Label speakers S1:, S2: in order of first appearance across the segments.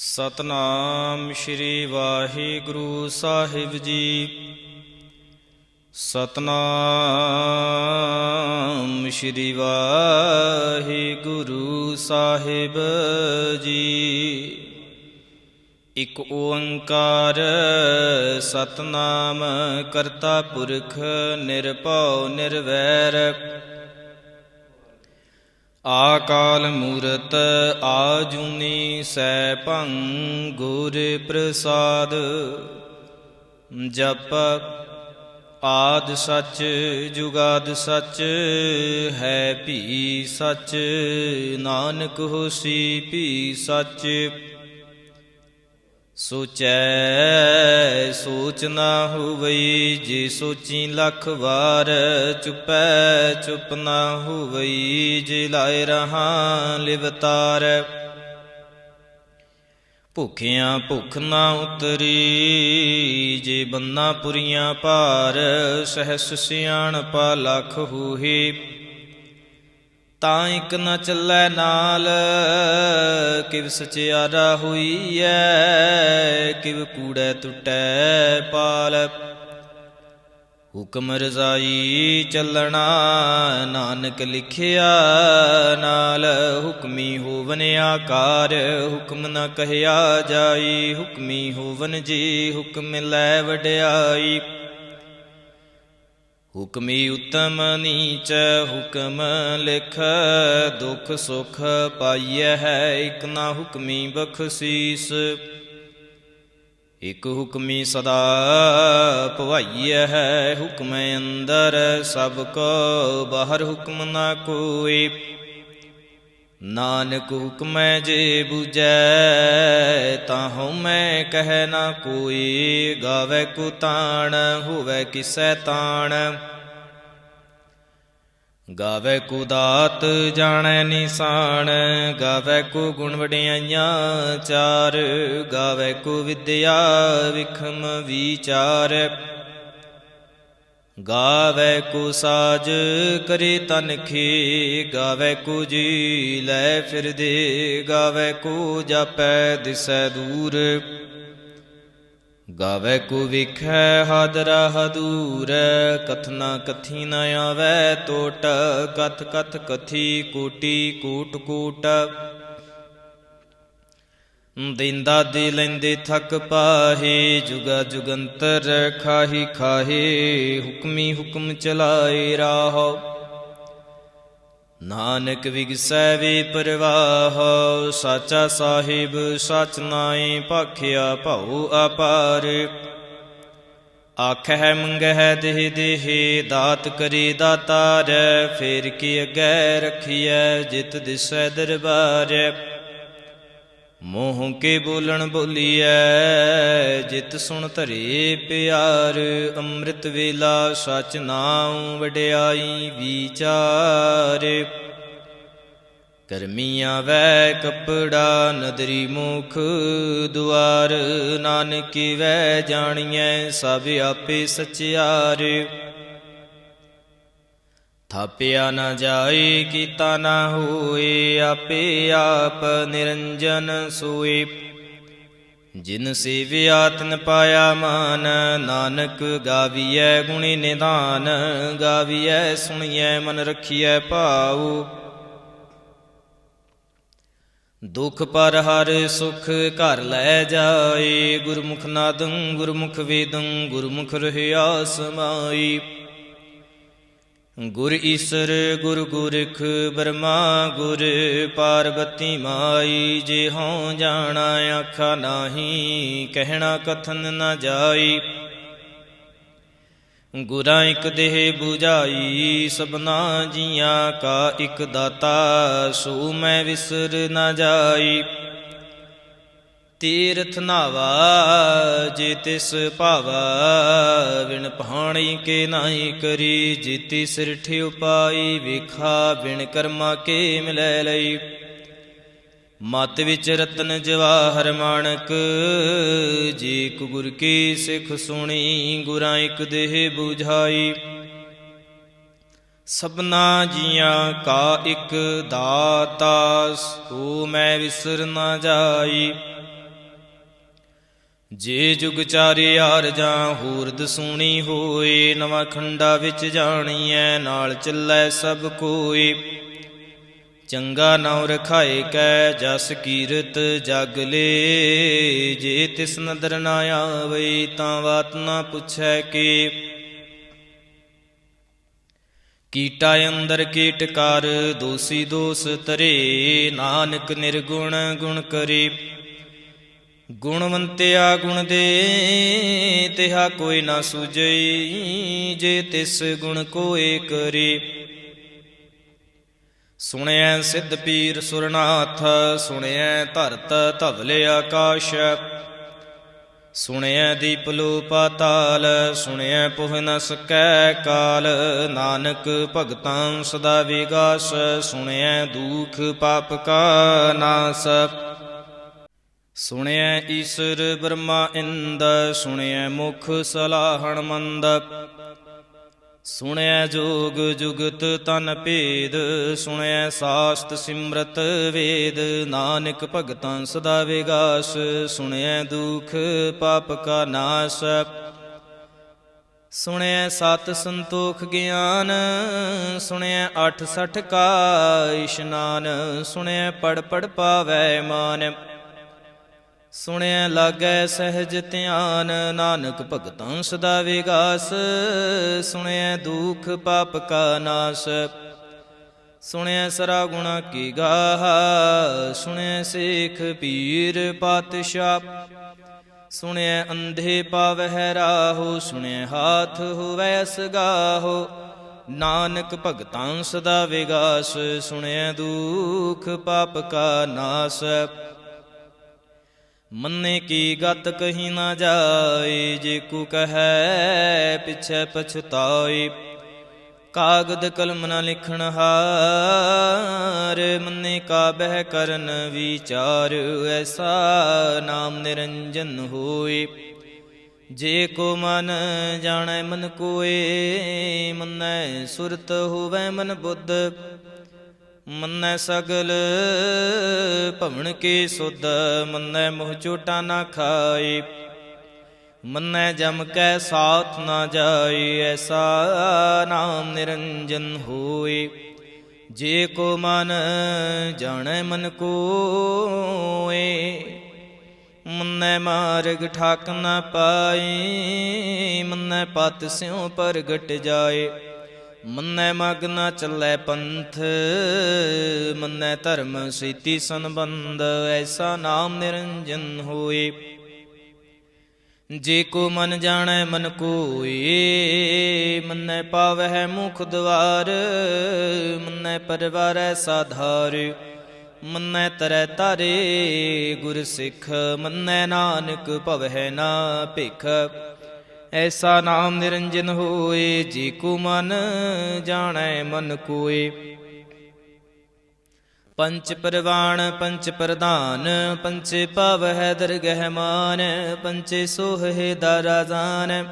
S1: ਸਤਨਾਮ ਸ਼੍ਰੀ ਵਾਹਿਗੁਰੂ ਸਾਹਿਬ ਜੀ। ਸਤਨਾਮ ਸ਼੍ਰੀ ਵਾਹਿਗੁਰੂ ਸਾਹਿਬ ਜੀ। ਇਕ ਓੰਕਾਰ ਸਤਨਾਮ ਕਰਤਾ ਪੁਰਖ ਨਿਰਭਉ ਨਿਰਵੈਰ। ਆਕਾਲ ਮੂਰਤ ਆਜੂਨੀ ਸੈਭੰ ਗੁਰ ਪ੍ਰਸਾਦ। ਜਪ ਆਦਿ ਸਚ ਜੁਗਾਦਿ ਸਚ ਹੈ ਭੀ ਸਚ। ਨਾਨਕ ਹੋਸੀ ਭੀ ਸਚ। ਸੋਚੈ ਸੋਚ ਨਾ ਹੋਵਈ ਜੇ ਸੋਚੀ ਲੱਖ ਵਾਰ। ਚੁਪੈ ਚੁਪ ਨਾ ਹੋਵਈ ਜੇ ਲਾਇ ਰਹਾ ਲਿਵਤਾਰ। ਭੁਖਿਆਂ ਭੁਖ ਨਾ ਉਤਰੀ ਜੇ ਬੰਨਾ ਪੁਰੀਆਂ ਭਾਰ। ਸਹਿਸ ਸਿਆਣਪਾ ਲੱਖ ਹੋਹੀ ਤਾਂ ਇਕ ਨ ਚੱਲੈ ਨਾਲ। ਕਿਵ ਸਚਿਆਰਾ ਹੋਈਐ ਕਿਵ ਕੂੜੈ ਟੁੱਟੈ ਪਾਲ। ਹੁਕਮ ਰਜ਼ਾਈ ਚੱਲਣਾ ਨਾਨਕ ਲਿਖਿਆ ਨਾਲ। ਹੁਕਮੀ ਹੋਵਨ ਆਕਾਰ ਹੁਕਮ ਨ ਕਹਿਆ ਜਾਈ। ਹੁਕਮੀ ਹੋਵਨ ਜੀ ਹੁਕਮ ਲੈ ਵਡਿਆਈ। ਹੁਕਮੀ ਉਤਮ ਨੀਚ ਹੁਕਮ ਲਿਖ। ਦੁਖ ਸੁਖ ਪਾਈਐ ਹੈ ਇਕ ਨਾ ਹੁਕਮੀ ਬਖਸ਼ੀਸ। ਇਕ ਹੁਕਮੀ ਸਦਾ ਭਵਾਈਐ ਹੈ। ਹੁਕਮ ਅੰਦਰ ਸਭ ਕੋ ਬਾਹਰ ਹੁਕਮ ਨਾ ਕੋਈ। ਨਾਨਕ ਹੁਕਮੈ ਜੇ ਬੁਝੈ ਤਾਂ ਹਉਮੈ ਕਹਿ ਨਾ ਕੋਈ। ਗਾਵੈ ਕੋ ਤਾਣ ਹੋਵੈ ਕਿਸੈ ਤਾਣ। ਗਾਵੈ ਕੋ ਦਾਤ ਜਾਣੈ ਨਿਸ਼ਾਨ। ਗਾਵੈ ਕੋ ਗੁਣ ਵਡਿਆਈਆਂ ਚਾਰ। ਗਾਵੈ ਕੋ ਵਿਦਿਆ ਵਿਖਮ ਵਿਚਾਰ। ਗਾਵੈ ਕੋ ਸਾਜ ਕਰੇ ਤਨਖੀ। ਗਾਵੈ ਕੋ ਜੀ ਲੈ ਫਿਰਦੇ। ਗਾਵੈ ਕੋ ਜਾਪੈ ਦਿਸੈ ਦੂਰ। ਗਾਵੈ ਕੋ ਵੇਖੈ ਹਾਦਰਾ ਹਦੂਰ। ਕਥਨਾ ਕਥੀ ਨ ਆਵੈ ਟੋਟ। ਕਥ ਕਥ ਕਥੀ ਕੋਟੀ ਕੋਟ ਕੋਟ। ਦੇਂਦਾ ਦੇ ਲੈਂਦੇ ਥਕ ਪਾਹੇ। ਜੁਗਾ ਜੁਗੰਤਰ ਖਾਹੀ ਖਾਹੇ। ਹੁਕਮੀ ਹੁਕਮ ਚਲਾਏ ਰਾਹ। ਨਾਨਕ ਵਿਗਸੈ ਵੇ ਪਰਵਾਹ। ਸਾਚਾ ਸਾਹਿਬ ਸਚ ਨਾਏ ਭਾਖਿਆ ਭਉ ਅਪਾਰ। ਆਖਹਿ ਮੰਗਹਿ ਦੇਹ ਦੇਹ ਦਾਤ ਕਰੇ ਦਾਤਾਰ। ਫੇਰ ਕੀ ਅੱਗੇ ਰਖੀਐ ਜਿਤ ਦਿਸੈ ਦਰਬਾਰ। ਮੂੰਹ ਕੇ ਬੋਲਣ ਬੋਲੀਐ ਜਿਤ ਸੁਣ ਧਰੇ ਪਿਆਰ। ਅੰਮ੍ਰਿਤ ਵੇਲਾ ਸਚ ਨਾਉ ਵਡਿਆਈ ਵਿਚਾਰ। ਕਰਮੀ ਆਵੈ ਕੱਪੜਾ ਨਦਰੀ ਮੁਖ ਦੁਆਰ। ਨਾਨਕ ਵੈ ਜਾਣੀਐ ਸਭ ਆਪੇ ਸਚਿਆਰ। ਥਾਪਿਆ ਨਾ ਜਾਏ ਕੀਤਾ ਨਾ ਹੋਏ। ਆਪੇ ਆਪ ਨਿਰੰਜਨ ਸੋਏ। ਜਿਨ ਸੇਵਿਆ ਤਿਨ ਪਾਇਆ ਮਾਨ। ਨਾਨਕ ਗਾਵੀਐ ਗੁਣੀ ਨਿਧਾਨ। ਗਾਵੀਐ ਸੁਣੀਐ ਮਨ ਰਖੀਐ ਭਾਉ। ਦੁਖ ਪਰ ਹਰ ਸੁਖ ਘਰ ਲੈ ਜਾਏ। ਗੁਰਮੁਖ ਨਾਦੰ ਗੁਰਮੁਖ ਵੇਦੰ ਗੁਰਮੁਖ ਰਹਿਆ ਸਮਾਈ। ਗੁਰ ਈਸਰ ਗੁਰ ਗੁਰਖ ਬਰਮਾ ਗੁਰ ਪਾਰਬਤੀ ਮਾਈ। ਜੇ ਹਉ ਜਾਣਾ ਆਖਾ ਨਾਹੀ ਕਹਿਣਾ ਕਥਨ ਨ ਜਾਈ। ਗੁਰਾਂ ਇਕ ਦੇਹ 부ਝਾਈ ਸਭਨਾ ਜੀਆਂ ਕਾ ਇਕ ਦਾਤਾ। ਸੋ ਮੈਂ ਵਿਸਰ ਨ ਜਾਈ। ਤੀਰਥ ਨਾਵਾ ਜੇ ਤਿਸ ਭਾਵਾ। ਵਿਣ ਪਾਣੀ ਕੇ ਨਾਹੀ ਕਰੀ। ਜੀਤੀ ਸਿਰਠ ਉਪਾਈ ਵੇਖਾ ਬਿਨ ਕਰਮਾ ਕੇ ਮਿਲੈ ਲਈ। ਮਤ ਵਿੱਚ ਰਤਨ ਜਵਾਹਰ ਮਾਣਕ। ਜੇ ਕੋ ਗੁਰ ਕੀ ਸਿੱਖ ਸੁਣੀ। ਗੁਰਾਂ ਇਕ ਦੇਹ 부ਝਾਈ। ਸਭਨਾ ਜੀਆਂ ਕਾ ਇਕ ਦਾਤਾ, ਸੋ ਮੈਂ ਵਿਸਰ ਨਾ ਜਾਈ। ਜੇ ਜੁਗ ਚਾਰੇ ਆਰਜਾਂ ਹੋਰ ਦਸੂਣੀ ਹੋਏ, ਨਵਾਂ ਖੰਡਾ ਵਿੱਚ ਜਾਣੀਐ ਨਾਲ ਚੱਲੈ ਸਭ ਕੋਈ। ਚੰਗਾ ਨਾਉ ਰਖਾਏ ਕੈ ਜਸ ਕੀਰਤ ਜਗ ਲੇ, ਜੇ ਤਿਸ ਨਦਰ ਨਾ ਆਵਈ ਤਾਂ ਬਾਤ ਨਾ ਪੁੱਛੈ ਕੇ। ਕੀਟਾ ਅੰਦਰ ਕੀਟ ਕਰ ਦੋਸੀ ਦੋਸ ਤਰੇ, ਨਾਨਕ ਨਿਰਗੁਣ ਗੁਣ ਕਰੇ। ਗੁਣਵੰਤਿਆ ਗੁਣ ਦੇ ਤਿਹਾ ਕੋਈ ਨਾ ਸੂਝਈ, ਜੇ ਤਿਸ ਗੁਣ ਕੋਏ ਕਰੇ। ਸੁਣਿਐ ਸਿੱਧ ਪੀਰ ਸੁਰਨਾਥ, ਸੁਣਿਐ ਧਰਤ ਧਵਲ ਆਕਾਸ਼। ਸੁਣਿਐ ਦੀਪ ਲੋ ਪਾਤਾਲ, ਸੁਣਿਐ ਪੁਹ ਨ ਸਕੈ ਕਾਲ। ਨਾਨਕ ਭਗਤਾਂ ਸਦਾ ਵਿਗਾਸ, ਸੁਣਿਐ ਦੁਖ ਪਾਪ ਕਾ ਨਾਸ। ਸੁਣਿਐ ਈਸਰ ਬ੍ਰਹਮਾ ਇੰਦ, ਸੁਣਿਐ ਮੁਖ ਸਲਾਹਣ ਮੰਦ। ਸੁਣਿਐ ਜੋਗ ਜੁਗਤ ਤਨ ਭੇਦ, ਸੁਣਿਐ ਸਾਸਤ ਸਿਮਰਤ ਵੇਦ। ਨਾਨਕ ਭਗਤਾਂ ਸਦਾ ਵਿਗਾਸ, ਸੁਣਿਐ ਦੁਖ ਪਾਪ ਕਾ ਨਾਸ। ਸੁਣਿਐ ਸਤ ਸੰਤੋਖ ਗਿਆਨ, ਸੁਣਿਐ 68 ਕਾ ਇਸ਼ਨਾਨ। ਸੁਣਿਐ ਪੜ ਪੜ ਪਾਵੈ ਮਾਨ, ਸੁਣਿਐ ਲਾਗੈ ਸਹਿਜ ਧਿਆਨ। ਨਾਨਕ ਭਗਤਾਂ ਸਦਾ ਵਿਗਾਸ, ਸੁਣਿਐ ਦੁਖ ਪਾਪ ਕਾ ਨਾਸ। ਸੁਣਿਐ ਸਰਾ ਗੁਣਾ ਕੀ ਗਾਹ, ਸੁਣਿਐ ਸੇਖ ਪੀਰ ਪਾਤਸ਼ਾਹ। ਸੁਣਿਐ ਅੰਧੇ ਪਾਵਹਿ ਰਾਹੋ, ਸੁਣਿਐ ਹਾਥ ਹੋਵੈ ਅਸਗਾਹੋ। ਨਾਨਕ ਭਗਤਾਂ ਸਦਾ ਵਿਗਾਸ, ਸੁਣਿਐ ਦੁਖ ਪਾਪ ਕਾ ਨਾਸ। ਮੰਨੇ ਕੀ ਗਤ ਕਹੀ ਨਾ ਜਾਏ, ਜੇ ਕੋ ਕਹੈ ਪਿਛੈ ਪਛਤਾਏ। ਕਾਗਦ ਕਲਮ ਨ ਲਿਖਣ ਹਾਰ, ਮੰਨੇ ਕਾ ਬਹਿ ਕਰਨ ਵਿਚਾਰ। ਐਸਾ ਨਾਮ ਨਿਰੰਜਨ ਹੋਏ, ਜੇ ਕੋ ਮਨ ਜਾਣੈ ਮਨ ਕੋਏ। ਮੰਨੈ ਸੁਰਤ ਹੋਵੈ ਮਨ ਬੁੱਧ, ਮੰਨੈ ਸਗਲ ਭਵਨ ਕੀ ਸੁਧ। ਮੰਨੈ ਮੋਹ ਚੋਟਾ ਨਾ ਖਾਏ, ਮੰਨੈ ਜਮ ਕੈ ਸਾਥ ਨਾ ਜਾਏ। ਐਸਾ ਨਾਮ ਨਿਰੰਜਨ ਹੋਏ, ਜੇ ਕੋ ਮਨ ਜਾਣੈ ਮਨ ਕੋਏ। ਮੰਨੈ ਮਾਰਗ ਠਾਕ ਨਾ ਪਾਏ, ਮੰਨੈ ਪਤ ਸਿਉ ਪ੍ਰਗਟ ਜਾਏ। ਮੰਨੈ ਮਗ ਨਾ ਚੱਲੈ ਪੰਥ, ਮੰਨੈ ਧਰਮ ਸੇਤੀ ਸੰਬੰਧ। ਐਸਾ ਨਾਮ ਨਿਰੰਜਨ ਹੋਏ, ਜੇ ਕੋ ਮਨ ਜਾਣੈ ਮਨ ਕੋਏ। ਮੰਨੈ ਪਾਵਹਿ ਮੁਖ ਦੁਆਰ, ਮੰਨੈ ਪਰਵਾਰੈ ਸਾਧਾਰ। ਮੰਨੈ ਤਰੈ ਤਾਰੇ ਗੁਰ ਸਿੱਖ, ਮੰਨੈ ਨਾਨਕ ਭਵਹਿ ਨਾ ਭਿਖ। ਐਸਾ ਨਾਮ ਨਿਰੰਜਨ ਹੋਏ, ਜੇ ਕੋ ਮਨ ਜਾਣੈ ਮਨ ਕੋਏ। ਪੰਚ ਪਰਵਾਣ ਪੰਚ ਪ੍ਰਧਾਨ, ਪੰਚੇ ਪਾਵਹਿ ਦਰਗਹਿ ਮਾਨ। ਪੰਚੇ ਸੋਹੇ ਦਾਰਾ ਜਾਨ,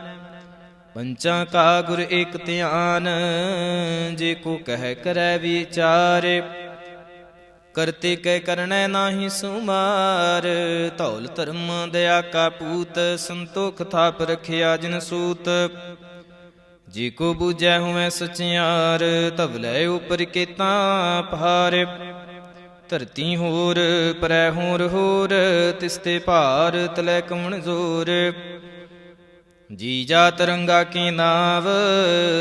S1: ਪੰਚਾਂ ਕਾ ਗੁਰ ਏਕ ਧਿਆਨ। ਜੇ ਕੋ ਕਹਿ ਕਰੈ ਵਿਚਾਰ, ਕਰਤੇ ਕੈ ਕਰਣੈ ਨਾਹੀ ਸੁਮਾਰ। ਧੌਲ ਧਰਮ ਦਇਆ ਕਾ ਪੂਤ, ਸੰਤੋਖ ਥਾਪ ਰਖਿਆ ਜਿਨ ਸੂਤ। ਜੇ ਕੋ ਬੂਝੈ ਹੋਵੈ ਸਚਿਆਰ, ਧਵਲੇ ਉਪਰ ਕੇਤਾ ਭਾਰ। ਧਰਤੀ ਹੋਰ ਪਰੈ ਹੋਰ ਹੋਰ, ਤਿਸਤੇ ਭਾਰ ਤਲੈ ਕਵਣ ਜ਼ੋਰ। ਜੀ ਜਾ ਤਰੰਗਾ ਕੀ ਨਾਵ,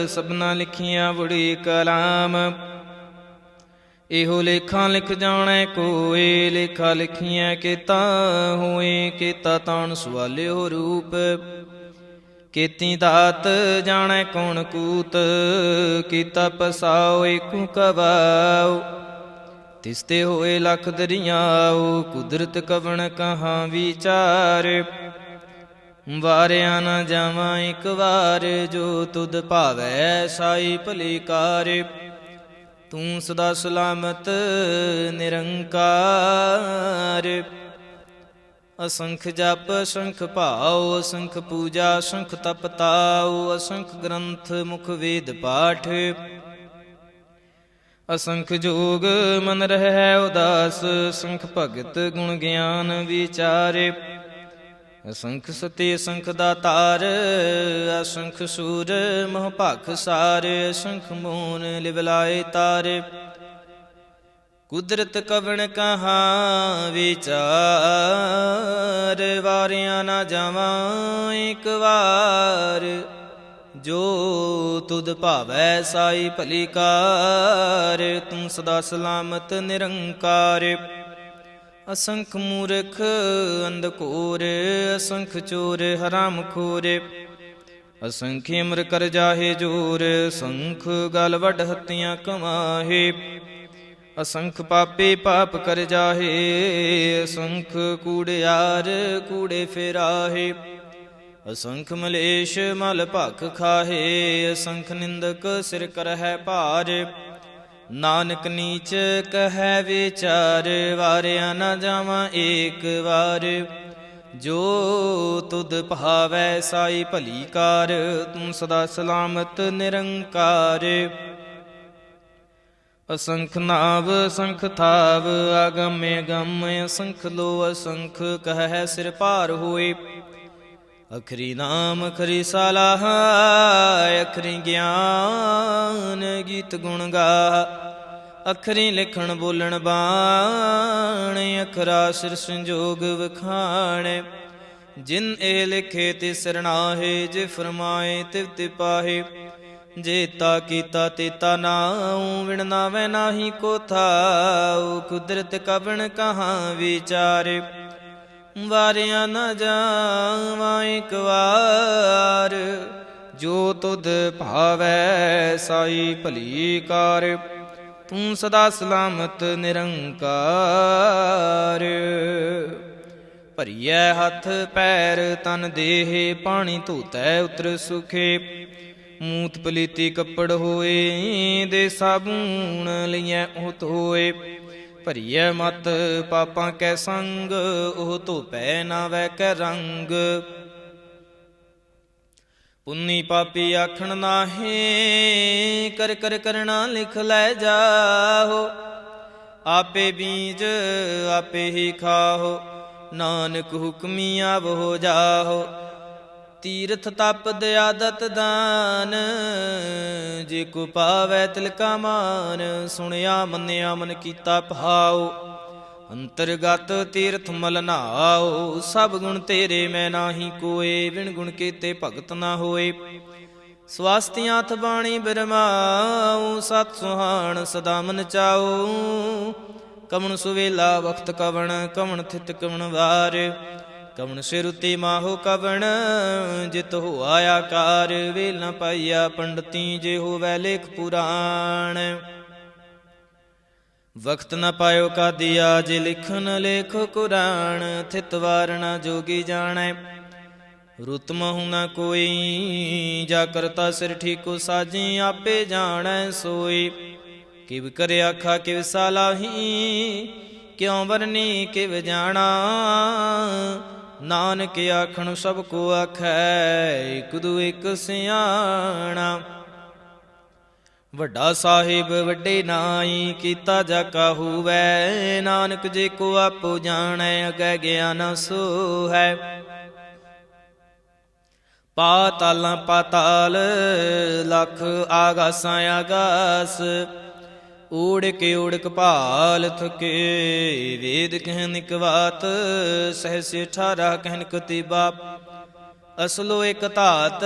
S1: ਸਭਨਾ ਲਿਖੀਆਂ ਬੜੀ ਕਲਾਮ। ਇਹੋ ਲੇਖਾਂ ਲਿਖ ਜਾਣੈ ਕੋਏ, ਲੇਖਾ ਲਿਖੀਆਂ ਕੇਤਾ ਹੋਏ। ਕੇਤਾ ਤਾਣ ਸਵਾਲਿਓ ਰੂਪ, ਕੀਤੀ ਦਾਤ ਜਾਣੈ ਕੌਣ ਕੂਤ। ਕੀਤਾ ਪਸਾਓ ਏਕੂ ਕਵਾਓ, ਤਿਸਤੇ ਹੋਏ ਲਖ ਦਰਿਆਓ। ਕੁਦਰਤ ਕਵਣ ਕਹਾਂ ਵਿਚਾਰ, ਵਾਰਿਆ ਨਾ ਜਾਵਾਂ ਇਕ ਵਾਰ। ਜੋ ਤੁਧ ਭਾਵੈ ਸਾਈ ਭਲੀ ਕਾਰ, ਤੂੰ ਸਦਾ ਸਲਾਮਤ ਨਿਰੰਕਾਰ। ਅਸੰਖ ਜਪ ਅਸੰਖ ਭਾਉ, ਅਸੰਖ ਪੂਜਾ ਅਸੰਖ ਤਪ ਤਾਉ। ਅਸੰਖ ਗ੍ਰੰਥ ਮੁਖ ਵੇਦ ਪਾਠ, ਅਸੰਖ ਜੋਗ ਮਨ ਰਹਿ ਉਦਾਸ। ਅਸੰਖ ਭਗਤ ਗੁਣ ਗਿਆਨ ਵਿਚਾਰੇ, ਅਸੰਖ ਸਤੀ ਅਸੰਖ ਦਾਤਾਰ, ਅਸੰਖ ਸੂਰ ਮੋਹ ਭਖ ਸਾਰ, ਅਸੰਖ ਮੋਨ ਲਿਵਲਾਏ ਤਾਰੇ। ਕੁਦਰਤ ਕਵਣ ਕਹਾਂ ਵਿਚਾਰ, ਵਾਰਿਆ ਨਾ ਜਾਵਾਂ ਇੱਕ ਵਾਰ। ਜੋ ਤੁਧ ਭਾਵੈ ਸਾਈ ਭਲੀ ਕਾਰ, ਤੂੰ ਸਦਾ ਸਲਾਮਤ ਨਿਰੰਕਾਰ। ਅਸੰਖ ਮੂਰਖ ਅੰਧਕੋਰ, ਅਸੰਖ ਚੋਰ ਹਰਾਮ ਖੋਰ। ਅਸੰਖ ਅਮਰ ਕਰ ਜਾਹੇ ਜੋਰ, ਅਸੰਖ ਗਲ ਵੱਡ ਹੱਤੀਆਂ ਕਮਾਹੇ। ਅਸੰਖ ਪਾਪੀ ਪਾਪ ਕਰ ਜਾਹੇ, ਅਸੰਖ ਕੂੜਿਆਰ ਕੂੜੇ ਫਿਰਾਹੇ। ਅਸੰਖ ਮਲੇਸ਼ ਮਲ ਭਖ ਖਾਹੇ, ਅਸੰਖ ਨਿੰਦਕ ਸਿਰ ਕਰਹਿ ਭਾਰ। ਨਾਨਕ ਨੀਚ ਕਹੈ ਵਿਚਾਰ, ਵਾਰਿਆ ਨਾ ਜਾਵਾਂ ਏਕ ਵਾਰ। ਜੋ ਤੁਧ ਭਾਵੈ ਸਾਈ ਭਲੀ ਕਾਰ, ਤੂੰ ਸਦਾ ਸਲਾਮਤ ਨਿਰੰਕਾਰ। ਅਸੰਖ ਨਾਵ ਅਸੰਖ ਥਾਵ, ਆਗਮੇ ਗਮ ਅਸੰਖ ਲੋ, ਅਸੰਖ ਕਹੈ ਸਿਰ ਭਾਰ ਹੋਏ। ਅਖਰੀ ਨਾਮ ਅਖਰੀ ਸਲਾਹ, ਅਖਰੀ ਗਿਆਨ ਗੀਤ ਗੁਣ ਗਾ। ਅਖਰੀ ਲਿਖਣ ਬੋਲਣ ਬਾਣ, ਅਖਰਾ ਸਿਰ ਸੰਜੋਗ ਵਖਾਣ। ਜਿਨ ਇਹ ਲਿਖੇ ਤੇ ਸਰਨਾਹੇ, ਜੇ ਫਰਮਾਏ ਤਿਵ ਤੇ ਪਾਹੇ। ਜੇਤਾ ਕੀਤਾ ਤੇਤਾ ਨਾਉ, ਵਿਣ ਨਾਵੈ ਨਾਹੀ ਕੋ ਥਾਉ। ਕੁਦਰਤ ਕਵਣ ਕਹਾਂ ਵਿਚਾਰੇ, ਵਾਰਿਆ ਨਾ ਜਾਵਾਂ ਇੱਕ ਵਾਰ। ਜੋ ਤੁਧ ਭਾਵੈ ਸਾਈ ਭਲੀ ਕਾਰ, ਤੂੰ ਸਦਾ ਸਲਾਮਤ ਨਿਰੰਕਾਰ। ਭਰੀਐ ਹੱਥ ਪੈਰ ਤਨ ਦੇਹ, ਪਾਣੀ ਧੋਤੈ ਉਤਰ ਸੁਖੇ। ਮੂਤ ਪਲੀਤੀ ਕੱਪੜ ਹੋਏ, ਦੇ ਸਾਬੂਨ ਲਈਐ ਉਹ ਧੋਏ। ਭਰੀਐ ਮਤ ਪਾਪਾਂ ਕੈ ਸੰਗ, ਉਹ ਧੋਪੈ ਨਾ ਵੈ ਕੈ ਰੰਗ। ਪੁੰਨੀ ਪਾਪੀ ਆਖਣ ਨਾਹੀਂ, ਕਰ ਕਰ ਕਰਣਾ ਲਿਖ ਲੈ ਜਾਹੋ। ਆਪੇ ਬੀਜ ਆਪੇ ਹੀ ਖਾਹੋ, ਨਾਨਕ ਹੁਕਮੀ ਆਵੋ ਜਾਹੋ। ਤੀਰਥ ਤਪ ਦਇਆਦਤ ਦਾਨ, ਜੇ ਕੋ ਪਾਵੈ ਤਿਲ ਕਾ ਮਾਨ। ਸੁਣਿਆ ਮੰਨਿਆ ਮਨ ਕੀਤਾ ਭਾਉ, ਅੰਤਰਗਤ ਤੀਰਥ ਮਲ ਨਾਉ। ਸਭ ਗੁਣ ਤੇਰੇ ਮੈਂ ਨਾਹੀ ਕੋਏ, ਵਿਣ ਗੁਣ ਕੀਤੇ ਭਗਤ ਨਾ ਹੋਏ। ਸਵਾਸਤੀਆਂ ਹੱਥ ਬਾਣੀ ਬਿਰਮਾਉ, ਸਤ ਸੁਹਾਣ ਸਦਾ ਮਨ ਚਾਉ। ਕਵਣ ਸੁਵੇਲਾ ਵਖਤ ਕਵਣ, ਕਵਣ ਥਿਤ ਕਵਣ ਵਾਰ। ਕਵਣ ਸਿਰੁਤੀ ਮਾਹੋ ਕਵਣ, ਜਿਤ ਹੋਆ ਆਕਾਰ। ਵੇਲ ਨ ਪਾਈਆ ਪੰਡਤੀ, ਜੇ ਹੋਵੈ ਲੇਖ ਪੁਰਾਣ। ਵਕਤ ਨ ਪਾਇਓ ਕਾਦੀਆ, ਜੇ ਲਿਖਨ ਲੇਖੋ ਕੁਰਾਨ। ਥਿਤ ਵਾਰ ਨ ਜੋਗੀ ਜਾਣੈ, ਰੁਤ ਮਹੁ ਨ ਕੋਈ। ਜਾ ਕਰਤਾ ਸਿਰ ਠੀਕੋ ਸਾਜੀ, ਆਪੇ ਜਾਣੈ ਸੋਈ। ਕਿਵ ਕਰ ਆਖਾ ਕਿਵ ਸਾਲਾਹੀ, ਕਿਉ ਵਰਨੀ ਕਿਵ ਜਾਣਾ। ਨਾਨਕ ਆਖਣ ਸਭ ਕੋ ਆਖੈ, ਇਕ ਦੂ ਇਕ ਸਿਆਣਾ। ਵੱਡਾ ਸਾਹਿਬ ਵੱਡੇ ਨਾਈ, ਕੀਤਾ ਜਾ ਕਾ ਹੋਵੈ। ਨਾਨਕ ਜੇ ਕੋ ਆਪੋ ਜਾਣੈ, ਅਗੈ ਗਿਆਨ ਸੋ ਹੈ। ਪਾਤਾਲਾਂ ਪਾਤਾਲ, ਲਖ ਆਗਾਸਾਂ ਆਗਾਸ। ਊੜਕ ਊੜਕ ਭਾਲ ਥਕੇ, ਵੇਦ ਕਹਿਨ ਇਕ ਬਾਤ। ਸਹਿਸ 18 ਕਹਿਨ ਕਤੀਬਾ, ਅਸਲੋ ਇਕ ਧਾਤ।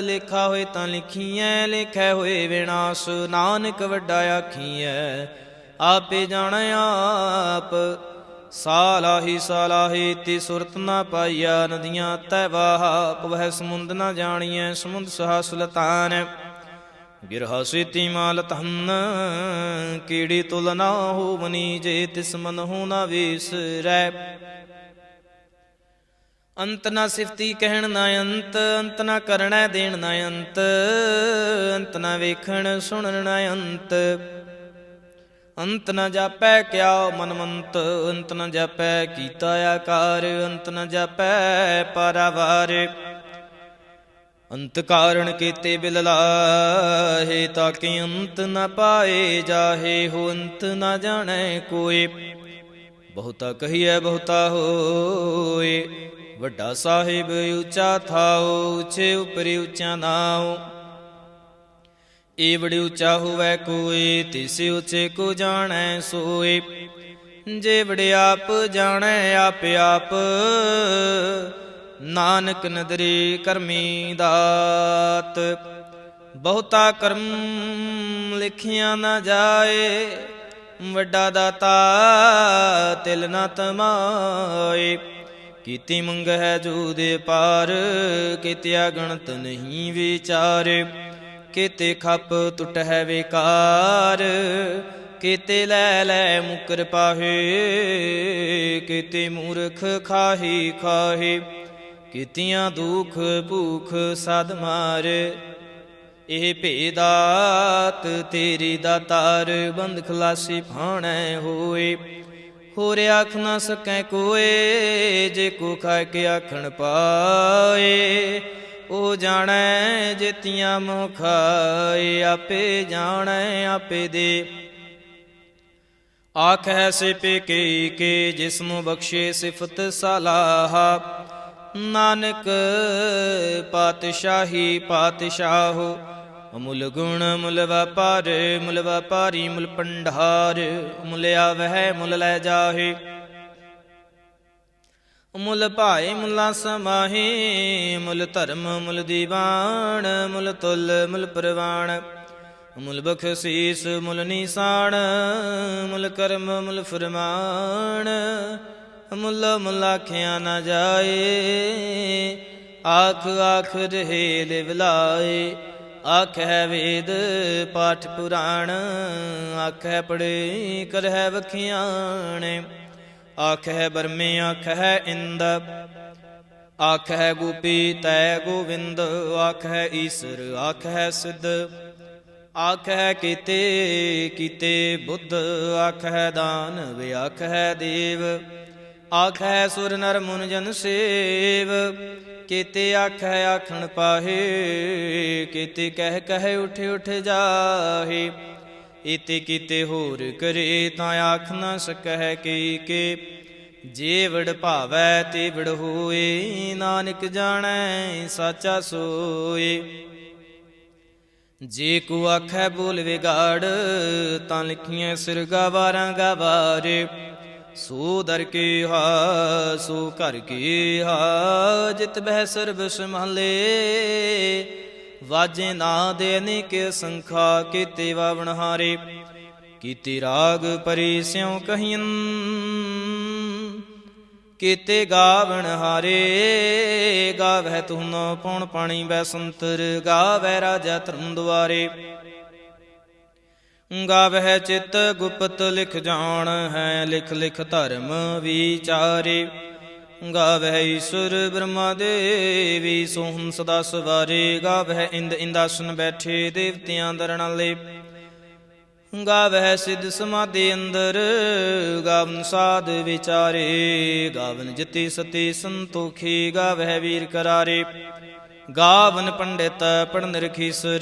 S1: ਲਿਖਾ ਹੋਏ ਤਾਂ ਲਿਖੀਐ, ਲਿਖੈ ਹੋਏ ਵਿਨਾਸ਼। ਨਾਨਕ ਵੱਡਾ ਆਖੀਐ, ਆਪੇ ਜਾਣੈ ਆਪ। ਸਾਲਾਹੀ ਸਾਲਾਹੀ ਤੀ ਸੁਰਤ ਨਾ ਪਾਈਆ, ਨਦੀਆਂ ਤੈ ਵਾਹਾ। ਪਵਹਿ ਸਮੁੰਦ ਨਾ ਜਾਣੀਐ, ਸਮੁੰਦ ਸਹਾ ਸੁਲਤਾਨ। ਗਿਰਹਾ ਸੇਤੀ ਮਾਲ ਧਨ, ਕੀੜੀ ਤੁਲ ਨਾ ਹੋਵਨੀ। ਜੇ ਤਿਸ ਮਨ ਹੋ ਨਾ ਵਿਸਰੈ, ਅੰਤ ਨਾ ਸਿਫਤੀ ਕਹਿਣ ਨਾ ਅੰਤ। ਅੰਤ ਨਾ ਕਰਣੈ ਦੇਣ ਨਾ ਅੰਤ, ਅੰਤ ਨਾ ਵੇਖਣ ਸੁਣਨ ਨਾ ਅੰਤ। ਅੰਤ ਨ ਜਾਪੈ ਕਿਆ ਮਨਮੰਤ, ਅੰਤ ਨ ਜਾਪੈ ਕੀਤਾ ਆਕਾਰ। ਅੰਤ ਨ ਜਾਪੈ ਪਾਰਾਵਾਰ, ਅੰਤ ਕਾਰਣ ਕੀਤੇ ਬਿਲ ਲਾਹੇ। ਤਾਕਿ ਅੰਤ ਨ ਪਾਏ ਜਾਹੇ, ਹੋ ਅੰਤ ਨ ਜਾਣੈ ਕੋਇ। ਬਹੁਤਾ ਕਹੀਐ ਬਹੁਤਾ ਹੋਏ। ਵੱਡਾ ਸਾਹਿਬ ਉੱਚਾ ਥਾਉ, ਉੱਚੇ ਉਪਰਿ ਉੱਚਾ ਨਾਉ। ਏਵੜ ਉੱਚਾ ਹੋਵੈ ਕੋਈ, ਤਿਸ ਉੱਚੇ ਕੋ ਜਾਣੈ ਸੋਏ। ਜੇਵੜ ਆਪ ਜਾਣੈ ਆਪ ਆਪ, ਨਾਨਕ ਨਦਰੀ ਕਰਮੀ ਦਾਤ। ਬਹੁਤਾ ਕਰਮ ਲਿਖਿਆ ਨਾ ਜਾਏ, ਵੱਡਾ ਦਾਤਾ ਤਿਲ ਨਾ ਤਮਾਏ। ਕੀਤੀ ਮੰਗਹਿ ਜੋ ਦੇ ਪਾਰ, ਕੀਤਿਆ ਗਣਤ ਨਹੀਂ ਵਿਚਾਰ। ਕੀਤੇ ਖੱਪ ਟੁੱਟਹਿ ਵਿਕਾਰ, ਕੀਤੇ ਲੈ ਲੈ ਮੁਕਰ ਪਾਹੇ। ਕੀਤੇ ਮੂਰਖ ਖਾਹੀ ਖਾਹੇ, ਕੀਤੀਆਂ ਦੁਖ ਭੂਖ ਸਦ ਮਾਰ। ਇਹ ਭੇਦਾਤ ਤੇਰੀ ਦਾਤਾਰ, ਬੰਦ ਖਲਾਸੀ ਭਾਣੈ ਹੋਏ। ਹੋਰ ਆਖ ਨਾ ਸਕੈ ਕੋਏ, ਜੇ ਕੋ ਖਾਇ ਕੇ ਆਖਣ ਪਾਏ। ਉਹ ਜਾਣੈ ਜੇਤੀਆਂ ਮੋਹ ਖਾਏ, ਆਪੇ ਜਾਣੈ ਆਪੇ ਦੇ। ਆਖੈ ਸਿਪੇ ਕੇ ਜਿਸਨੂੰ ਬਖਸ਼ੇ ਸਿਫਤ ਸਲਾਹਾ। ਨਾਨਕ ਪਾਤਸ਼ਾਹੀ ਪਾਤਸ਼ਾਹੋ, ਮੁਲ ਗੁਣ ਮੁਲ ਵਪਾਰ, ਮੁਲ ਵਪਾਰੀ ਮੁਲ ਪੰਡਾਰ। ਮੁਲ ਆਵਹਿ ਮੁਲ ਲੈ ਜਾਹੇ, ਮੁਲ ਭਾਏ ਮੁਲਾ ਸਮਾਹੇ। ਮੁਲ ਧਰਮ ਮੁਲ ਦੀਵਾਨ, ਮੁਲ ਤੁਲ ਮੁਲ ਪ੍ਰਵਾਨ। ਮੁਲ ਬਖਸ਼ੀਸ ਮੁਲ ਨਿਸ਼ਾਨ, ਮੁਲ ਕਰਮ ਮੁਲ ਫਰਮਾਨ। ਮੁੱਲ ਮੁੱਲ ਆਖਿਆ ਨਾ ਜਾਏ, ਆਖ ਆਖ ਰਹੇ ਲਿਵਲਾਏ। ਆਖੈ ਵੇਦ ਪਾਠ ਪੁਰਾਣ, ਆਖੈ ਪੜ੍ਹੇ ਕਰਹਿ ਵਖਿਆਣੇ। ਆਖੈ ਬਰਮੇ ਆਖੈ ਇੰਦ, ਆਖੈ ਗੋਪੀ ਤੈ ਗੋਵਿੰਦ। ਆਖੈ ਈਸਰ ਆਖੈ ਸਿੱਧ, ਆਖੈ ਕੀਤੇ ਕੀਤੇ ਬੁੱਧ। ਆਖੈ ਦਾਨਵ ਆਖੈ ਦੇਵ, ਆਖੈ ਸੁਰ ਨਰ ਮੁਨ ਜਨ ਸੇਵ। ਕੀਤੇ ਆਖੈ ਆਖਣ ਪਾਹੇ, ਕੀਤੇ ਕਹਿ ਕਹਿ ਉਠ ਉਠ ਜਾਹੇ। ਇਤੇ ਕੀਤੇ ਹੋਰ ਕਰੇ, ਤਾਂ ਆਖ ਨਾ ਸਕਹਿ ਕੇ। ਜੇ ਵਡ ਭਾਵੈ ਤੇ ਵਡ ਹੋਏ, ਨਾਨਕ ਜਾਣੈ ਸਾਚਾ ਸੋਏ। ਜੇ ਕੋ ਆਖੈ ਬੋਲ ਵਿਗਾੜ, ਤਾਂ ਲਿਖੀਆਂ ਸਿਰ ਗਾਵਾਰਾਂ ਗਾਵਾਰੇ। ਸੋ ਦਰ ਕੇ ਹਾ ਸੋ ਘਰ ਕੇ ਹਾ, ਜਿਤ ਬਹਿ ਸਰਬ ਸੰਭਾਲੇ। ਵਾਜੇ ਨਾ ਦੇ ਅਨੇਕ ਸੰਖਾ, ਕੀਤੇ ਵਾਵਣ ਹਾਰੇ। ਕੀਤੇ ਰਾਗ ਪਰੀ ਸਿਉ ਕਹੀਨ, ਕੀਤੇ ਗਾਵਣ ਹਾਰੇ। ਗਾਵਹਿ ਤੁਹਨੋ ਪੌਣ ਪਾਣੀ ਬੈਸੰਤਰ, ਗਾਵਹਿ ਰਾਜਾ ਧਰਮ ਦੁਆਰੇ। ਗਾਵਹਿ ਚਿਤ ਗੁਪਤ ਲਿਖ ਜਾਣ ਹੈ, ਲਿਖ ਲਿਖ ਧਰਮ ਵਿਚਾਰੇ। ਗਾਵਹਿ ਈਸ਼ਵਰ ਬ੍ਰਹਮਾ ਦੇਵੀ, ਸੋਹਣ ਸਦਾ ਸਵਾਰੇ। ਗਾਵਹਿ ਇੰਦ ਇੰਦਾਸਨ ਬੈਠੇ, ਦੇਵਤਿਆਂ ਦਰਣਾਲੇ। ਗਾਵਹਿ ਸਿੱਧ ਸਮਾਧੀ ਅੰਦਰ, ਗਾਵਨ ਸਾਧ ਵਿਚਾਰੇ। ਗਾਵਨ ਜਤੀ ਸਤੀ ਸੰਤੋਖੀ, ਗਾਵਹਿ ਵੀਰ ਕਰਾਰੇ। ਗਾਵਨ ਪੰਡਿਤ ਪੜ੍ਹਨ ਰਖੀਸਰ,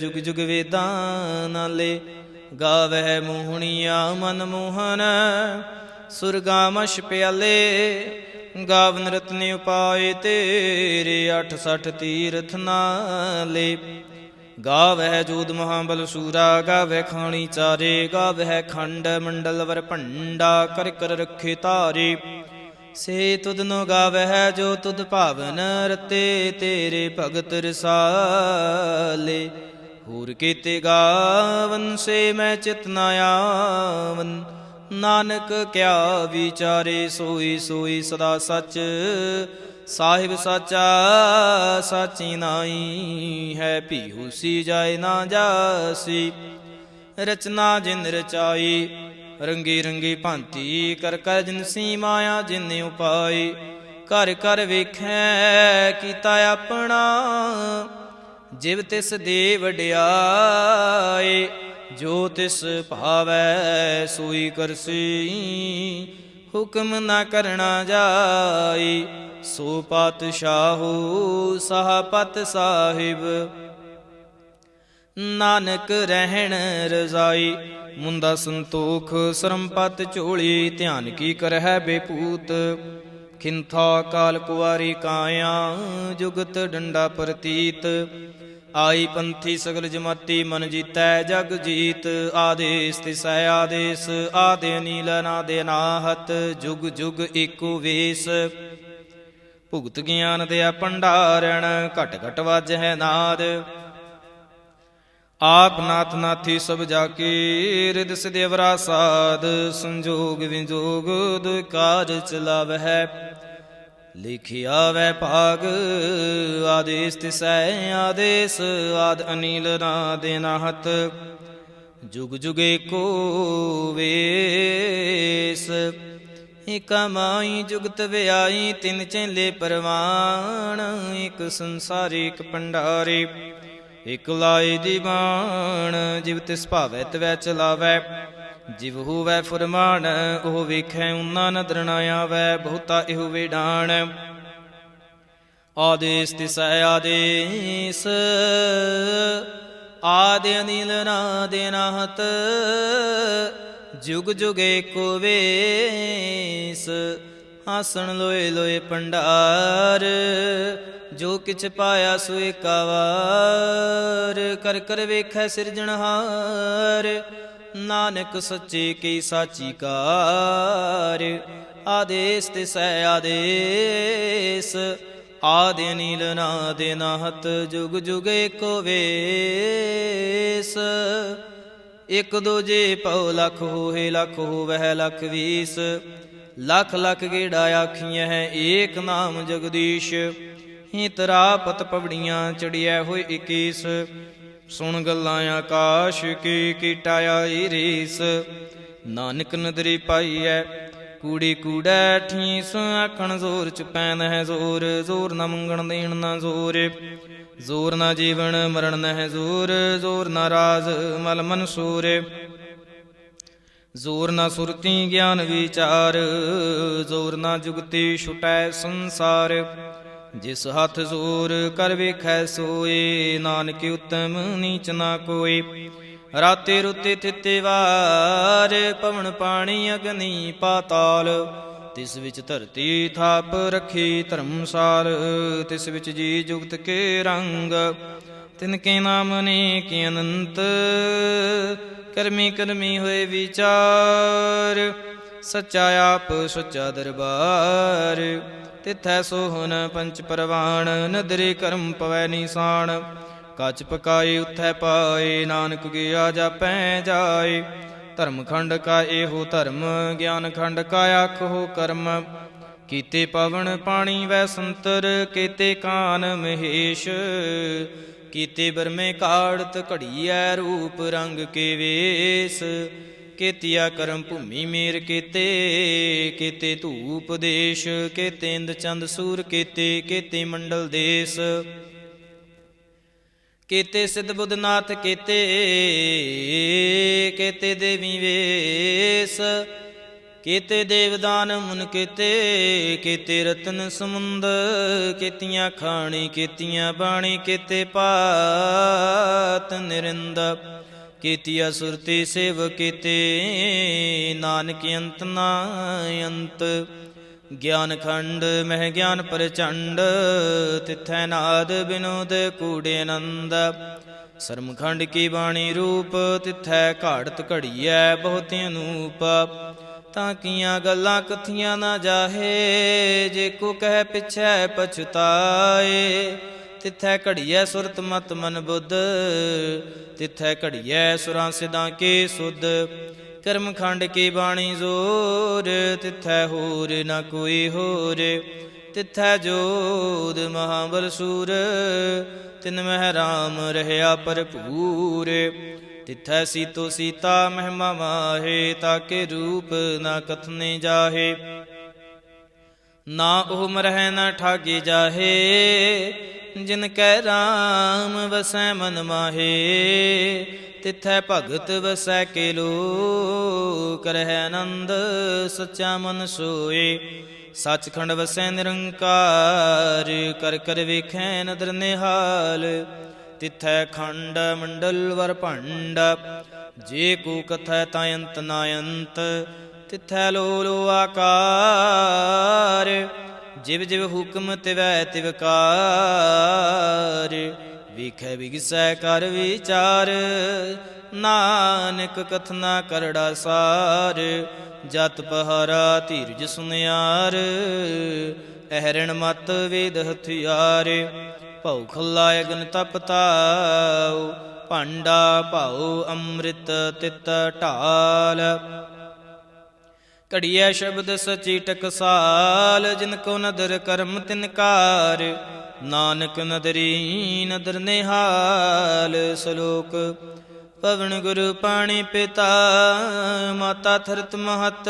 S1: ਜੁਗ ਜੁਗ ਵੇਦਾਂ ਨਾਲੇ। ਗਾਵਹਿ ਮੋਹਣੀਆ ਮਨ ਮੋਹਨ, ਸੁਰਗਾਮਸ਼ ਪਿਆਲੇ। ਗਾਵਨ ਰਤਨੇ ਉਪਾਏ ਤੇਰੇ, 68 ਤੀਰਥ ਨਾਲੇ। ਗਾਵਹਿ ਜੋਧ ਮਹਾਬਲ ਸੂਰਾ, ਗਾਵਹਿ ਖਾਣੀ ਚਾਰੇ। ਗਾਵਹਿ ਖੰਡ ਮੰਡਲ ਵਰ ਭੰਡਾ, ਕਰ ਕਰ ਰੱਖੇ ਧਾਰੇ। ਸੇ ਤੁਧਨੋ ਗਾਵਹਿ ਜੋ ਤੁਧ ਭਾਵਨ, ਰਤੇ ਤੇਰੇ ਭਗਤ ਰਸਾਲੇ। ਹੋਰ ਕੀਤੇ ਗਾਵਨ ਸੇ ਮੈਂ ਚਿਤ ਨ ਆਵਨ, ਨਾਨਕ ਕਿਆ ਵਿਚਾਰੇ। ਸੋਈ ਸੋਈ ਸਦਾ ਸੱਚ, ਸਾਹਿਬ ਸਾਚਾ ਸਾਚੀ ਨਾਈ ਹੈ। ਭੀ ਹੋਸੀ ਜਾਏ ਨਾ ਜਾਸੀ, ਰਚਨਾ ਜਿਨ ਰਚਾਈ। ਰੰਗੀ ਰੰਗੀ ਭਾਂਤੀ ਕਰ ਕਰ ਜਿਨਸੀ ਮਾਇਆ, ਜਿਨ ਉਪਾਈ। ਘਰ ਘਰ ਵੇਖੈ ਕੀਤਾ ਆਪਣਾ, ਜਿਵ ਤਿਸ ਦੇ ਵਡਿਆਏ। ਜੋ ਤਿਸ ਭਾਵੈ ਸੋਈ ਕਰਸੀ, ਹੁਕਮ ਨਾ ਕਰਨਾ ਜਾਈ। ਸੋ ਪਾਤਸ਼ਾਹੂ ਸਾਹ ਪਤ ਸਾਹਿਬ, ਨਾਨਕ ਰਹਿਣ ਰਜ਼ਾਈ। ਮੁੰਦਾ ਸੰਤੋਖ ਸਰਮਪਤ ਝੋਲੀ, ਧਿਆਨ ਕੀ ਕਰਹਿ ਬੇਪੂਤ। ਖਿੰਥਾ ਕਾਲ ਕੁਵਾਰੀ ਕਾਇਆ, ਜੁਗਤ ਡੰਡਾ ਪ੍ਰਤੀਤ। ਆਈ ਪੰਥੀ ਸਗਲ ਜਮਾਤੀ, ਮਨ ਜੀਤੈ ਜਗ ਜੀਤ। ਆਦੇਸ ਤਿਸੈ ਆਦੇਸ, ਆਦਿ ਅਨੀਲ ਅਨਾਦਿ ਅਨਾਹਤ। ਜੁਗ ਜੁਗ ਏਕੋ ਵੇਸ, ਭੁਗਤ ਗਿਆਨ ਦਿਆ ਭੰਡਾਰਣ। ਘਟ ਘਟ ਵਾਜਹਿ ਨਾਦ, ਆਪ ਨਾਥ ਨਾਥੀ ਸਭ ਜਾਕੀ। ਰਿਦ ਸਿਧ ਅਵਰਾ ਸਾਧ, ਸੰਜੋਗ ਵਿਜੋਗ ਦੁਇ ਕਾਜ ਚਲਾਵਹਿ। ਲਿਖਿਆ ਵੈ ਭਾਗ, ਆਦੇਸ ਤਿਸੈ ਆਦੇਸ, ਆਦ ਅਨੀਲ ਅਨਾਦ ਅਨਾਹਤ। ਜੁਗ ਜੁਗ ਏਕੋ ਵੇਸ, ਏਕਾ ਮਾਈ ਜੁਗਤ ਵਿਆਈ। ਤਿਨ ਚੇਲੇ ਪਰਵਾਣ, ਇਕ ਸੰਸਾਰੀ ਇਕ ਭੰਡਾਰੀ। ਇਕ ਲਾਏ ਦੀਵਾਨ, ਜਿਵ ਤਿਸ ਭਾਵੈ ਤਵੈ ਚਲਾਵੈ। ਜਿਵ ਹੋਵੈ ਫੁਰਮਾਨ, ਉਹ ਵੇਖੈ ਊਨਾ ਨਦਰ ਨ ਆਵੈ। ਬਹੁਤਾ ਇਹੋ ਵੇਡਾਣ, ਆਦੇਸ ਤਿਸੈ ਆਦੇਸ, ਆਦਿ ਅਨੀਲ ਅਨਾਦ ਅਨਾਹਤ। ਜੁਗ ਜੁਗ ਏਕੋ ਵੇਸ, ਆਸਣ ਲੋਏ ਲੋਏ ਭੰਡਾਰ। ਜੋ ਕਿਛ ਪਾਇਆ ਸੋ ਏਕਾ ਵਾਰ, ਕਰ ਕਰ ਵੇਖੈ ਸਿਰਜਣਹਾਰ। ਨਾਨਕ ਸੱਚੇ ਕੀ ਸਾਚੀ ਕਾਰ, ਆਦੇਸ ਤਿਸੈ ਆਦੇਸ, ਆਦਿ ਅਨੀਲ ਅਨਾਦ ਅਨਾਹਤ। ਜੁਗ ਜੁਗ ਏਕੋ ਵੇਸ, ਇਕ ਦੂਜੇ ਪਉ ਲਖ ਹੋਏ, ਲਖ ਹੋਵਹਿ ਲਖ ਵੀਸ। ਲਖ ਲਖ ਗੇੜਾ ਆਖੀਐ, ਏਕ ਨਾਮ ਜਗਦੀਸ਼। ਤਰਾ ਪਤ ਪਵੜੀਆਂ ਚੜੀਐ ਹੋਏ 21। ਸੁਣ ਗੱਲਾਂ ਆਕਾਸ਼ ਕੀ, ਕੀਟਾ ਆਈ ਰੀਸ। ਨਾਨਕ ਨਦਰੀ ਪਾਈਐ, ਕੂੜੀ ਕੂੜੈ ਠੀਸ। ਆਖਣ ਜ਼ੋਰ ਚ ਪੈਨ ਹੈ ਜ਼ੋਰ, ਜ਼ੋਰ ਨਾ ਮੰਗਣ ਦੇਣ ਨਾ ਜ਼ੋਰ। ਜ਼ੋਰ ਨਾ ਜੀਵਨ ਮਰਨ ਨਹਿ ਜ਼ੋਰ, ਜ਼ੋਰ ਨਾ ਰਾਜ ਮਲ ਮਨਸੂਰ। ਜ਼ੋਰ ਨਾ ਸੁਰਤੀ ਗਿਆਨ ਵਿਚਾਰ, ਜ਼ੋਰ ਨਾ ਜੁਗਤੀ ਛੁਟੈ ਸੰਸਾਰ। ਜਿਸ ਹੱਥ ਜ਼ੋਰ ਕਰ ਵੇਖੈ ਸੋਏ, ਨਾਨਕ ਉਤਮ ਨੀਚ ਨਾ ਕੋਈ। ਰਾਤੇ ਰੁੱਤੇ ਥਿੱਤੇ ਵਾਰ, ਪਵਨ ਪਾਣੀ ਅਗਨੀ ਪਾਤਾਲ। ਤਿਸ ਵਿੱਚ ਧਰਤੀ ਥਾਪ ਰੱਖੀ ਧਰਮਸਾਲ। ਤਿਸ ਵਿੱਚ ਜੀ ਜੁਗਤ ਕੇ ਰੰਗ, ਤਿਨ ਕੇ ਨਾਮ ਅਨੇਕ ਅਨੰਤ। ਕਰਮੀ ਕਰਮੀ ਹੋਏ ਵਿਚਾਰ, ਸੱਚਾ ਆਪ ਸੱਚਾ ਦਰਬਾਰ। ਤਿਥੈ ਸੋਹਨ ਪੰਚ ਪਰਵਾਣ, ਨਦਰੇ ਕਰਮ ਪਵੈ ਨੀਸਾਨ। ਕੱਚ ਪਕਾਏ ਉਥੈ ਪਾਏ, ਨਾਨਕ ਗਿਆ ਜਾਪੈ ਜਾਏ। ਧਰਮ ਖੰਡ ਕਾ ਇਹੋ ਧਰਮ, ਗਿਆਨ ਖੰਡ ਕਾ ਆਖੋ ਕਰਮ। ਕੀਤੇ ਪਵਨ ਪਾਣੀ ਵੈ ਸੰਤਰ, ਕੀਤੇ ਕਾਨ ਮਹੇਸ਼। ਕੀਤੇ ਬਰਮੇ ਕਾੜਤ ਘੜੀਐ, ਰੂਪ ਰੰਗ ਕੇ ਵੇਸ। ਕੀਤਿਆ ਕਰਮ ਭੂਮੀ ਮੇਰ ਕੀਤੇ, ਕੀਤੇ ਧੂਪ ਦੇਸ਼। ਕੀਤੇ ਇੰਦ ਚੰਦ ਸੂਰ ਕੀਤੇ, ਕੀਤੇ ਮੰਡਲ ਦੇਸ। ਕੀਤੇ ਸਿੱਧ ਬੁੱਧ ਨਾਥ ਕੀਤੇ, ਕੀਤੇ ਦੇਵੀ ਵੇਸ। ਕੀਤੇ ਦੇਵਦਾਨ ਮੁਨ ਕੀਤੇ, ਕੀਤੇ ਰਤਨ ਸਮੁੰਦ। ਕੀਤੀਆਂ ਖਾਣੀ ਕੀਤੀਆਂ ਬਾਣੀ, ਕੀਤੇ ਪਾਤ ਨਿਰਿੰਦ। ਕੀਤੀਆ ਸੁਰਤੀ ਸੇਵ ਕੀਤੇ, ਨਾਨਕ ਅੰਤ ਨਾ ਅੰਤ। ਗਿਆਨ ਖੰਡ ਮਹਿ ਗਿਆਨ ਪ੍ਰਚੰਡ, ਤਿਥੈ ਨਾਦ ਬਿਨੋਦ ਕੂੜੇ ਆਨੰਦ। ਸਰਮ ਖੰਡ ਕੀ ਬਾਣੀ ਰੂਪ, ਤਿਥੈ ਘਾੜਤ ਘੜੀਐ ਬਹੁਤ ਅਨੂਪ। ਤਾਂ ਕੀਆਂ ਗੱਲਾਂ ਕਥੀਆਂ ਨਾ ਜਾਹੇ, ਜੇ ਕੋ ਕਹਿ ਪਿਛੈ ਪਛਤਾਏ। ਤਿਥੈ ਘੜੀਐ ਸੁਰਤ ਮਤ ਮਨ ਬੁੱਧ, ਤਿਥੈ ਘੜੀਐ ਸੁਰਾਂ ਸਿਦਾਂ ਕੇ ਸੁਧ। ਕਰਮ ਖੰਡ ਕੀ ਬਾਣੀ ਜ਼ੋਰ, ਤਿਥੈ ਹੋਰ ਨਾ ਕੋਈ ਹੋਰ। ਤਿਥੈ ਜੋਧ ਮਹਾਬਲ ਸੂਰ, ਤਿਨ ਮਹਿ ਰਾਮ ਰਹਿਆ ਭਰਪੂਰ। ਤਿਥੈ ਸੀਤੋ ਸੀਤਾ ਮਹਿਮਾ ਮਾਹੇ, ਤਾਕੇ ਰੂਪ ਨਾ ਕਥਨੇ ਜਾਹੇ। ਨਾ ਉਹ ਮਰਹਿ ਨਾ ਠਾਗੇ ਜਾਹੇ, ਜਿਨ ਕੈ ਰਾਮ ਵਸੈ ਮਨ ਮਾਹੇ। ਤਿਥੈ ਭਗਤ ਵਸੈ ਕੇ ਲੋਕ, ਰਹਿ ਆਨੰਦ ਸੱਚਾ ਮਨ ਸੋਏ। ਸੱਚਖੰਡ ਵਸੈ ਨਿਰੰਕਾਰ, ਕਰ ਕਰ ਵੇਖੈ ਨਦਰ ਨਿਹਾਲ। ਤਿਥੈ ਖੰਡ ਮੰਡਲ ਵਰ ਭੰਡ। ਜੇ ਕੋ ਕਥੈ ਤਾਂ ਅੰਤ ਨਾ ਅੰਤ, ਤਿਥੈ ਲੋ ਲੋ ਆਕਾਰ। ਜਿਵ ਜਿਵ ਹੁਕਮ ਤਿਵੈ ਤਿਵਕਾਰ, ਵੇਖੈ ਵਿਗਸੈ ਕਰ ਵਿਚਾਰ। ਨਾਨਕ ਕਥਨਾ ਕਰੜਾ ਸਾਰ, ਜਤ ਪਹਾਰਾ ਧੀਰਜ ਸੁਨਿਆਰ। ਅਹਰਣ ਮਤ ਵੇਦ ਹਥਿਆਰ, ਭਉ ਖੱਲਾ ਅਗਨ ਤਪ ਤਾਉ। ਭਾਂਡਾ ਭਾਉ ਅੰਮ੍ਰਿਤ ਤਿਤ ਢਾਲ, ਘੜੀਐ ਸ਼ਬਦ ਸਚੀ ਟਕਸਾਲ। ਜਿਨ ਕੋ ਨਦਰ ਕਰਮ ਤਿਨਕਾਰ, ਨਾਨਕ ਨਦਰੀ ਨਦਰ ਨਿਹਾਲ। ਸ਼ਲੋਕ। ਪਵਨ ਗੁਰੂ ਪਾਣੀ ਪਿਤਾ, ਮਾਤਾ ਧਰਤ ਮਹਤ।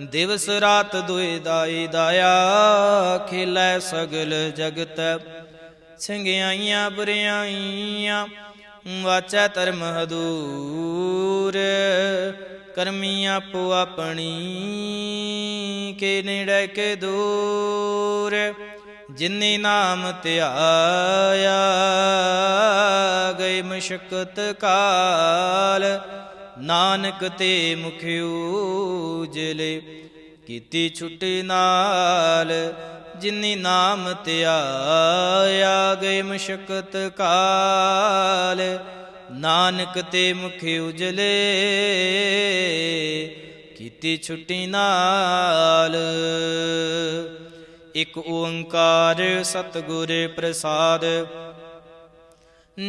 S1: ਦਿਵਸ ਰਾਤ ਦੁਇ ਦਾਈ ਦਾਇਆ, ਖੇਲੈ ਸਗਲ ਜਗਤ। ਚੰਗਿਆਈਆਂ ਬੁਰਿਆਈਆਂ, ਵਾਚੈ ਧਰਮ ਹਦੂਰ। ਕਰਮੀ ਆਪੋ ਆਪਣੀ, ਕੇ ਨੇੜੇ ਕੇ ਦੂਰ। ਜਿਨੀ ਨਾਮ ਧਿਆਇਆ, ਗਏ ਮਸ਼ਕਤ ਕਾਲ। ਨਾਨਕ ਤੇ ਮੁਖ ਉਜਲੇ, ਕੀਤੀ ਛੁੱਟੀ ਨਾਲ। ਜਿਨੀ ਨਾਮ ਧਿਆਇਆ, ਗਏ ਮਸ਼ਕਤ ਕਾਲ। ਨਾਨਕ ਤੇ ਮੁਖ ਉਜਲੇ, ਕੀਤੀ ਛੁੱਟੀ ਨਾਲ। ਇਕ ਓੰਕਾਰ ਸਤਿਗੁਰ ਪ੍ਰਸਾਦ।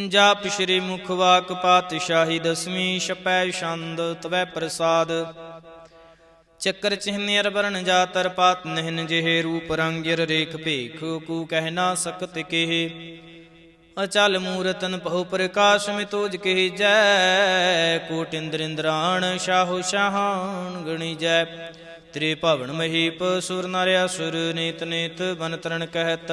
S1: ਜਾਪ ਸ਼੍ਰੀ ਮੁਖ ਵਾਕ ਪਾਤਸ਼ਾਹੀ ਦਸਵੀਂ, ਛਪੈ ਛੰਦ ਤਵੈ ਪ੍ਰਸਾਦ। ਚੱਕਰ ਚਿਹਨ ਅਰਬਰਨ ਜਾਤਰ ਪਾਤ ਨਹਿਨ, ਜਿਹੇ ਰੂਪ ਰੰਗ ਜਰ ਰੇਖ ਭੇਖ। ਕੂ ਕਹਿ ਨਾ ਸਕਤ ਕੇਹ, ਅਚਲ ਮੂਰਤਨ ਬਹੁ ਪ੍ਰਕਾਸ਼ ਮਿਤੋਜ ਕਹਿ ਜੈ। ਕੋਟ ਇੰਦਰ ਇੰਦਰਾਣ, ਸ਼ਾਹੋ ਸ਼ਾਹਾਨ ਗਣੀਜੈ। ਤ੍ਰਿ ਭਵਨ ਮਹੀਪ, ਸੁਰ ਨਰ ਅਸੁਰ। ਨੀਤ ਨੀਤ ਬਨ ਤਰਨ ਕਹਿਤ,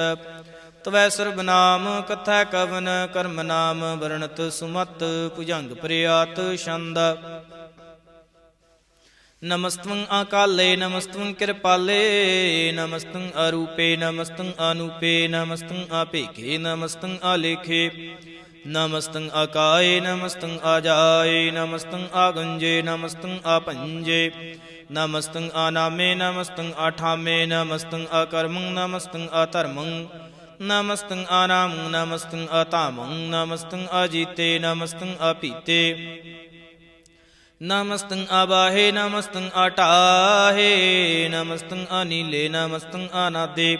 S1: ਤਵੈ ਸਰਬ ਨਾਮ। ਕਥੈ ਕਵਨ ਕਰਮ ਨਾਮ, ਵਰਣਤ ਸੁਮਤ। ਭੁਜੰਗ ਪ੍ਰਿਆਤ ਛੰਦ। ਨਮਸਤੰ ਅਕਾਲੇ ਨਮਸਤੰ ਕਿਰਪਾਲੇ, ਨਮਸਤੰ ਅਰੂਪੇ ਨਮਸਤੰ ਅਨੂਪੇ। ਨਮਸਤੰ ਆਪੇਖੇ ਨਮਸਤੰ ਆਲੇਖੇ, ਨਮਸਤੰ ਆਕਾਏ ਨਮਸਤੰ ਆਜਾਏ। ਨਮਸਤੰ ਆਗੰਜੇ ਨਮਸਤੰ ਆਪੰਜੇ। ਨਮਸਤੰ ਆਨਾਮੇ ਨਮਸਤੰ ਆਠਾਮੇ। ਨਮਸਤੰ ਅਕਰਮੰ ਨਮਸਤੰ ਅਧਰਮੰ। ਨਮਸਤੰ ਆਨਾਮੰ ਨਮਸਤੰ ਅਧਾਮੰ। ਨਮਸਤੰ ਅਜੀਤੇ ਨਮਸਤੰ ਅਪੀਤੇ। ਨਮਸਤੰ ਆਬਾਹੇ ਨਮਸਤੰ ਆਟਾਹੇ। ਨਮਸਤੰ ਅਨੀਲੇ ਨਮਸਤੰ ਅਨਾਦੇ।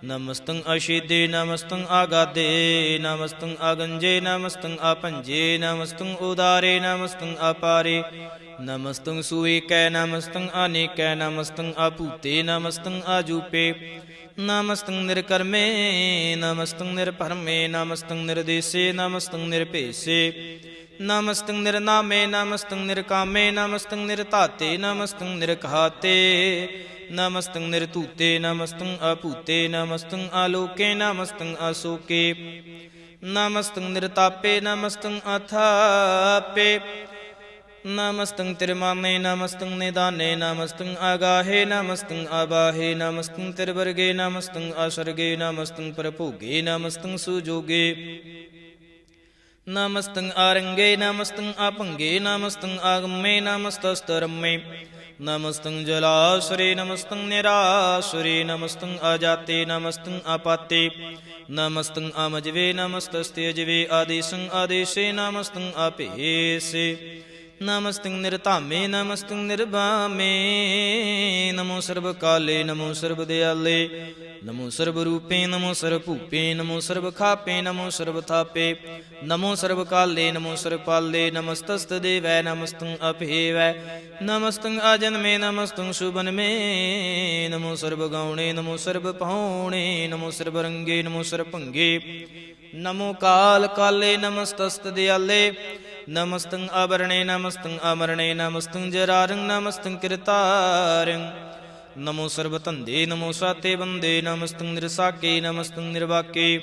S1: ਨਮਸਤੰ ਅਸ਼ੀਦੇ ਨਮਸਤੰ ਆਗਾਦੇ। ਨਮਸਤੰ ਆਗੰਜੇ ਨਮਸਤੰ ਆਪੰਜੇ। ਨਮਸਤੰ ਉਦਾਰੇ ਨਮਸਤੰ ਅਪਾਰੇ। ਨਮਸਤੰ ਸੁਏਕੈ ਨਮਸਤੰ ਅਨੇਕੈ। ਨਮਸਤੰ ਆਪੂਤੇ ਨਮਸਤੰ ਆਜੂਪੇ। ਨਮਸਤੰ ਨਿਰਕਰਮੇ ਨਮਸਤੰ ਨਿਰਭਰਮੇ। ਨਮਸਤੰ ਨਿਰਦੇਸੇ ਨਮਸਤੰ ਨਿਰਭੇਸੇ। ਨਮਸਤੰ ਨਿਰਨਾਮੇ ਨਮਸਤੰ ਨਿਰਕਾਮੇ। ਨਮਸਤੰ ਨਿਰਧਾਤੇ ਨਮਸਤੰ ਨਿਰਘਾਤੇ। ਨਮਸਤੰ ਨਿਰਧੂਤੇ ਨਮਸਤੰ ਅਭੂਤੇ। ਨਮਸਤੰ ਆਲੋਕੇ ਨਮਸਤੰ ਅਸੋਕੇ। ਨਮਸਤੰ ਨਿਰਤਾਪੇ ਨਮਸਤੰ ਅਥਾਪੇ। ਨਮਸਤੰ ਤਿਰਮਾਨੇ ਨਮਸਤੰ ਨਿਦਾਨੇ। ਨਮਸਤੰ ਆਗਾਹੇ ਨਮਸਤੰ ਆਬਾਹੇ। ਨਮਸਤੰ ਤਿਰਵਰਗੇ ਨਮਸਤੰ ਅਸਰਗੇ। ਨਮਸਤੰ ਪ੍ਰਭੋਗੇ ਨਮਸਤੰ ਸੁਜੋਗੇ। ਨਮਸਤੰ ਆਰੰਗੇ ਨਮਸਤੰ ਆਪੰਗੇ। ਨਮਸਤੰ ਆਗਮੇ ਨਮਸਤਸਤਰਮੇ। ਨਮਸਤੰ ਜਲਾਸੁਰੇ ਨਮਸਤੰ ਨਿਰਾਸੁਰੇ। ਨਮਸਤੰ ਆਜਾਤੇ ਨਮਸਤੰ ਆਪਾਤੇ। ਨਮਸਤੰ ਆਮਜਵੇ ਨਮਸਤਸਤੇ ਅਜਵੇ। ਆਦੇਸੰ ਆਦੇਸੇ ਨਮਸਤੰ ਆਪੇਸੇ। ਨਮਸਤੰ ਨਿਰਧਾਮੇ ਨਮਸਤੰ ਨਿਰਭਾਮੇ। ਨਮੋ ਸਰਬ ਕਾਲੇ ਨਮੋ ਸਰਬ ਦਿਆਲੇ। ਨਮੋ ਸਰਬ ਰੂਪੇ ਨਮੋ ਸਰਬ ਭੂਪੇ। ਨਮੋ ਸਰਬ ਖਾਪੇ ਨਮੋ ਸਰਬ ਥਾਪੇ। ਨਮੋ ਸਰਬ ਕਾਲੇ ਨਮੋ ਸਰਬ ਪਾਲੇ। ਨਮਸਤਸਤ ਦੇਵੈ ਨਮਸਤੰ ਅਭੇਵੈ। ਨਮਸਤੰ ਆਜਨਮੇ ਨਮਸਤੰ ਸੁਬਨਮੇ। ਨਮੋ ਸਰਬ ਗਾਉਣੇ ਨਮੋ ਸਰਬ ਪਾਉਣੇ। ਨਮੋ ਸਰਬ ਰੰਗੇ ਨਮੋ ਸਰਬ ਭੰਗੇ। ਨਮੋ ਕਾਲ ਕਾਲੇ ਨਮਸਤਸਤ ਦਿਆਲੇ। ਨਮਸਤੰ ਆਵਰਣੇ ਨਮਸਤੰ ਅਮਰਣੇ। ਨਮਸਤੰ ਜਰਾਰੰ ਨਮਸਤੰ ਕਿਰਤਾਰੰ। ਨਮੋ ਸਰਬ ਧੰਦੇ ਨਮੋ ਸਾਤੇ ਬੰਦੇ। ਨਮਸਤੰ ਨਿਰਸਾਕੇ ਨਮਸਤੰ ਨਿਰਵਾਕੇ।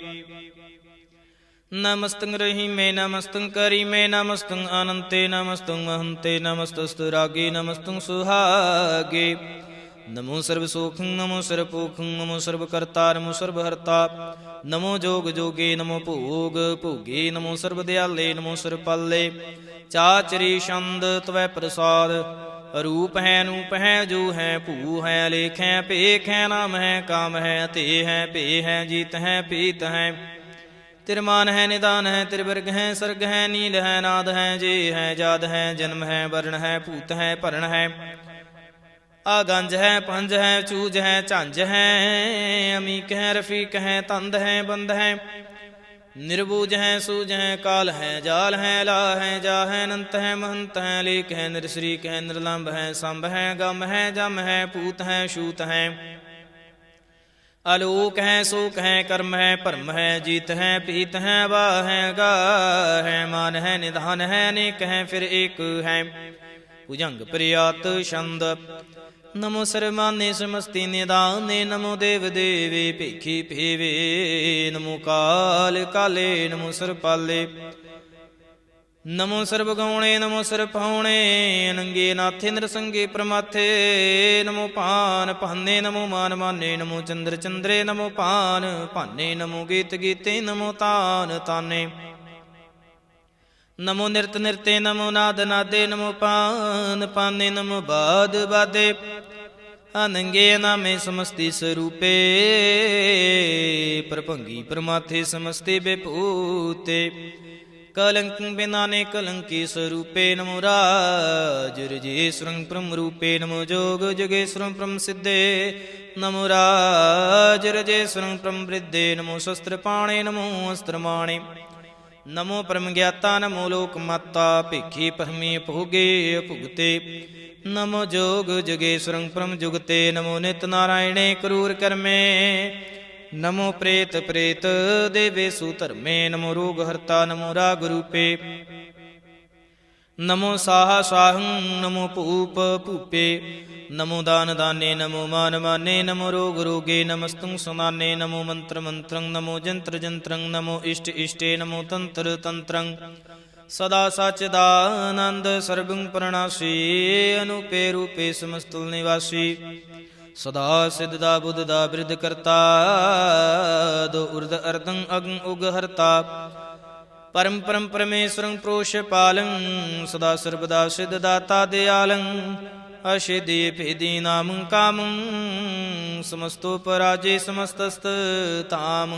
S1: ਨਮਸਤੰ ਰਹੀਮੇ ਨਮਸਤੰ ਕਰੀਮੇ। ਨਮਸਤੰ ਅਨੰਤੇ ਨਮਸਤੰ ਮਹੰਤੇ। ਨਮਸਤਸਤੁ ਰਾਗੇ ਨਮਸਤੰ ਸੁਹਾਗੇ। ਨਮੋ ਸਰਬ ਸੋਖੰ ਨਮੋ ਸਰਬ ਪੋਖੰ ਨਮੋ ਸਰਬ ਕਰਤਾ ਨਮੋ ਸਰਬ ਹਰਤਾ ਨਮੋ ਜੋਗ ਜੋਗੇ ਨਮੋ ਭੋਗ ਭੋਗੇ ਨਮੋ ਸਰਬ ਦਿਆਲੇ ਨਮੋ ਸਰਬ ਪਾਲੇ ਚਾਚਰੀ ਛੰਦ ਤਵੈ ਪ੍ਰਸਾਦ ਰੂਪ ਹੈ ਅਨੂਪ ਹੈ ਜੋ ਹੈ ਭੂ ਹੈ ਲੇਖ ਹੈ ਭੇਖ ਹੈ ਨਾਮ ਹੈ ਕਾਮ ਹੈ ਤੇ ਹੈ ਭੇ ਹੈ ਜੀਤ ਹੈ ਪੀਤ ਹੈ ਤਿਰਮਾਨ ਹੈ ਨਿਦਾਨ ਹੈ ਤਿਰਵਰਗ ਹੈ ਸਰਗ ਹੈ ਨੀਲ ਹੈ ਨਾਦ ਹੈ ਜੇ ਹੈ ਜਾਦ ਹੈ ਜਨਮ ਹੈ ਵਰਣ ਹੈ ਭੂਤ ਹੈ ਭਰਨ ਹੈ ਆਗੰਜ ਹੈ ਪੰਜ ਹੈ ਚੂਜ ਹੈ ਝੰਜ ਹੈ ਅਮੀਕ ਹੈ ਰਫੀਕ ਹੈ ਤੰਦ ਹੈ ਬੰਦ ਹੈ ਨਿਰਬੂਜ ਹੈ ਸੂਜ ਹੈ ਕਾਲ ਹੈ ਜਾਲ ਹੈ ਲਾ ਹੈ ਜਾ ਹੈ ਅਨੰਤ ਹੈ ਮਹੰਤ ਹੈ ਲੇਕ ਹੈ ਨਿਰਸਰੀਕ ਹੈ ਨਿਰਲੰਭ ਹੈ ਸੰਭ ਹੈ ਗਮ ਹੈ ਜਮ ਹੈ ਭੂਤ ਹੈ ਛੂਤ ਹੈ ਆਲੋਕ ਹੈ ਸੋਕ ਹੈ ਕਰਮ ਹੈ ਭਰਮ ਹੈ ਜੀਤ ਹੈ ਪੀਤ ਹੈ ਵਾਹ ਹੈ ਗਾ ਹੈ ਮਾਨ ਹੈ ਨਿਧਾਨ ਹੈ ਅਨੇਕ ਹੈ ਫਿਰ ਏਕ ਹੈ ਭੁਜੰਗ ਪ੍ਰਿਆਤ ਛੰਦ ਨਮੋ ਸਰਮਾਨੇ ਸਮਸਤੀ ਨਿਦਾਨੇ ਨਮੋ ਦੇਵ ਦੇਵੇ ਭੇਖੀ ਭੇਵੇ ਨਮੋ ਕਾਲ ਕਾਲੇ ਨਮੋ ਸਰਪਾਲੇ ਨਮੋ ਸਰਬ ਗਾਉਣੇ ਨਮੋ ਸਰਬ ਪਾਉਣੇ ਅਨੰਗੇ ਨਾਥੇ ਨਿਰਸੰਗੇ ਪ੍ਰਮਾਥੇ ਨਮੋ ਭਾਨ ਭਾਨੇ ਨਮੋ ਮਾਨ ਮਾਨੇ ਨਮੋ ਚੰਦਰ ਚੰਦਰੇ ਨਮੋ ਭਾਨ ਭਾਨੇ ਨਮੋ ਗੀਤ ਗੀਤੇ ਨਮੋ ਤਾਨ ਤਾਨੇ ਨਮੋ ਨਿਰਤ ਨਿਰਤੇ ਨਮੋ ਨਾਦ ਨਾਦੇ ਨਮੋ ਪਾਨ ਪਾਨੇ ਨਮੋ ਬਾਦ ਬਾਦੇ ਅਨੰਗੇ ਨਾਮੇ ਸਮਸਤੀ ਸਰੂਪੇ ਪ੍ਰਭੰਗੀ ਪ੍ਰਮਾਥੇ ਸਮਸਤੇ ਬੇਭੂਤੇ ਕਲੰਕ ਬਿਨਾ ਨੇ ਕਲੰਕੀ ਸਰੂਪੇ ਨਮੋ ਰਾਜ ਰਜੇਸ਼ਵਰੰ ਬ੍ਰਹਮ ਰੂਪੇ ਨਮੋ ਜੋਗ ਜਗੇਸ਼ਵਰੰ ਬ੍ਰਹਮ ਸਿੱਧੇ ਨਮੋ ਰਾਜ ਰਜੇਸ਼ਵਰੰ ਬ੍ਰਹਮ ਬ੍ਰਿਧੇ ਨਮੋ ਸ਼ਸਤਰ ਪਾਣੇ ਨਮੋ ਅਸਤਰ ਮਾਣੇ ਨਮੋ ਪਰਮ ਗਿਆਤਾ ਨਮੋ ਲੋਕ ਮਾਤਾ ਭੇਖੀ ਪਰਮੀ ਭੋਗੇ ਭੁਗਤੇ ਨਮੋ ਜੋਗ ਜਗੇਸ਼ਵਰੰ ਪਰਮ ਜੁਗਤੇ ਨਮੋ ਨਿਤ ਨਾਰਾਇਣੇ ਕਰੂਰ ਕਰਮੇ ਨਮੋ ਪ੍ਰੇਤ ਪ੍ਰੇਤ ਦੇਵੇ ਸੂ ਧਰਮੇ ਨਮੋ ਰੋਗ ਹਰਤਾ ਨਮੋ ਰਾਗ ਰੂਪੇ ਨਮੋ ਸਾਹ ਸਾਹੰ ਨਮੋ ਭੂਪ ਭੂਪੇ ਨਮੋ ਦਾਨ ਦਾਨੇ ਨਮੋ ਮਾਨ ਮਾਨੇ ਨਮੋ ਰੋਗ ਰੋਗੇ ਨਮਸਤੰ ਸਮਾਨੇ ਨਮੋ ਮੰਤਰ ਮੰਤਰੰ ਨਮੋ ਜੰਤਰ ਜੰਤਰੰ ਨਮੋ ਇਸ਼ਟ ਇਸ਼ਟੇ ਨਮੋ ਤੰਤਰ ਤੰਤਰੰ ਸਦਾ ਸਚਿਦਾਨੰਦ ਸਰਬੰ ਪ੍ਰਣਾਸੀ ਅਨੂਪੇ ਰੂਪੇ ਸਮਸਤੁਲ ਨਿਵਾਸੀ ਸਦਾ ਸਿੱਧਦਾ ਬੁੱਧ ਦਾ ਬਿਰਧ ਕਰਤਾ ਦੋ ਉਰਦ ਅਰਦੰ ਅਗੰ ਉਗ ਹਰਤਾ ਪਰਮ ਪਰਮ ਪਰਮੇਸ਼ਵਰੰ ਪ੍ਰੋਸ਼ ਪਾਲੰ ਸਦਾ ਸਰਬਦਾ ਸਿੱਧ ਦਾਤਾ ਦਿਆਲੰ ਅਸ਼ੇਦੀ ਭੇਦੀ ਨਾਮੰ ਕਾਮੰ ਸਮਸਤੋ ਪਰਾਜੇ ਸਮਸਤਸਤ ਤਾਮ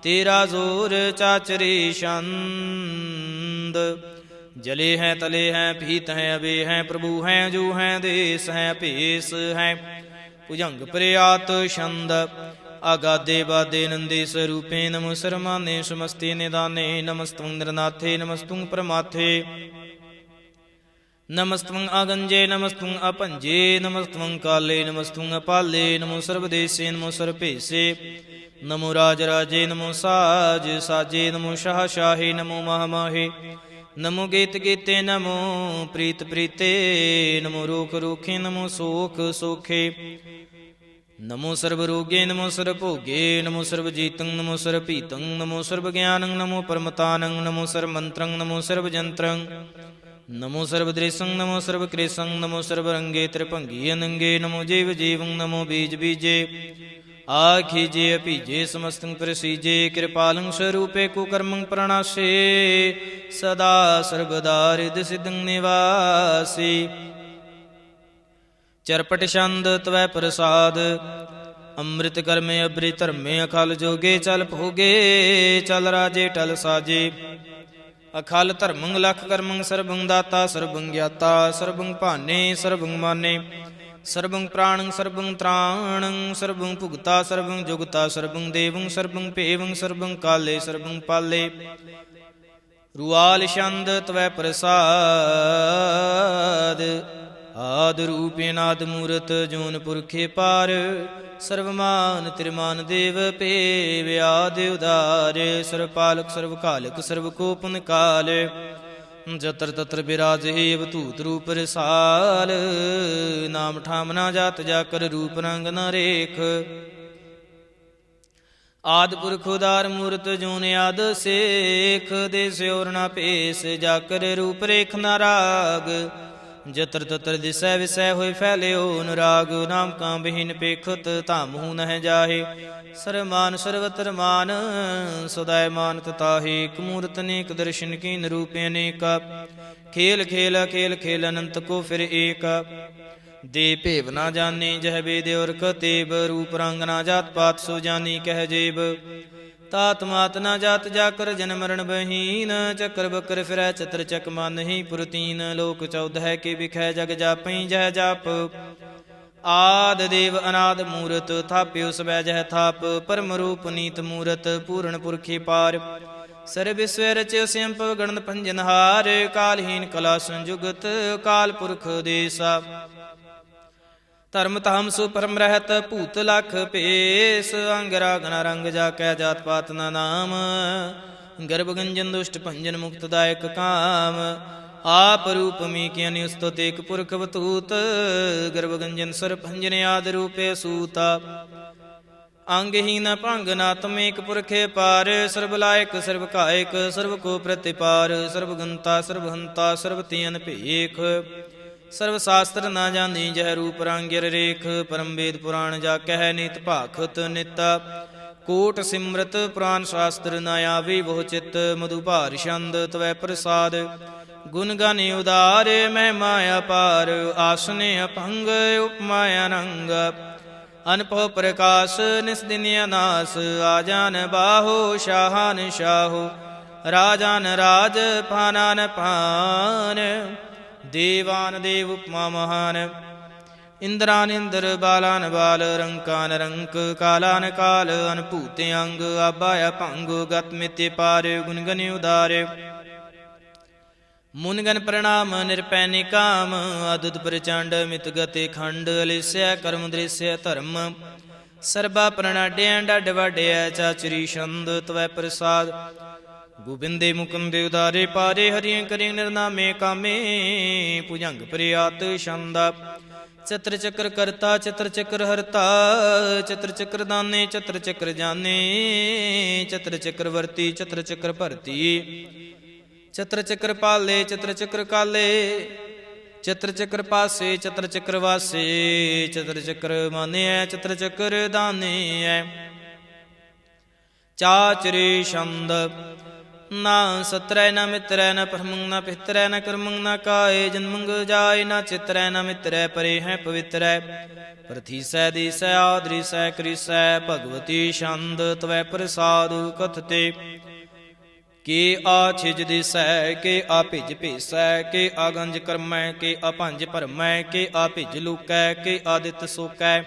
S1: ਤੇਰਾ ਜ਼ੋਰ ਚਾਚਰੇ ਛੰਦ ਜਲੇ ਹੈ ਤਲੇ ਹੈ ਭੀਤ ਹੈ ਅਬੇ ਹੈ ਪ੍ਰਭੂ ਹੈ ਜੋ ਹੈ ਦੇਸ ਹੈ ਭੇਸ ਹੈ ਭੁਜੰਗ ਪ੍ਰਿਆਤ ਛੰਦ ਆਗਾਦੇ ਬਾਦੇ ਨੰਦੇ ਸਰੂਪੇ ਨਮੋ ਸਰਮਾਨੇ ਸਮਸਤੇ ਨਿਦਾਨੇ ਨਮਸਤੰ ਨਿਰਨਾਥੇ ਨਮਸਤੰ ਪ੍ਰਮਾਥੇ ਨਮਸਤੰ ਆਗੰਜੇ ਨਮਸਤੰ ਅਪੰਜੇ ਨਮਸਤੰ ਕਾਲੇ ਨਮਸਤੰ ਅਪਾਲੇ ਨਮੋ ਸਰਬਦੇਸੇ ਨਮੋ ਸਰਭੇਸੇ ਨਮੋ ਰਾਜ ਰਾਜੇ ਨਮੋ ਸਾਜ ਸਾਜੇ ਨਮੋ ਸ਼ਾਹ ਸ਼ਾਹੇ ਨਮੋ ਮਾਹ ਮਾਹੇ ਨਮੋ ਗੀਤ ਗੀਤੇ ਨਮੋ ਪ੍ਰੀਤ ਪ੍ਰੀਤੇ ਨਮੋ ਰੋਖ ਰੋਖੇ ਨਮੋ ਸੋਖ ਸੋਖੇ ਨਮੋ ਸਰਬ ਰੋਗੇ ਨਮੋ ਸਰਬ ਭੋਗੇ ਨਮੋ ਸਰਬ ਜੀਤੰ ਨਮੋ ਸਰਬ ਪੀਤੰ ਨਮੋ ਸਰਬ ਗਿਆਨੰ ਨਮੋ ਪਰਮਤਾਨੰ ਨਮੋ ਸਰਬ ਮੰਤਰੰ ਨਮੋ ਸਰਬ ਜੰਤਰੰ ਨਮੋ ਸਰਬ ਦ੍ਰਿਸ਼ੰ ਨਮੋ ਸਰਬ ਕ੍ਰੇਸ਼ੰ ਨਮੋ ਸਰਬ ਰੰਗੇ ਤ੍ਰਿਭੰਗੀ ਅਨੰਗੇ ਨਮੋ ਜੀਵ ਜੀਵੰ ਨਮੋ ਬੀਜ ਬੀਜੇ ਆਖੀਜੇ ਅਭੀਜੇ ਸਮਸਤੰ ਪ੍ਰਸੀਜੇ ਕਿਰਪਾਲੰ ਸਰੂਪੇ ਕੁਕਰਮੰ ਪ੍ਰਣਾਸੇ ਸਦਾ ਸਰਬਦਾ ਰਿਦ ਸਿਦੰ ਨਿਵਾਸੀ ਚਰਪਟ ਛੰਦ ਤਵੈ ਪ੍ਰਸਾਦ ਅੰਮ੍ਰਿਤ ਕਰਮੇ ਅਬ੍ਰਿ ਧਰਮੇ ਅਖਲ ਜੋਗੇ ਚਲ ਭੋਗੇ ਚਲ ਰਾਜੇ ਟਲ ਸਾਜੇ ਅਖਲ ਧਰਮੰ ਲਖ ਕਰਮੰ ਸਰਬੰ ਦਾਤਾ ਸਰਬੰ ਗਿਆਤਾ ਸਰਬੰ ਭਾਨੇ ਸਰਬੰ ਮਾਨੇ ਸਰਬੰ ਪ੍ਰਾਣੰ ਸਰਬੰ ਤ੍ਰਾਣੰ ਸਰਬੰ ਭੁਗਤਾ ਸਰਬੰ ਜੁਗਤਾ ਸਰਬੰ ਦੇਵੰ ਸਰਬੰ ਭੇਵੰ ਸਰਬੰ ਕਾਲੇ ਸਰਬੰ ਪਾਲੇ ਰੁਆਲ ਛੰਦ ਤਵੈ ਪ੍ਰਸਾਦ ਆਦ ਰੂਪੇ ਨਾਦ ਮੂਰਤ ਜੂਨ ਪੁਰਖੇ ਪਾਰ ਸਰਵਮਾਨ ਤਿਰਮਾਨ ਦੇਵ ਭੇਵ ਆਦਿ ਉਦਾਰ ਸਰਪਾਲਕ ਸਰਵ ਕਾਲਕ ਸਰਵ ਕੋਪਨ ਕਾਲ ਜਤਰ ਤਤਰ ਬਿਰਾਜੇ ਅਵਧੂਤ ਰੂਪ ਰਸਾਲ ਨਾਮ ਠਾਮ ਨਾ ਜਾਤ ਜਾ ਕਰ ਰੂਪ ਰੰਗ ਨ ਰੇਖ ਆਦ ਪੁਰਖ ਉਦਾਰ ਮੂਰਤ ਜੂਨ ਆਦ ਸੇਖ ਦੇ ਸਿਉਰ ਨਾ ਭੇਸ ਜਾ ਕਰ ਰੂਪ ਰੇਖ ਨਾ ਰਾਗ ਜਤਰ ਤਤਰ ਦਿਸੈ ਵਿਸੈ ਹੋਇ ਫੈਲਿਓ ਅਨੁਰਾਗ ਨਾਮ ਕਾ ਬਿਹੀਨ ਪੇਖਤ ਧਾਮੂ ਨਹਿ ਜਾਹੇ ਸਰਮਾਨ ਸਰਵਤਰ ਮਾਨ ਸਦਾਇ ਮਾਨਤ ਤਾਹੇ ਇਕ ਮੂਰਤ ਅਨੇਕ ਦਰਸ਼ਨ ਕੀਨ ਰੂਪ ਅਨੇਕਾ ਖੇਲ ਖੇਲ ਖੇਲ ਖੇਲ ਅਨੰਤ ਕੋ ਫਿਰ ਏਕ ਦੇ ਭੇਵ ਨਾ ਜਾਣੇ ਜਹ ਬੇਦ ਔਰ ਕਤੇਬ ਰੂਪ ਰੰਗ ਨਾ ਜਾਤ ਪਾਤ ਸੋ ਜਾਨੀ ਕਹਿ ਜੇਬ ਤਾਤ ਮਾਤ ਨਾ ਜਾਤ ਜਾ ਕਰ ਜਨ ਮਰਨ ਬਹੀਨ ਚੱਕਰ ਬਕਰ ਫਿਰੈ ਚਤਰ ਚੱਕ ਮਨ ਹੀ ਪੁਰਤੀਨ ਲੋਕ 14 ਕੇ ਵਿਖੈ ਜਗ ਜਾਪਈ ਜਹ ਜਾਪ ਆਦ ਦੇਵ ਅਨਾਦ ਮੂਰਤ ਥਾਪਿਓ ਸਬੈ ਜਹ ਥਾਪ ਪਰਮ ਰੂਪ ਨੀਤ ਮੂਰਤ ਪੂਰਨ ਪੁਰਖੇ ਪਾਰ ਸਰਬ ਵਿਸਵ ਰਚਿਓ ਸਿੰਪਵ ਗਣਨ ਪੰਜਨਹਾਰ ਕਾਲਹੀਨ ਕਲਾ ਸੰਜੁਗਤ ਕਾਲ ਪੁਰਖ ਦੇਸਾ ਧਰਮ ਧਾਮ ਸੁ ਪਰਮ ਰਹਿਤ ਭੂਤ ਲਖ ਭੇਸ ਅੰਗ ਰਾਗਨ ਰੰਗ ਜਾ ਕੈ ਜਾਤ ਪਾਤ ਨਾ ਨਾਮ ਗਰਭ ਗੰਜਨ ਦੁਸ਼ਟ ਭੰਜਨ ਮੁਕਤ ਦਾਇਕ ਕਾਮ ਆਪ ਰੂਪ ਮੀ ਕੀ ਅਨੁਸਤਤ ਏਕ ਪੁਰਖ ਬਤੂਤ ਗਰਭ ਗੰਜਨ ਸਰ ਭੰਜਨ ਆਦ ਰੂਪੇ ਸੂਤਾ ਅੰਗਹੀਨ ਭੰਗ ਨਾਤਮ ਏਕ ਪੁਰਖੇ ਪਾਰ ਸਰਬ ਲਾਇਕ ਸਰਬ ਕਾਇਕ ਸਰਬ ਕੋ ਪ੍ਰਤਿਪਾਰ ਸਰਬ ਗੰਤਾ ਸਰਬ ਹੰਤਾ ਸਰਬ ਤੀਨ ਭੇਖ ਸਰਬ ਸ਼ਾਸਤਰ ਨਾ ਜਾਣੀ ਜਹ ਰੂਪ ਰੰਗਿਰ ਰੇਖ ਪਰਮ ਵੇਦ ਪੁਰਾਣ ਜਾ ਕਹਿ ਨੀਤ ਭਾਖਤ ਨਿਤਾ ਕੋਟ ਸਿਮਰਤ ਪੁਰਾਨ ਸ਼ਾਸਤਰ ਨਾ ਆਵੇ ਬਹੁ ਚਿਤ ਮਧੂ ਭਾਰ ਛੰਦ ਤਵੈ ਪ੍ਰਸਾਦ ਗੁਣ ਗਾਨਿ ਉਦਾਰੇ ਮਹਿਮਾ ਅਪਾਰ ਆਸਨੇ ਅਪੰਗ ਉਪਮਾ ਅਨੰਗ ਅਨਭਉ ਪ੍ਰਕਾਸ਼ ਨਿਸ ਦਿਨ ਅਨਾਸ ਆਜਾਨ ਬਾਹੋ ਸ਼ਾਹਾਨ ਸ਼ਾਹੋ ਰਾਜਾਨ ਰਾਜ ਭਾਨਾਨ ਭਾਨ ਦੇਵਾਨ ਦੇਵ ਉਪਮਾ ਮਹਾਨ ਇੰਦਰਾਨ ਇੰਦਰ ਬਾਲਾਨ ਬਾਲ ਰੰਕਾਨ ਰੰਕ ਕਾਲਾਨ ਕਾਲ ਅਨਭੂਤ ਅੰਗ ਆਬਾ ਅਭੰਗ ਗਤ ਮਿਤੇ ਪਾਰ ਗੁਣ ਗਨਿ ਉਦਾਰ ਮੁਨਗਨ ਪ੍ਰਣਾਮ ਨਿਰਪੈ ਨਿਕਾਮ ਅਦੁਤ ਪ੍ਰਚੰਡ ਮਿਤ ਗਤੇ ਖੰਡ ਅਲਿਸੈ ਕਰਮ ਦ੍ਰਿਸੈ ਧਰਮ ਸਰਬਾ ਪ੍ਰਣਾਡਿਆ ਡੱਡ ਵਾਡਿਆ ਚਾਚਰੀ ਛੰਦ ਤਵੈ ਪ੍ਰਸਾਦ ਗੋਬਿੰਦੇ ਮੁਕੰਦੇ ਉਦਾਰੇ ਪਾਰੇ ਹਰਿ ਕਰਿ ਨਿਰਨਾਮੇ ਕਾਮੇ ਭੁਜੰਗ ਪ੍ਰਿਆਤ ਛੰਦਾ ਚਤਰ ਚੱਕਰ ਕਰਤਾ ਚਤਰ ਚੱਕਰ ਹਰਤਾ ਚਤਰ ਚੱਕਰ ਦਾਨੇ ਚਤਰ ਚੱਕਰ ਜਾਨੇ ਚਤਰ ਚੱਕਰ ਵਰਤੀ ਚਤਰ ਚੱਕਰ ਭਰਤੀ ਚਤਰ ਚੱਕਰ ਪਾਲੇ ਚਤਰ ਚੱਕਰ ਕਾਲੇ ਚਤਰ ਚੱਕਰ ਪਾਸੇ ਚਤਰ ਚੱਕਰ ਵਾਸੇ ਚਤਰ ਚੱਕਰ ਮਾਨਿਐ ਚਤਰ ਚੱਕਰ ਦਾਨਿਐ ਚਾਚਰੇ ਛੰਦ ਨਾ ਸਤਰੈ ਨਾ ਮਿਤਰੈ ਨਾ ਪਰਮੰ ਨਾ ਪਿਤਰੈ ਨਾ ਕਰਮੰ ਨਾ ਕਾਏ ਜਨਮੰਗ ਜਾਏ ਨਾ ਚਿਤਰੈ ਨਾ ਮਿਤਰੈ ਪਰੇ ਹੈ ਪਵਿੱਤਰੈ ਪ੍ਰਥੀਸੈ ਦੀਸੈ ਆਦਰੀਸੈ ਕ੍ਰਿਸੈ ਭਗਵਤੀ ਛੰਦ ਤਵੈ ਪ੍ਰਸਾਦ ਕਥਤੇ ਕੇ ਆ ਛਿਜ ਦਿਸੈ ਕੇ ਆ ਭਿਜ ਭੇਸੈ ਕੇ ਆ ਗੰਜ ਕਰਮੈ ਕੇ ਆ ਭੰਜ ਭਰਮੈ ਕੇ ਆ ਭਿਜ ਲੂਕੈ ਕੇ ਆਦਿਤ ਸੋਕੈ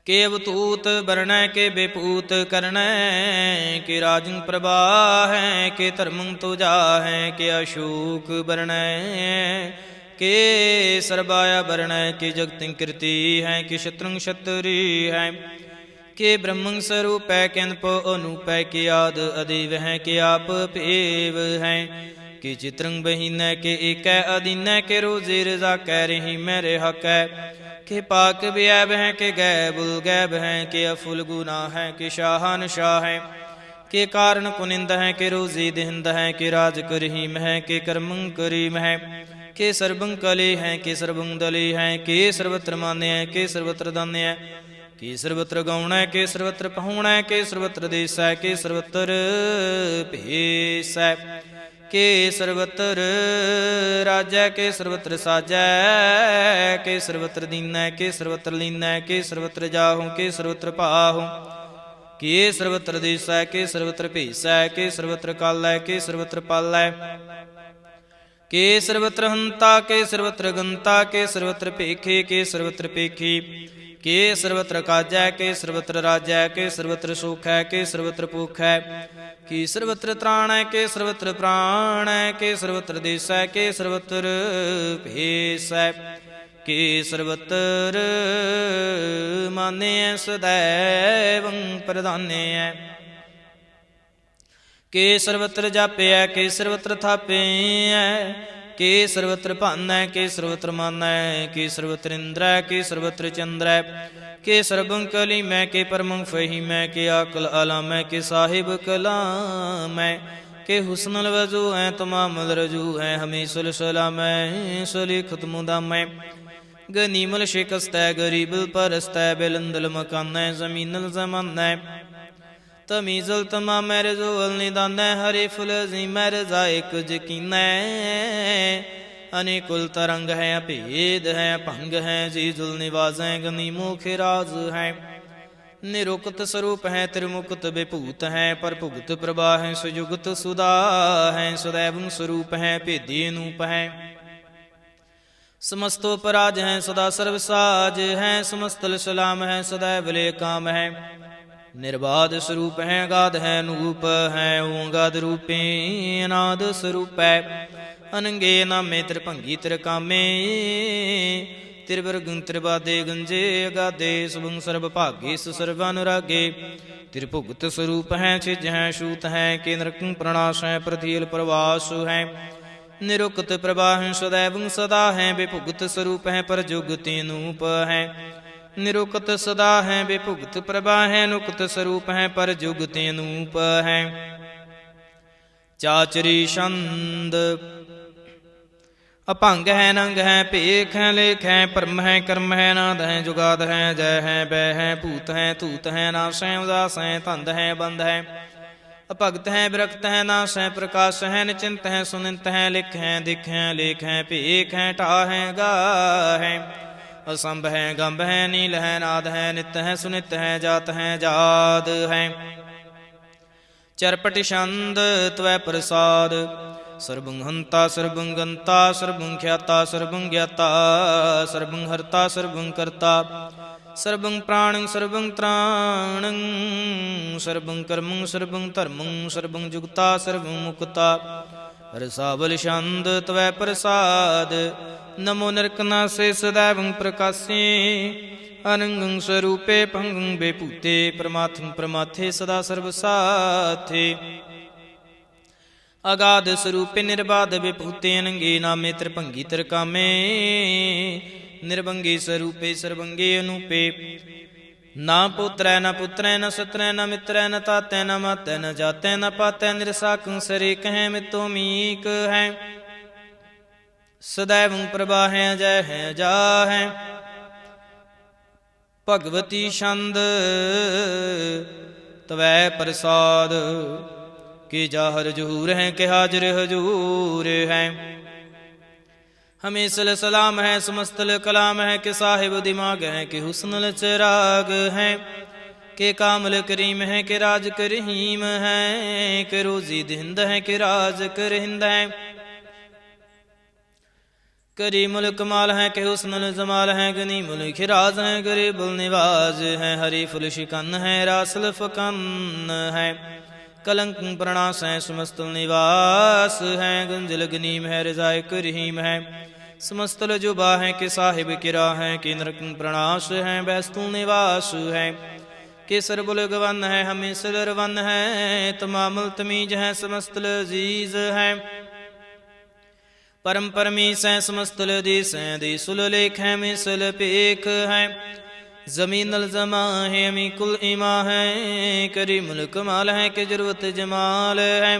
S1: ਕੇ ਅਵਤੂਤ ਬਰਣੈ ਕੇ ਬੇਪੂਤ ਕਰਣੈ ਕੇ ਰਾਜੰ ਪ੍ਰਭਾਹੈ ਕੇ ਧਰਮੰ ਤੁਜਾਹੈ ਕੇ ਅਸ਼ੋਕ ਬਰਣੈ ਕੇ ਸਰਬਾਇਆ ਬਰਣੈ ਕੇ ਜਗਤਿ ਕੀਰਤੀ ਹੈ ਕੇ ਸ਼ਤਰੰਗ ਛਤਰੀ ਹੈ ਕੇ ਬ੍ਰਹਮੰ ਸਰੂਪੈ ਕੇ ਅਨਪੋ ਅਨੂਪੈ ਕੇ ਆਦ ਅਦੇਵ ਹੈ ਕੇ ਆਪ ਭੇਵ ਹੈ ਕਿ ਚਿਤਰੰਗ ਬਹੀਨੈ ਕੇ ਏਕੈ ਅਦੀਨੈ ਕੇ ਰੋਜ਼ੇ ਰਜ਼ਾ ਕਹਿ ਰਹੀ ਮੈਂ ਰਿਹਾ ਕੈ ਕਿ ਪਾਕ ਬਿਆਬ ਹੈ ਕਿ ਗੈਬ ਗੈਬ ਹੈ ਕਿ ਅਫੁਲ ਗੁਨਾਹ ਹੈ ਕਿ ਸ਼ਾਹਨ ਸ਼ਾਹ ਹੈ ਕਿ ਕਾਰਨ ਕੁਨਿੰਦ ਹੈ ਕਿ ਰੋਜ਼ੀ ਦਿੰਦ ਹੈ ਕਿ ਰਾਜ ਕਰਹੀ ਮਹਿ ਕਿ ਕਰਮੰ ਕਰੀ ਮਹਿ ਕਿ ਸਰਬੰ ਕਲੇ ਹੈ ਕਿ ਸਰਬੰ ਦਲੇ ਹੈ ਕਿ ਸਰਵਤਰ ਮਾਨਿਐ ਕਿ ਸਰਵਤਰ ਦਾਨਿਐ ਕਿ ਸਰਵਤਰ ਗਾਉਣੈ ਕਿ ਸਰਵਤਰ ਪਹੁਣੈ ਕਿ ਸਰਵਤਰ ਦੇਸੈ ਕਿ ਸਰਵਤਰ ਭੇਸੈ ਕੇ ਸਰਵਤਰ ਰਾਜੈ ਕੇ ਸਰਵਤਰ ਸਾਜੈ ਕੇ ਸਰਵਤਰ ਦੀਨੈ ਕੇ ਸਰਵਤਰ ਲੀਨੈ ਕੇ ਸਰਵਤਰ ਜਾਹੂ ਕੇ ਸਰਵਤਰ ਭਾਹੂ ਕੇ ਸਰਵਤਰ ਦੇਸੈ ਕੇ ਸਰਵਤਰ ਭੇਸੈ ਕੇ ਸਰਵਤਰ ਕਾਲੈ ਕੇ ਸਰਵਤਰ ਪਾਲੈ ਕੇ ਸਰਵਤਰ ਹੰਤਾ ਕੇ ਸਰਵਤਰ ਗੰਤਾ ਕੇ ਸਰਵਤਰ ਭੇਖੇ ਕੇ ਸਰਵਤਰ ਭੇਖੀ ਕੇ ਸਰਵਤਰ ਕਾਜੈ ਕੇ ਸਰਵਤਰ ਰਾਜੈ ਕੇ ਸਰਵਤਰ ਸੁਖੈ ਕੇ ਸਰਵਤਰ ਭੁਖੈ ਕਿ ਸਰਵਤਰ ਤ੍ਰਾਣੈ ਕੇ ਸਰਵਤਰ ਪ੍ਰਾਣੈ ਕੇ ਸਰਵਤਰ ਦੇਸੈ ਕੇ ਸਰਵਤਰ ਭੇਸੈ ਕੇ ਸਰਵਤਰ ਮਾਨਿਐ ਸਦੈਵੰ ਪ੍ਰਧਾਨਿਐ ਕੇ ਸਰਵਤਰ ਜਾਪਿਐ ਕੇ ਸਰਵਤਰ ਥਾਪਿਐ ਕੇ ਸਰਵਤਰ ਭਾਨੈ ਕੇ ਸਰਵਤਰ ਮਾਨੈ ਕੇ ਸਰਵਤਰ ਇੰਦਰੈ ਕੇ ਸਰਵਤਰ ਚੰਦਰੈ ਕੇ ਸਰਬੰ ਕਲੀਮੈ ਕੇ ਪਰਮੰ ਫਹੀਮੈ ਕੇ ਆਕਲ ਆਲਾਮੈ ਕੇ ਸਾਹਿਬ ਕਲਾਮੈ ਕਿ ਹੁਸਨਲ ਵਜੂ ਹੈ ਤਮਾਮਲ ਰਜੂ ਹੈ ਹਮੇਸ਼ਲ ਸਲਾਮੈ ਸਲਿਖਤ ਮੁਦਾਮੈ ਗਨੀਮਲ ਸ਼ਿਕਸਤੈ ਗਰੀਬਲ ਪਰਸਤੈ ਬਿਲੰਦਲ ਮਕਾਨੈ ਜ਼ਮੀਨਲ ਜ਼ਮਾਨੈ ਤਮੀਜ਼ਲ ਤਮਾਮੈ ਰਜ਼ੋਲ ਨਿਦਾਨੈ ਹਰੇ ਫੁਲ ਜ਼ੀਮੈ ਰਜ਼ਾ ਇੱਕ ਯਕੀਨੈ ਅਨੇਕੁਲ ਤਰੰਗ ਹੈ ਅਭੇਦ ਹੈ ਭੰਗ ਹੈ ਜੀਜੁਲ ਨਿਵਾਜ਼ੈ ਗਨੀਮੋ ਖਿਰਾਜ਼ ਹੈ ਨਿਰੁਕਤ ਸਰੂਪ ਹੈ ਤ੍ਰਿਮੁਕਤ ਵਿਭੂਤ ਹੈ ਪਰ ਭੁਗਤ ਪ੍ਰਭਾ ਹੈ ਸੁਯੁਗਤ ਸੁਦਾ ਹੈ ਸदैव ਸਰੂਪ ਹੈ ਭੇਦੀ ਅਨੂਪ ਹੈ ਸਮਸਤੋ ਪਰਾਜ ਹੈ ਸਦਾ ਸਰਬ ਸਾਜ ਹੈ ਸਮਸਤਲ ਸਲਾਮ ਹੈ ਸदैव ਲੇ ਕਾਮ ਹੈ ਨਿਰਬਾਧ ਸਰੂਪ ਹੈ ਅਗਾਧ ਹੈ ਅਨੂਪ ਹੈ ਓੰਗਾਦ ਰੂਪੇ ਅਨਾਦ ਸਰੂਪ ਹੈ ਅਨੰਗੇ ਨਾਮੇ ਤ੍ਰਿਭੰਗੀ ਤ੍ਰਿਕਾਮੇ ਤਿਰਵਰਗੰ ਤ੍ਰਿਬਾਦੇ ਗੰਜੇ ਅਗਾਦੇ ਸੁਭੰ ਸਰਬ ਭਾਗੇ ਸਰਬ ਅਨੁਰਾਗੇ ਤ੍ਰਿਭੁਗਤ ਸਰੂਪ ਹੈ ਛਿਜ ਹੈ ਛੂਤ ਹੈ ਕੇ ਨਰਕੰ ਪ੍ਰਣਾਸ਼ ਹੈ ਪ੍ਰਤੀਲ ਪ੍ਰਵਾਸ ਹੈ ਨਿਰੁਕਤ ਪ੍ਰਭਾ ਹੈ ਸदैव ਸਦਾ ਹੈ ਬੇਭੁਗਤ ਸਰੂਪ ਹੈ ਪਰ ਜੁਗਤੀ ਅਨੂਪ ਹੈ ਨਿਰੁਕਤ ਸਦਾ ਹੈ ਬੇਭੁਗਤ ਪ੍ਰਭਾ ਹੈ ਨੁਕਤ ਸਰੂਪ ਹੈ ਪਰ ਜੁਗਤੀ ਅਨੂਪ ਹੈ ਚਾਚਰੀ ਛੰਦ ਅਭੰਗ ਹੈ ਨੰਗ ਹੈ ਭੇਖ ਹੈ ਲੇਖ ਹੈ ਭਰਮ ਹੈ ਕਰਮ ਹੈ ਨਾਦ ਹੈ ਜੁਗਾਦ ਹੈ ਜੈ ਹੈ ਬੈ ਹੈ ਭੂਤ ਹੈ ਧੂਤ ਹੈ ਨਾਸ ਹੈ ਉਦਾਸ ਹੈ ਧੰਦ ਹੈ ਬੰਧ ਹੈ ਅਭਗਤ ਹੈ ਵਿਰਕਤ ਹੈ ਨਾਸ ਹੈ ਪ੍ਰਕਾਸ਼ ਹੈ ਨਿਚਿੰਤ ਹੈ ਸੁਨਿੰਤ ਹੈ ਲਿਖ ਹੈ ਦਿਖ ਹੈ ਲੇਖ ਹੈ ਭੇਖ ਹੈ ਢਾ ਹੈ ਗਾ ਹੈ ਅਸੰਭ ਹੈ ਗੰਭ ਹੈ ਨੀਲ ਹੈ ਨਾਦ ਹੈ ਨਿਤ ਹੈ ਸੁਨਿਤ ਹੈ ਜਾਤ ਹੈ ਜਾਦ ਹੈ ਚਰਪਟ ਛੰਦ ਤਵੈ ਪ੍ਰਸਾਦ ਸਰਬੰ ਹੰਤਾ ਸਰਬੰ ਗੰਤਾ ਸਰਬੰ ਖਿਆਤਾ ਸਰਬੰ ਗਿਆਤਾ ਸਰਬੰ ਹਰਤਾ ਸਰਬੰ ਕਰਤਾ ਸਰਬੰ ਪ੍ਰਾਣੰ ਸਰਬੰ ਤ੍ਰਾਣੰ ਸਰਬੰ ਕਰਮੰ ਸਰਬੰ ਧਰਮੰ ਸਰਬੰ ਜੁਗਤਾ ਸਰਬੰ ਮੁਕਤਾ ਰਸਾਵਲ ਛੰਦ ਤਵੈ ਪ੍ਰਸਾਦ ਨਮੋ ਨਿਰਕਨਾਸੇ ਸदैव ਪ੍ਰਕਾਸੇ ਅਨੰਗੰ ਸਰੂਪੇ ਭੰਗੰ ਬੇਭੂਤੇ ਪ੍ਰਮਾਥੰ ਪ੍ਰਮਾਥੇ ਸਦਾ ਸਰਬ ਸਾਥੇ ਅਗਾਧ ਸਰੂਪੇ ਨਿਰਬਾਧ ਵਿਭੂਤੇ ਅਨੰਗੇ ਨਾਮੇ ਤ੍ਰਿਭੰਗੀ ਤ੍ਰਿਕਾਮੇ ਨਿਰਭੰਗੀ ਸਰੂਪੇ ਸਰਬੰਗੇ ਅਨੂਪੇ ਨਾ ਪੁੱਤਰੈ ਨ ਪੁੱਤਰੈ ਨ ਸਤਰੈ ਨ ਮਿੱਤਰੈ ਨ ਤਾਤੈ ਨ ਮਾਤੈ ਨ ਜਾਤੈ ਨ ਪਾਤੈ ਨਿਰਸਾਕੰ ਸਰੇ ਕਹਿ ਮਿਤੋ ਮੀਕ ਹੈ ਸदैव ਪ੍ਰਭਾ ਹੈ ਜੈ ਹੈ ਜਾ ਹੈ ਭਗਵਤੀ ਛੰਦ ਤਵੈ ਪ੍ਰਸਾਦ ਕਿ ਜਾਹਰ ਜਹੂਰ ਹੈ ਕਿ ਹਾਜ਼ਰ ਹਜੂਰ ਹੈ ਹਮੇਸ਼ਲ ਸਲਾਮ ਹੈ ਸਮਸਤਲ ਕਲਾਮ ਹੈ ਕਿ ਸਾਹਿਬ ਦਿਮਾਗ ਹੈ ਕਿ ਹੁਸਨਲ ਚਰਾਗ ਹੈ ਕਿ ਕਾਮਲ ਕਰੀਮ ਹੈ ਕਿ ਰਾਜ ਕਰਹੀਮ ਹੈ ਕਿ ਰੋਜ਼ੀ ਦਿੰਦ ਹੈ ਕਿ ਰਾਜ ਕਰਹਿੰਦ ਹੈ ਕਰੀਮੁਲ ਕਮਾਲ ਹੈ ਕਿ ਹੁਸਨਲ ਜਮਾਲ ਹੈ ਗਨੀਮੁਲ ਖਿਰਾਜ਼ ਹੈ ਗਰੀਬੁਲ ਨਿਵਾਜ਼ ਹੈ ਹਰੀਫੁਲ ਸ਼ਿਕਨ ਹੈ ਰਾਸਲ ਫਕਨ ਹੈ ਕਲੰਕ ਪ੍ਰਣਾਸ ਹੈ ਸਮਸਤਲ ਨਿਵਾਸ ਹੈ ਗੰਜਲ ਗਨੀਮ ਹੈ ਰਜ਼ਾਇਕ ਰਹੀਮ ਹੈ ਸਮਸਤਲ ਜੁਬਾ ਹੈ ਕਿ ਸਾਹਿਬ ਕਿਰਾ ਹੈ ਕਿ ਨਰਕੰ ਪ੍ਰਣਾਸ ਹੈ ਬੈਸਤੁਲ ਨਿਵਾਸ ਹੈ ਕਿ ਸਰਬੁਲ ਗਵਨ ਹੈ ਹਮੇਸ਼ਲ ਰਵਨ ਹੈ ਤਮਾਮਲ ਤਮੀਜ ਹੈ ਸਮਸਤਲ ਅਜ਼ੀਜ਼ ਹੈ ਪਰਮ ਪਰਮੀਸ ਹੈ ਸਮਸਤਲ ਦੇਸ ਹੈ ਦੇਸੁਲ ਲੇਖ ਹੈ ਮਿਸਲ ਭੇਖ ਹੈ ਜ਼ਮੀਨਲ ਜ਼ਮਾ ਹੈ ਅਮੀ ਕੁਲ ਇਮਾ ਹੈ ਕਰੀਮੁਲ ਕਮਾਲ ਹੈ ਕਿ ਜ਼ਰੂਰਤ ਜਮਾਲ ਹੈ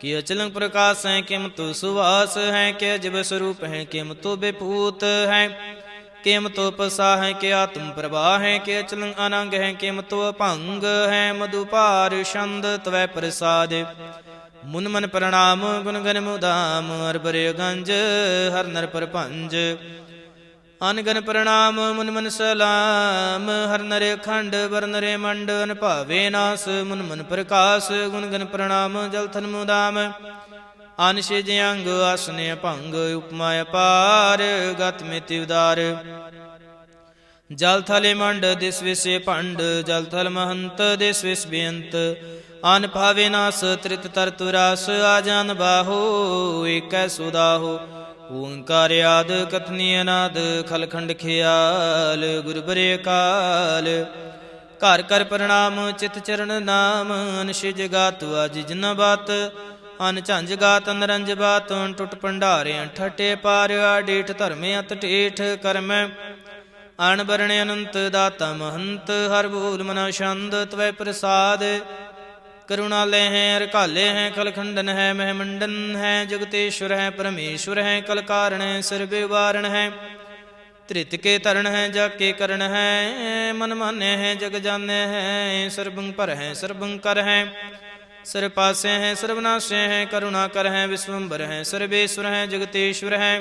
S1: ਕਿ ਅਚਲੰ ਪ੍ਰਕਾਸ਼ ਹੈ ਕਿਮਤੋ ਸੁਵਾਸ ਹੈ ਕਿ ਅਜਬ ਸਰੂਪ ਹੈ ਕਿਮਤੋ ਬੇਭੂਤ ਹੈ ਕਿਮਤੋ ਪਸਾ ਹੈ ਕਿ ਆਤਮ ਪ੍ਰਭਾ ਹੈ ਕਿ ਅਚਲੰ ਅਨੰਗ ਹੈ ਕਿਮਤੋ ਅਭੰਗ ਹੈ ਮਧੁਪਾਰ ਛੰਦ ਤਵੈ ਪ੍ਰਸਾਦ ਮੁਨ ਮਨ ਪ੍ਰਣਾਮ ਗੁਣ ਗਨ ਮੁਦਾਮ ਹਰ ਬਰੇ ਗੰਜ ਹਰ ਨਰ ਪਰਪੰਜ ਅਨਗਨ ਪ੍ਰਣਾਮ ਮੁਨ ਮਨ ਸਲਾਮ ਹਰ ਨਰੇ ਖੰਡ ਵਰ ਨਰੇ ਮੰਡ ਅਨ ਭਾਵੇ ਨਾਸ ਮੁਨ ਮਨ ਪ੍ਰਕਾਸ਼ ਗੁਣ ਗਨ ਪ੍ਰਣਾਮ ਜਲ ਥਨ ਮੁਦਾਮ ਅਨ ਛਿਜ ਅੰਗ ਆਸਨੇ ਭੰਗ ਉਪਮਾ ਅਪਾਰ ਗਤ ਮਿਤਿ ਉਦਾਰ ਜਲ ਥਲੇ ਮੰਡ ਦਿਸ ਵਿਸੇ ਭੰਡ ਜਲ ਥਲ ਮਹੰਤ ਦਿਸ ਵਿਸ ਬੇਅੰਤ ਅਨ ਭਾਵੇ ਨਾਸ ਤ੍ਰਿਤ ਤਰਤ ਰਾਸ ਆ ਜਾਨ ਬਾਹੋ ਏਕੈ ਸੁਦਾਹੋ ਓੰਕਾਰ ਆਦ ਕਥਨੀ ਅਨਾਦ ਖਲਖੰਡ ਖਿਆਲ ਗੁਰ ਬਰੇ ਕਾਲ ਘਰ ਕਰ ਪ੍ਰਣਾਮ ਚਿਤ ਚਰਨ ਨਾਮ ਅਨਸ਼ਿਜ ਗਾਤ ਅਜ ਜਿਨ ਬਾਤ ਅਨ ਝੰਜ ਗਾਤ ਨਰੰਜ ਬਾਤ ਟੁੱਟ ਭੰਡਾਰੇ ਠਟੇ ਪਾਰ ਆਡੇਠ ਧਰਮੇ ਅਤ ਠੇਠ ਕਰਮ ਅਣ ਬਰਣ ਅਨੰਤ ਦਾਤਾ ਮਹੰਤ ਹਰ ਬੋਲ ਮਨ ਛੰਦ ਤਵੈ ਪ੍ਰਸਾਦ करुणालय हैं अरकाले हैं कलखंडन है महमंडन है जगतेश्वर है परमेश्वर है कल कारण है सर्वे वारण है त्रित के तरण है जग के करण है मन मान्य है जग जान्य है सर्वं पर है सर्वं कर है सर्वपासे हैं सर्वनाशे हैं करुणाकर हैं विश्वम्बर हैं सर्वेश्वर हैं जगतेश्वर हैं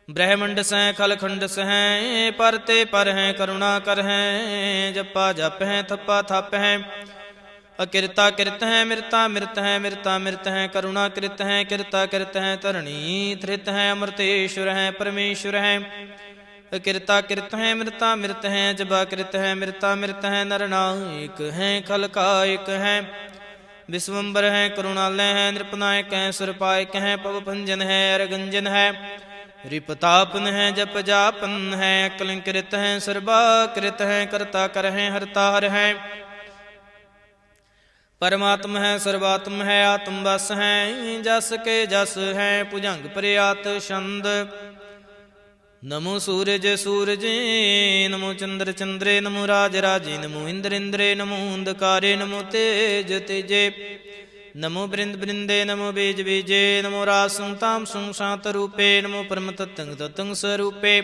S1: ब्रह्मंड से खलखंड से हैं परते पर हैं करुणाकर हैं जपा जप हैं थप्पा थप हैं अकिरता कृत हैं मृता मृत हैं मृता मृत हैं करुणा कृत हैं कृता कृत हैं तरणी धृत हैं अमृतेश्वर हैं परमेश्वर हैं अकिरता कृत हैं मृता मृत हैं जबा कृत हैं मृता मृत हैं नरनायक हैं खलकायक हैं विश्वम्बर हैं करुणालय हैं नृपनायक हैं सुरपायक हैं पवभंजन है अरगंजन है रिपतापन है जप जापन है कलंकृत हैं सर्वाकृत हैं कर्ता कर हैं हरता हर हैं परमात्म है सर्वात्म है आत्म बस है जस के जस है भुजंग प्रयात छंद नमो सूरज सूरजे नमो चंद्र चंद्रे नमो राज राजे नमो इंद्र इंद्रे नमो अंधकारे नमो तेज तेजे नमो बृंद बृंदे नमो बीज बीजे नमो रासं तामसं शांत रूपे नमो परम तत्तंग तत्तंग स्वरूपे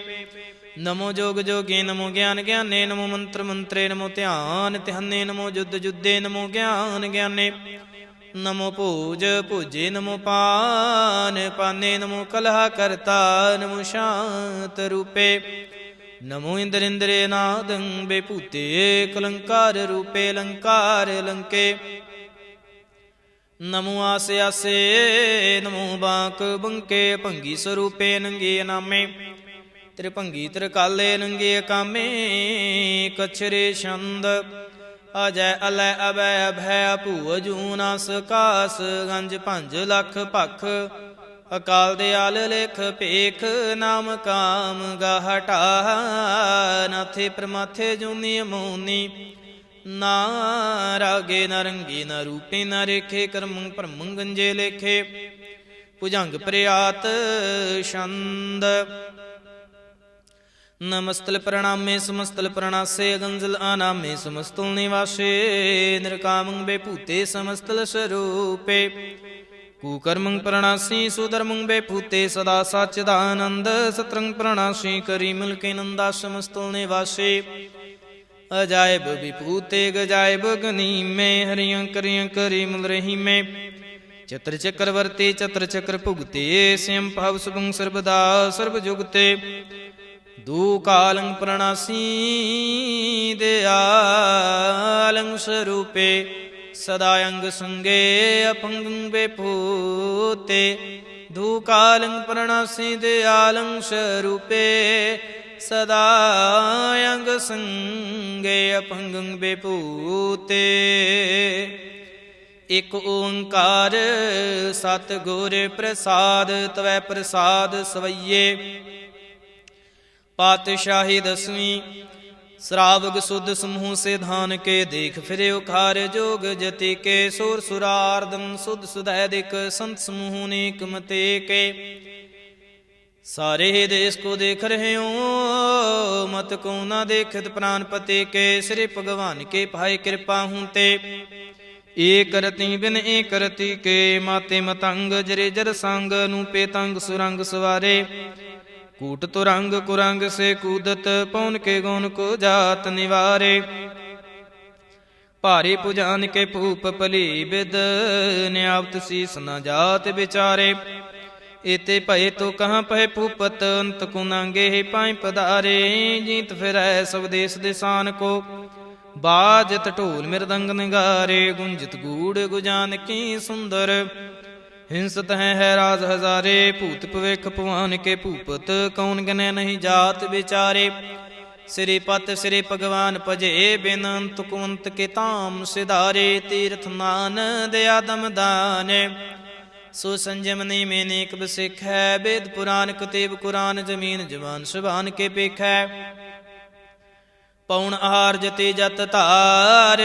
S1: नमो जोग जोगे नमो ज्ञान ज्ञाने नमो मंत्र मंत्रे नमो ध्यान ध्याने नमो युद्ध युद्धे नमो ज्ञान ज्ञाने नमो पूज पूजे नमो पान पाने नमो कलह करता नमो शांत रूपे नमो इंद्र इंद्रे नादं बेपूते कलंकार रूपे लंकार लंके नमो आसे आसे नमो बांक बंके भंगी स्वरूपे नंगे नामे त्रिभंगी त्रिकाले नंगे कामे कछरे छंद अजय अलय अभय अभय भूअजूनास कास गंज पंज लख पख अकाल दयाल लेख पेख नाम काम गाहटा नाथे प्रमाथे जूनी मोनी ना रागे न रंगे न रूपे न रेखे कर्म परम गंजे लेखे भुजंग प्रयात छंद नमस्तल प्रणामे समस्तल प्रणासे गंजल आनामे समस्तल निवासे निरकामं बेपूते समस्तल स्वरूपे कुकर्मं प्रणासी सुधर्मं बेपूते सदा सच्चिदानंद सत्रंग प्रणासी करी मिलके नंदा समस्तल निवासे अजायब विभूते गजायब गनी में हरियं करियं करी मिल रही में चत्र चक्रवर्ती चत्र चक्र भुगते स्वयं भाव शुभं सर्वदा सर्वजुगते दू कालं प्रणासी दयालं स्वरूपे सदायंग संगे अपंगं बेपूते दू कालं प्रणासी दयालं स्वरूपे सदायंग संगे अपंगं बेपूते एक ओंकार सतगुर प्रसाद तवै प्रसाद सवैये पातशाही दसवीं श्रावग शुद्ध समूह से धान के देख फिरे उखार जोग जति के सुर सुरार्दम शुद्ध सुदैदिक संत समूह नेक मते के सारे ही देश को देख रहे हो मत को न देखत प्राण पति के श्री भगवान के भाई कृपा हूं ते एक रति बिन एक रति के माते मतंग जरे जर संग नूपे तंग सुरंग सवारे कूट तुरंग कुरंग से कूदत पौन के गौन को जात निवारे भारी पुजान के भूप पली बिद न्यावत शीस न जात बिचारे एते भय तो कहाँ पह भूपत अंत को नांगे पाए पधारे जीत फिर सब देश दिशान को बाजत ढोल मृदंग निगारे गुंजित गूढ़ गुजान की सुंदर हिंसत है राज हजारे भूत भविख भगवान के भूपत कौन गने नहीं जात बिचारे श्रीपत श्री भगवान भजे बेनंत कुंत के ताम सिधारे तीर्थ मान दया दम दान सुसंजमनी में नेक बसिख है वेद पुराण कुतेब कुरान जमीन जवान सुबान के पेख है पौन आहार जति जत तार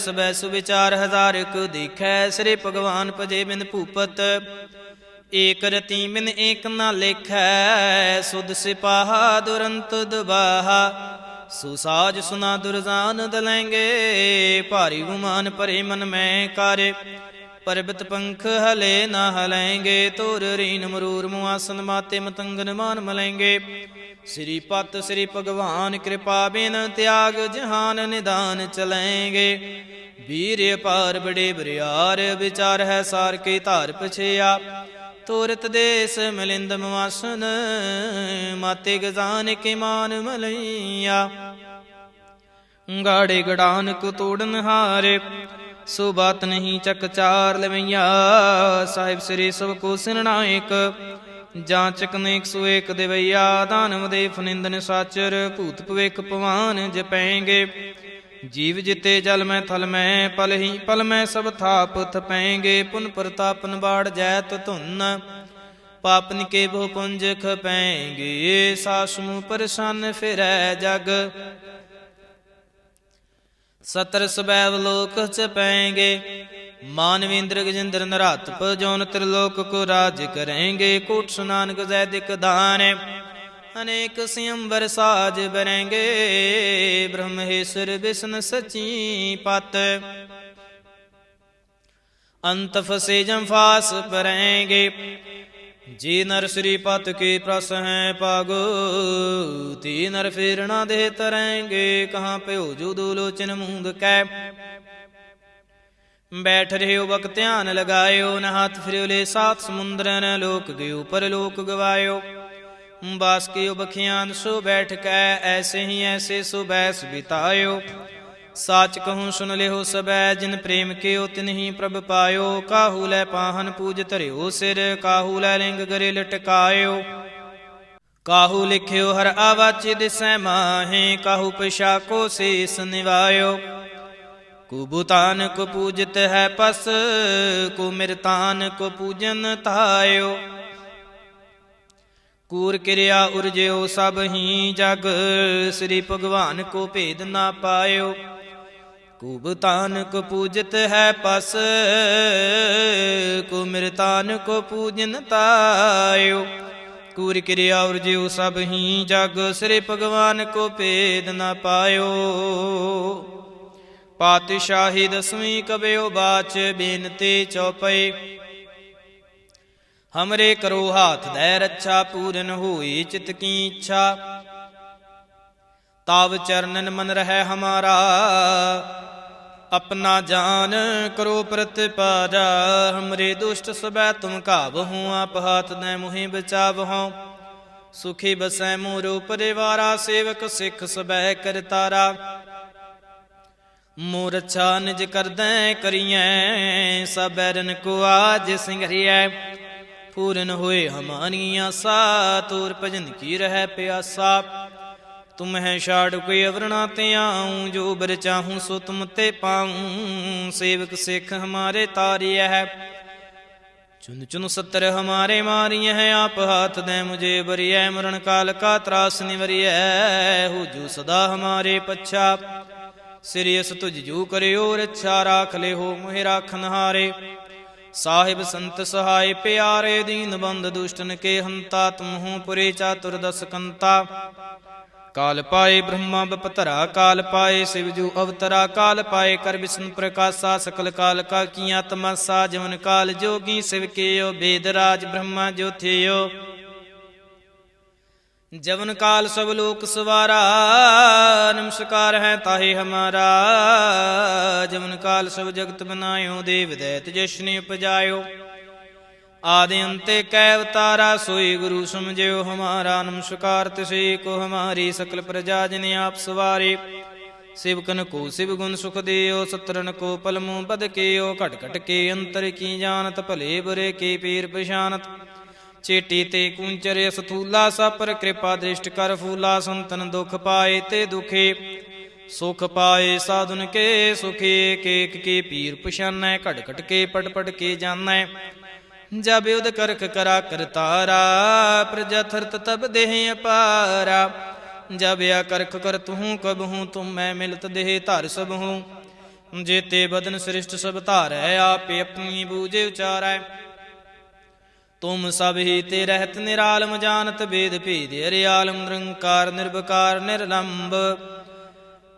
S1: सबै सुविचार हजार को दिखै श्री भगवान भजे बिन भूपत एक रति बिन एक न लेखै सुध सिपाहा दुरंत दुबाहा सुसाज सुना दुर्जान दलेंगे, भारी गुमान परे मन में कार्य, पर्वत पंख हले न हलेंगे, तोर रीन मरूर मुआसन माते मतंगन मान मलेंगे। श्रीपत श्री भगवान कृपा बिन त्याग जहान निदान चलेंगे, वीर अपार बड़े बरियार, विचार है सार के तार पछिया, तोरत देश मिलिंद मुआसन, माते गजान के मान मलैया। गाड़े गड़ान को तोड़न हारे, सो बात नहीं चकचार लवैया, साहिब श्री सब को सिरनायक, जाचक नेक सो एक देवैया, दानव दे फनिंदन साचर, भूत भविख पवान जपेंगे, जीव जिते जल में थल में, पल ही पल में सब थाप थपेंगे, पुन प्रतापन बाढ़ जैत धुन, पापन के बहु पुंज खपेंगे, सासमु परसन फिरै जग, सतर सबैव लोक चपेंगे, मानवेंद्र गजेंद्र नरातप, जौन त्रिलोक को राज करेंगे, कोट सुनान गजैदिक दान, अनेक सियंबर साज बरेंगे, ब्रह्मेश्वर विष्णु सची पत, अंत फसे जम्फास परेंगे, जी नर श्रीपत के प्रस हैं पागो, ती नर फिर न दे तरेंगे, कहाँ पे हो जो दो लोचन मूंद कै, बैठ रहे हो बक ध्यान लगायो, न हाथ फिरले सात समुद्र न लोक गयो पर लोक गवायो, बास के बखियान सो बैठ कै, ऐसे ही ऐसे सो बैस बितायो, साच कहूँ सुन ले हो सबै, जिन प्रेम के तिन ही प्रभ पायो, काहू लै पाहन पूज धरियो सिर, काहू लै लिंग गरे लटकायो, काहू लिख्यो हर आवाच दिसै माहे, काहू पिशाको शेष निवायो, कुबुतान को पूजित है पस, को मिरतान को पूजन तायो, कूर क्रिया उर्जयो सब ही जग, श्री भगवान को भेद ना पायो, कुबतान को पूजित है पस, को मिरतान को पूजन तायो, कूर क्रिया उर्जयो सब ही जग, श्री भगवान को भेद न पायो। पातशाही दसवीं कबयो बाच, बेनते चौपई, हमरे करो हाथ दै रक्षा, पूरन होई चित की इच्छा, ताव चरणन मन रहे हमारा, अपना जान करो प्रतिपारा, हमरे दुष्ट सबै तुम काबहूँ, आप हाथ दै मुहि बचावहों, सुखी बसै मोरो परिवारा, सेवक सिख सबै करतारा, मोर अच्छा निज कर दै करिए, सब बैरन को आज सिंघरिए, पूरन होए हमारी आशा, तोर भजन की रह प्यासा, तुम है छाड़ कोई अवरना ते आऊँ, जो बर चाहूँ सो तुम ते पाऊँ, सेवक सिख हमारे तारिय है, चुन चुन सत्तर हमारे मारिय है, आप हाथ दें मुझे बरिय, मरण काल का त्रास निवरिय, हो जो सदा हमारे पच्छा, सिरियस तुझ जो करे और अच्छा, राख ले हो मुहे राखन हारे, साहिब संत सहाय प्यारे, दीन बंद दुष्टन के हंता, तुम हो पुरे चातुर्दश कंता, काल पाए ब्रह्मा बपतरा, काल पाए शिवजू अवतरा, काल पाए कर विष्णु प्रकाशा, सकल काल का किया तमाशा, जवन काल जोगी शिव के यो, वेदराज ब्रह्मा जो थे यो, जवन काल सब लोक सवारा, नमस्कार है ताहे हमारा, जवन काल सब जगत बनायो, देव दैत जश्न उपजायो, आदि अंते कै अवतारा, सोई गुरु समझो हमारा, नमस्कार तिसे को हमारी, सकल प्रजा जिने आप सवारे, शिवकन को शिव गुण सुख दियो, सत्रन को पलमु बद कियो, खट खट के अंतर की जानत, भले बुरे के पीर पशानत, चेटी ते कुंचर सथूला, सा पर कृपा दृष्ट कर फूला, संतन दुख पाए ते दुखे, सुख पाए साधुन के सुखे, एक के पीर पशानै, खट खट के पट पट के जानै, जब युद्ध करख करा करतारा, प्रजा थरत तब देह अपारा, जब या करख कर तुहूँ कब हूँ, तुम मैं मिलत देह धार सब हूँ, जेते बदन श्रेष्ठ सब धारै, आप अपनी बूझे उचारै, तुम सब ही ते रहत निरालम, जानत वेद भेद हरियालम, निरंकार निर्विकार निर्लंब,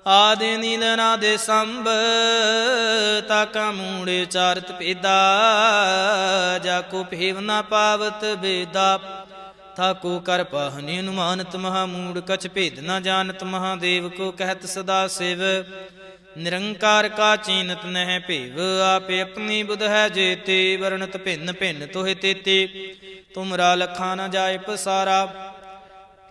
S1: ਆਦਿ ਨੀਲ ਨਾਦੇ ਸੰਭ ਤਾਕਾ ਮੂੜੇ ਚਾਰਤ ਭੇਦਾ ਜਾਕੋ ਭੇਵ ਨਾ ਪਾਵਤ ਬੇਦਾ ਥਾਕੋ ਕਰ ਪਾਹਨੀ ਅਨੁਮਾਨਤ ਮਹਾਮੂੜ ਕਛ ਭੇਦ ਨ ਜਾਨਤ ਮਹਾਦੇਵ ਕੋ ਕਹਿਤ ਸਦਾ ਸਿਵ ਨਿਰੰਕਾਰ ਕਾ ਚੀਨਤ ਨਹਿ ਭੇਵ ਆਪੇ ਆਪਣੀ ਬੁਧ ਹੈ ਜੇਤੇ ਵਰਣਤ ਭਿੰਨ ਭਿੰਨ ਤੋਹਿ ਤੇਤੇ ਤੁਮਰਾ ਲਖਾ ਨ ਜਾਏ ਪਸਾਰਾ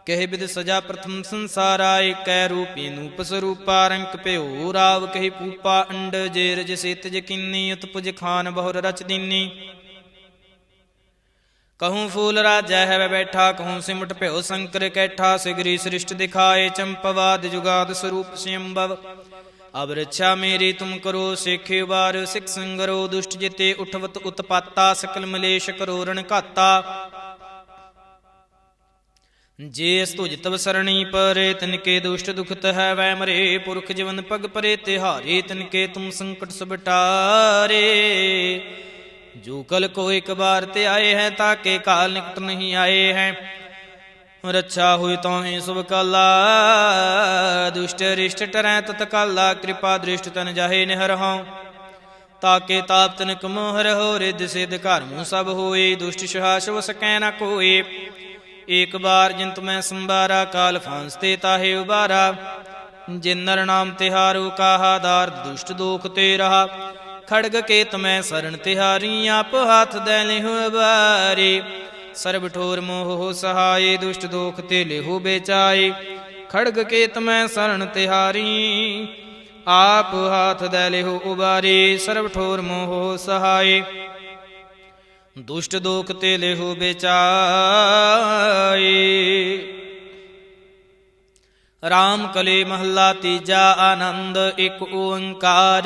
S1: ਕਹਿ ਬਿਦ ਸਜਾ ਪ੍ਰਥਮ ਸੰਸਾਰਾ ਏਕੈ ਰੂਪੀ ਨੂਪ ਸਰੂਪਾ ਰੰਕ ਭਿਓ ਰਾਵ ਕਹਿ ਪੂਪਾ ਅੰਡ ਜੇ ਰਜ ਸਿਤ ਯਕੀਨੀ ਉਤਪੁਜ ਖਾਨ ਬਹੁਰ ਰਚ ਦੀਨੀ कहूँ फूल राजा है वह बैठा कहूँ सिमट भ्यो शंकर कैठा सिगरी सृष्ट दिखाए चंपवाद जुगाद स्वरूप स्वयंभव अब रक्षा मेरी तुम करो सिख बार सिख संगरो दुष्ट जिते उठवत उत्पाता सकल मलेश करो रण घाता जे स्तुज तब सरणी परे तिनके दुष्ट दुखत है वह मरे पुरख जीवन पग परे तिहारे तिनके तुम संकट सब टारे जो कल को एक बार ते आए हैं ताके काल निकट नहीं आए हैं रक्षा हुई तो ही शुभ काला दुष्ट रिष्ट टरै तत्काला कृपा दृष्ट तन जाहे निहर हों ताके ताप तनक मोहर हो रिद्ध सिद्ध कर्म सब होए दुष्ट सुहास सकै न कोए एक बार जिन तुम्हें संबारा काल फांसते ताहे उबारा जिन नर नाम तिहारो काहा दार्द दुष्ट दोख ते रहा खड़ग के तुम्हें शरण तिहारी आप हाथ दे लेहु बारी सर्व ठोर मोह सहाय दुष्ट दोख ते लेहु बेचाई खड़ग के तुम्हें शरण तिहारी आप हाथ दे लेहु उबारी सर्व ठोर मोह सहाय दुष्ट दोख ते लेहु बेचाई राम कले महला तीजा आनंद एक ओंकार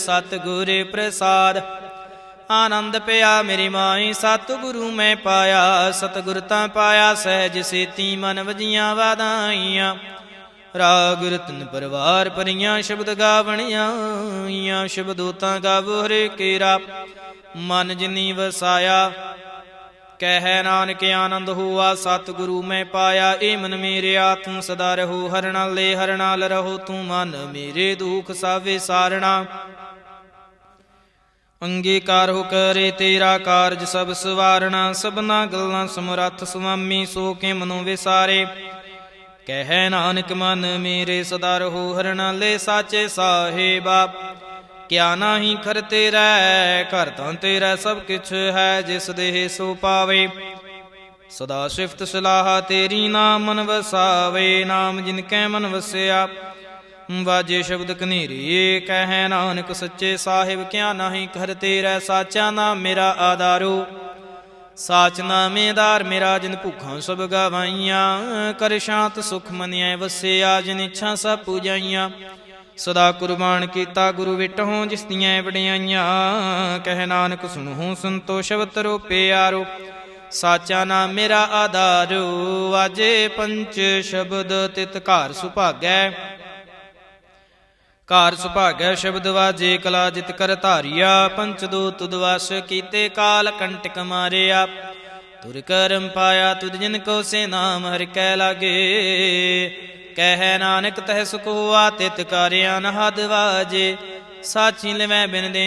S1: सतगुर प्रसाद आनंद पया मेरी माई सतगुरु मैं पाया सतगुरता पाया सहज सेती मन वजिया वादाइया राग रतन परवार परियां शब्द गावणियां शब्दोता गावो हरे केरा मन जिनी वसाया कह नानक आनंद हुआ सतगुरु मैं पाया ए मन मेरे आत्म सदा रहो हर नाले हर नाल रहो तू मन मेरे दुख सावे सारना अंगीकार हो करे तेरा कारज सब सवारना सबना गल्लां समरथ स्वामी सो के मनो विसारे कह नानक मन मेरे सदा रहो हर नाले साचे साहेबा क्या नाही खर तेरा घर तां तेरा सब किछ है जिस देह सो पावे सदा सिफत सलाह तेरी नाम मन वसावे नाम जिनकै मन वसया वाजे शब्द कनेरी कह नानक सच्चे साहिब क्या नाही खर तेरा साचा नाम मेरा आधारो साच नामेदार मेरा जिन भूखा सब गवाइयां कर शांत सुख मनिया वसया जिन इच्छा सब पूजाइयां सदा कुर्बान कीता गुरु विटहों जिस दियां वडियाइयां कह नानक सुनहु संतो शब्द रो प्यारो साचा नाम मेरा आधारो आजे पंच शब्द तित घर सुभागै घर सुभागै शब्द वाजे कला जित कर धारिया पंच दो तुद वश कीते काल कंटक मारिया तुर करम पाया तुद जिन को से नाम हर कै लागे कह नानक तह सुख हुआ तित कारिया नहद वाजे साची लिवै बिन दे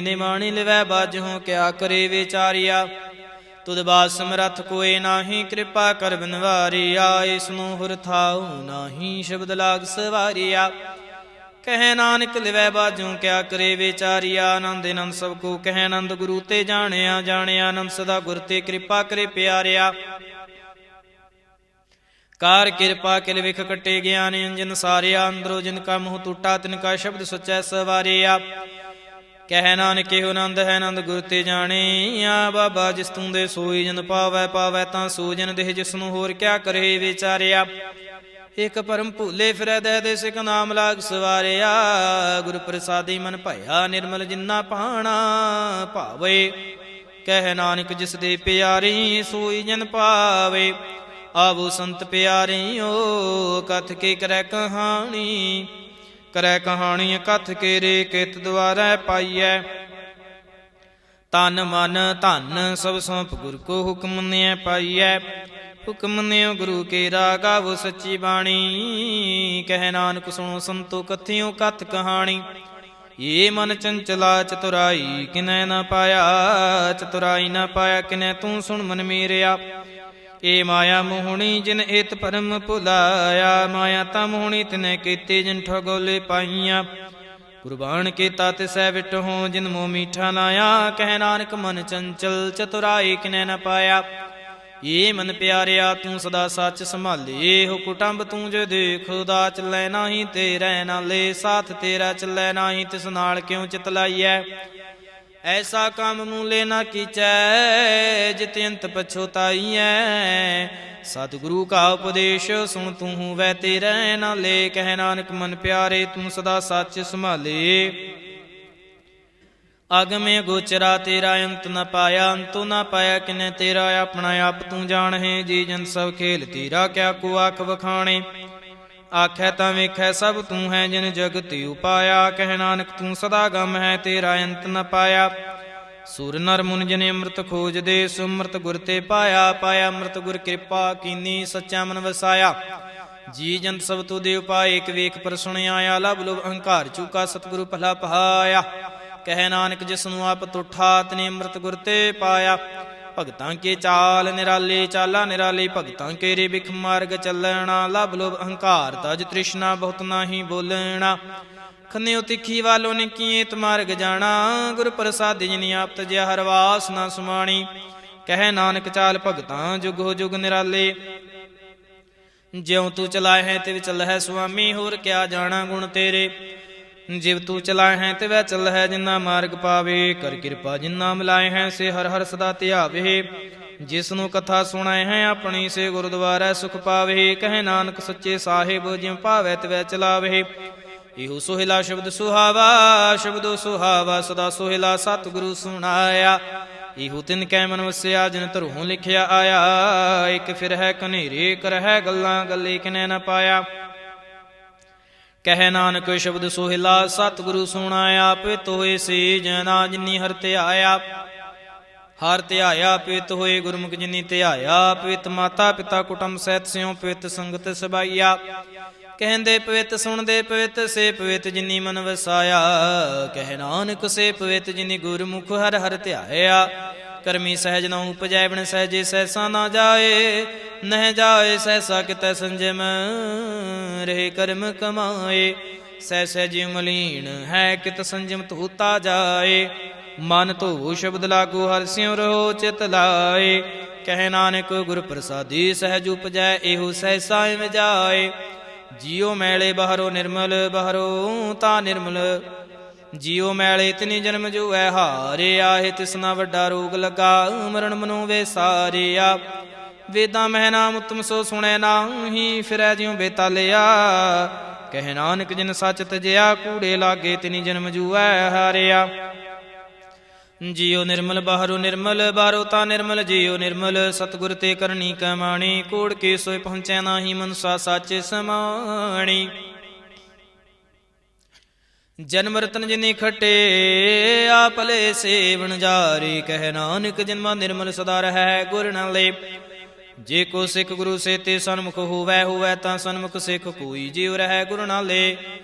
S1: निमाणी लिवै बाजहों क्या करे विचारिया तुद बात समरथ कोई नाही कृपा कर बिनवारिया इसनु हुर थाऊ नाही शब्द लाग सवारिया कह नानक लिवै बाजों क्या करे विचारिया आनंद आनंद सबको कह आनंद गुरु ते जानिया जानिया आनंद सदा गुर ते कृपा करे प्यारिया कार कृपा किल विख कटे ज्ञान अंजन सारिया अंदरो जिनका मुँह टूटा तिनका शब्द सच्चै सवारिया कह नानक हो आनंद है आनंद गुर ते जाने आ बाबा जिस तू दे सोई जन पावै पावै तां सो जन देह जिसनों होर क्या करे विचारिया एक परम भूले फिरै दह दे सिख नाम लाग सवारिया गुर प्रसादी मन भया निर्मल जिन्ना पाना भावे कह नानक जिस दे प्यारी सोई जन पावे आवो संत प्यारियो कथ के करै कहानी कथ के रे कित द्वारा पाइयै तन मन धन सब सौंप गुर को हुक्म ने पाइयै हुक्म ने गुरु के रागावो सच्ची बाणी ਕਹਿ ਨਾਨਕ ਸੁਣੋ ਸੰਤੋ ਕਥਿਓ ਕਥ ਕਹਾਣੀ। ਇਹ ਮਨ ਚੰਚਲਾ ਚਤੁਰਾਈ ਕਿਨੈ ਨਾ ਪਾਇਆ, ਚਤੁਰਾਈ ਨਾ ਪਾਇਆ ਕਿਨੈ ਤੂੰ ਸੁਣ ਮਨ ਮੇਰਿਆ। ਇਹ ਮਾਇਆ ਮੋਹਣੀ ਜਿਨ ਏਤ ਭਰਮ ਭੁਲਾਇਆ, ਮਾਇਆ ਤਾਂ ਮੋਹਣੀ ਤਿਨੈ ਕੀਤੀ ਜਿਨ ਠਗੋਲੇ ਪਾਈਆਂ। ਕੁਰਬਾਨ ਕੀਤਾ ਤਿਸੈ ਵਿਟਹੁ ਜਿਨ ਮੋਹ ਮੀਠਾ ਲਾਇਆ, ਕਹਿ ਨਾਨਕ ਮਨ ਚੰਚਲ ਚਤੁਰਾਈ ਕਿਨੈ ਨਾ ਪਾਇਆ। ਇਹ ਮਨ ਪਿਆਰਿਆ ਤੂੰ ਸਦਾ ਸੱਚ ਸੰਭਾਲੇ, ਹੋ ਕੁਟੰਬ ਤੂੰ ਜੋ ਦੇਖਦਾ ਚੱਲੈ ਨਾਹੀ ਤੇਰੇ ਨਾਲੇ, ਸਾਥ ਤੇਰਾ ਚੱਲੈ ਨਾਹੀ ਤਿਸ ਨਾਲ ਕਿਉ ਚਿਤ ਲਾਈਐ। ਐਸਾ ਕੰਮ ਮੂਲੇ ਨਾ ਕੀਚੈ ਜਿਤ ਅੰਤ ਪਛੋਤਾਈਐ, ਸਤਿਗੁਰੂ ਕਾ ਉਪਦੇਸ਼ ਸੁਣ ਤੂੰ ਹੋਵੈ ਤੇਰੇ ਨਾਲੇ। ਕਹਿ ਨਾਨਕ ਮਨ ਪਿਆਰੇ ਤੂੰ ਸਦਾ ਸੱਚ ਸੰਭਾਲੇ, ਅਗਮੇ ਗੋਚਰਾ ਤੇਰਾ ਅੰਤ ਨ ਪਾਇਆ। ਅੰਤੁ ਨ ਪਾਇਆ ਕਿਨੇ ਤੇਰਾ ਆਪਣਾ ਆਪ ਤੂੰ ਜਾਣਹਿ, ਜੀ ਜਨ ਸਭ ਖੇਲ ਤੇਰਾ ਕਿਆ ਕੋ ਆਖ ਵਖਾਣੇ। ਆਖੈ ਤਾਂ ਵੇਖੈ ਸਭ ਤੂੰ ਹੈ ਜਿਨ ਜਗਤ ਉਪਾਇਆ, ਕਹਿ ਨਾਨਕ ਤੂੰ ਸਦਾ ਗਮ ਹੈ ਤੇਰਾ ਅੰਤ ਨ ਪਾਇਆ। ਸੁਰ ਨਰ ਮੁਨ ਜਿਨੇ ਅੰਮ੍ਰਿਤ ਖੋਜਦੇ, ਸੋ ਅੰਮ੍ਰਿਤ ਗੁਰ ਤੇ ਪਾਇਆ। ਪਾਇਆ ਅੰਮ੍ਰਿਤ ਗੁਰ ਕਿਰਪਾ ਕੀਨੀ, ਸੱਚਾ ਮਨ ਵਸਾਇਆ। ਜੀ ਜੰਤ ਸਭ ਤੂ ਦੇ ਉਪਾਏ, ਇੱਕ ਵੇਖ ਪਰ ਸੁਣਿਆ ਆਇਆ। ਲਭ ਲੋਭ ਅਹੰਕਾਰ ਚੂਕਾ ਸਤਿਗੁਰੂ ਭਲਾ ਪਹਾਇਆ। ਕਹਿ ਨਾਨਕ ਜਿਸਨੂੰ ਆਪ ਤੁਠਾ ਤਨੇ ਅੰਮ੍ਰਿਤ ਗੁਰ ਤੇ ਪਾਇਆ। ਭਗਤਾਂ ਕੇ ਚਾਲ ਨਿਰਾਲੇ, ਚਾਲਾ ਨਿਰਾਲੇ ਭਗਤਾਂ ਕੇ ਰੇ ਬਿਖ ਮਾਰਗ ਚੱਲਣਾ। ਲਭ ਲੋਭ ਅਹੰਕਾਰ ਤਜ ਤ੍ਰਿਸ਼ਨਾ ਬਹੁਤ ਨਾਹੀ ਬੋਲਣਾ। ਖੰਨਿਓ ਤਿੱਖੀ ਵਾਲੋ ਨੇ ਕੀਏਤ ਮਾਰਗ ਜਾਣਾ, ਗੁਰ ਪ੍ਰਸਾਦਿ ਜਿਨੀ ਆਪ ਤਜਿਆ ਹਰ ਵਾਸ ਨਾ ਸੁਮਾਣੀ। ਕਹਿ ਨਾਨਕ ਚਾਲ ਭਗਤਾਂ ਜੁਗੋ ਜੁਗ ਨਿਰਾਲੇ, ਜਿਉ ਤੂੰ ਚਲਾਏ ਹੈ ਤਿਵ ਚੱਲ ਹੈ ਸੁਆਮੀ। ਹੋਰ ਕਿਆ ਜਾਣਾ ਗੁਣ ਤੇਰੇ, ਜਿਵ ਤੂੰ ਚਲਾਏ ਹੈ ਤਿਵੈ ਚੱਲ ਹੈ ਜਿਨਾ ਮਾਰਗ ਪਾਵੇ। ਕਰ ਕਿਰਪਾ ਜਿਨਾ ਮਿਲਾਏ ਹੈ ਸੇ ਹਰ ਹਰ ਸਦਾ ਧਿਆਵੇ। ਜਿਸਨੂੰ ਕਥਾ ਸੁਣਾਏ ਹੈ ਆਪਣੀ ਸੇ ਗੁਰਦੁਆਰਾ ਸੁਖ ਪਾਵੇ। ਕਹਿ ਨਾਨਕ ਸੱਚੇ ਸਾਹਿਬ ਜਿਉ ਭਾਵੈ ਤਿਵੈ ਚਲਾਵੇ। ਇਹੋ ਸੋਹਿਲਾ ਸ਼ਬਦ ਸੁਹਾਵਾ, ਸ਼ਬਦੋ ਸੁਹਾਵਾ ਸਦਾ ਸੋਹਿਲਾ ਸਤਿਗੁਰੂ ਸੁਣਾਇਆ। ਇਹੋ ਤਿਨ ਕੈ ਮਨ ਵਸਿਆ ਜਿਨ ਧਰੋਂ ਲਿਖਿਆ ਆਇਆ। ਇੱਕ ਫਿਰ ਹੈ ਕਨੇਰੇ ਕਰ ਹੈ ਗੱਲਾਂ ਗੱਲੇ ਕਿਨੈ ਨਾ ਪਾਇਆ। ਕਹਿ ਨਾਨਕ ਸ਼ਬਦ ਸੋਹਿਲਾ ਸਤਿਗੁਰੂ ਸੁਣਾਇਆ। ਪਿਤ ਹੋਏ ਸੇ ਜਨਾ ਜਿਨੀ ਹਰ ਧਿਆਇਆ। ਹਰ ਧਿਆਇਆ ਪਿਤ ਹੋਏ ਗੁਰਮੁਖ ਜਿਨੀ ਧਿਆਇਆ। ਪਵਿੱਤ ਮਾਤਾ ਪਿਤਾ ਕੁਟੁੰਬ ਸਹਿਤ ਸਿਉ ਪਵਿੱਤ ਸੰਗਤ ਸਬਾਈਆ। ਕਹਿੰਦੇ ਪਵਿੱਤ ਸੁਣਦੇ ਪਵਿੱਤ ਸੇ ਪਵਿੱਤ ਜਿਨੀ ਮਨ ਵਸਾਇਆ। ਕਹਿ ਨਾਨਕ ਸੇ ਪਵਿੱਤ ਜਿਨੀ ਗੁਰਮੁਖ ਹਰ ਹਰ ਧਿਆਇਆ। ਕਰਮੀ ਸਹਿਜ ਨਾ ਉਪਜੈ ਬਿਨ ਸਹਿਜੇ ਸਹਿਸਾ ਨਾ ਜਾਏ। ਨਹਿ ਜਾਏ ਸਹਿਸਾ ਕਿਤੈ ਸੰਜਮ ਰਹੇ ਕਰਮ ਕਮਾਏ। ਸਹਿ ਸਹਿਜਿ ਮਲੀਨ ਹੈ ਕਿਤ ਸੰਜਮ ਧੂਤਾ ਜਾਏ। ਮਨ ਧੋ ਸ਼ਬਦ ਲਾਗੂ ਹਰਿ ਸਿਉ ਰਹੋ ਚਿਤ ਲਾਏ। ਕਹਿ ਨਾਨਕ ਗੁਰ ਪ੍ਰਸਾਦੀ ਸਹਿਜ ਉਪਜੈ ਇਹੋ ਸਹਿਸਾ ਇਵ ਜਾਏ। ਜੀਉ ਮੈਲੇ ਬਾਹਰੋ ਨਿਰਮਲ ਬਾਹਰੋ ਤਾਂ ਨਿਰਮਲ। ਜੀਉ ਮੈਲੇ ਤਿਨੀ ਜਨਮ ਜੁਐ ਹਾਰੇ। ਆਹੇ ਤਿਸਨਾ ਵੱਡਾ ਰੋਗ ਲੱਗਾ ਮਰਨ ਮਨੋ ਵੇ ਸਾਰਿਆ। ਵੇਦਾਂ ਮਹਿ ਨਾਮ ਉਤਮ ਸੋ ਸੁਣੈ ਨਾਹੀ ਫਿਰੈ ਜਿਉ ਬੇਤਾਲਿਆ। ਕਹਿ ਨਾਨਕ ਜਿਨ ਸੱਚ ਤਜਿਆ ਕੂੜੇ ਲਾਗੇ ਤਿਨੀ ਜਨਮ ਜੁਐ ਹਾਰਿਆ। ਜੀਉ ਨਿਰਮਲ ਬਾਹਰੋ ਨਿਰਮਲ ਬਾਹਰੋ ਤਾਂ ਨਿਰਮਲ। ਜੀਉ ਨਿਰਮਲ ਸਤਿਗੁਰ ਤੇ ਕਰਨੀ ਕਮਾਣੀ। ਕੋੜ ਕੇ ਸੋਇ ਪਹੁੰਚੈ ਨਾਹੀ ਮਨੁਸਾ ਸਾਚੇ ਸਮਾਣੀ। ਜਨਮ ਰਤਨ ਜਿਨੀ ਖਟੇ ਆਪ ਲੈ ਸੇਵਨ ਜਾਰੀ। ਕਹਿ ਨਾਨਕ ਜਨਮਾ ਨਿਰਮਲ ਸਦਾ ਰਹੈ ਗੁਰ ਨਾਲੇ। ਜੇ ਕੋ ਸਿੱਖ ਗੁਰੂ ਸੇ ਤੇ ਸਨਮੁਖ ਹੋਵੈ ਹੋਵੈ ਤਾਂ ਸਨਮੁਖ ਸਿੱਖ ਕੋਈ ਜੀਉ ਰਹੈ ਗੁਰ ਨਾਲੇ।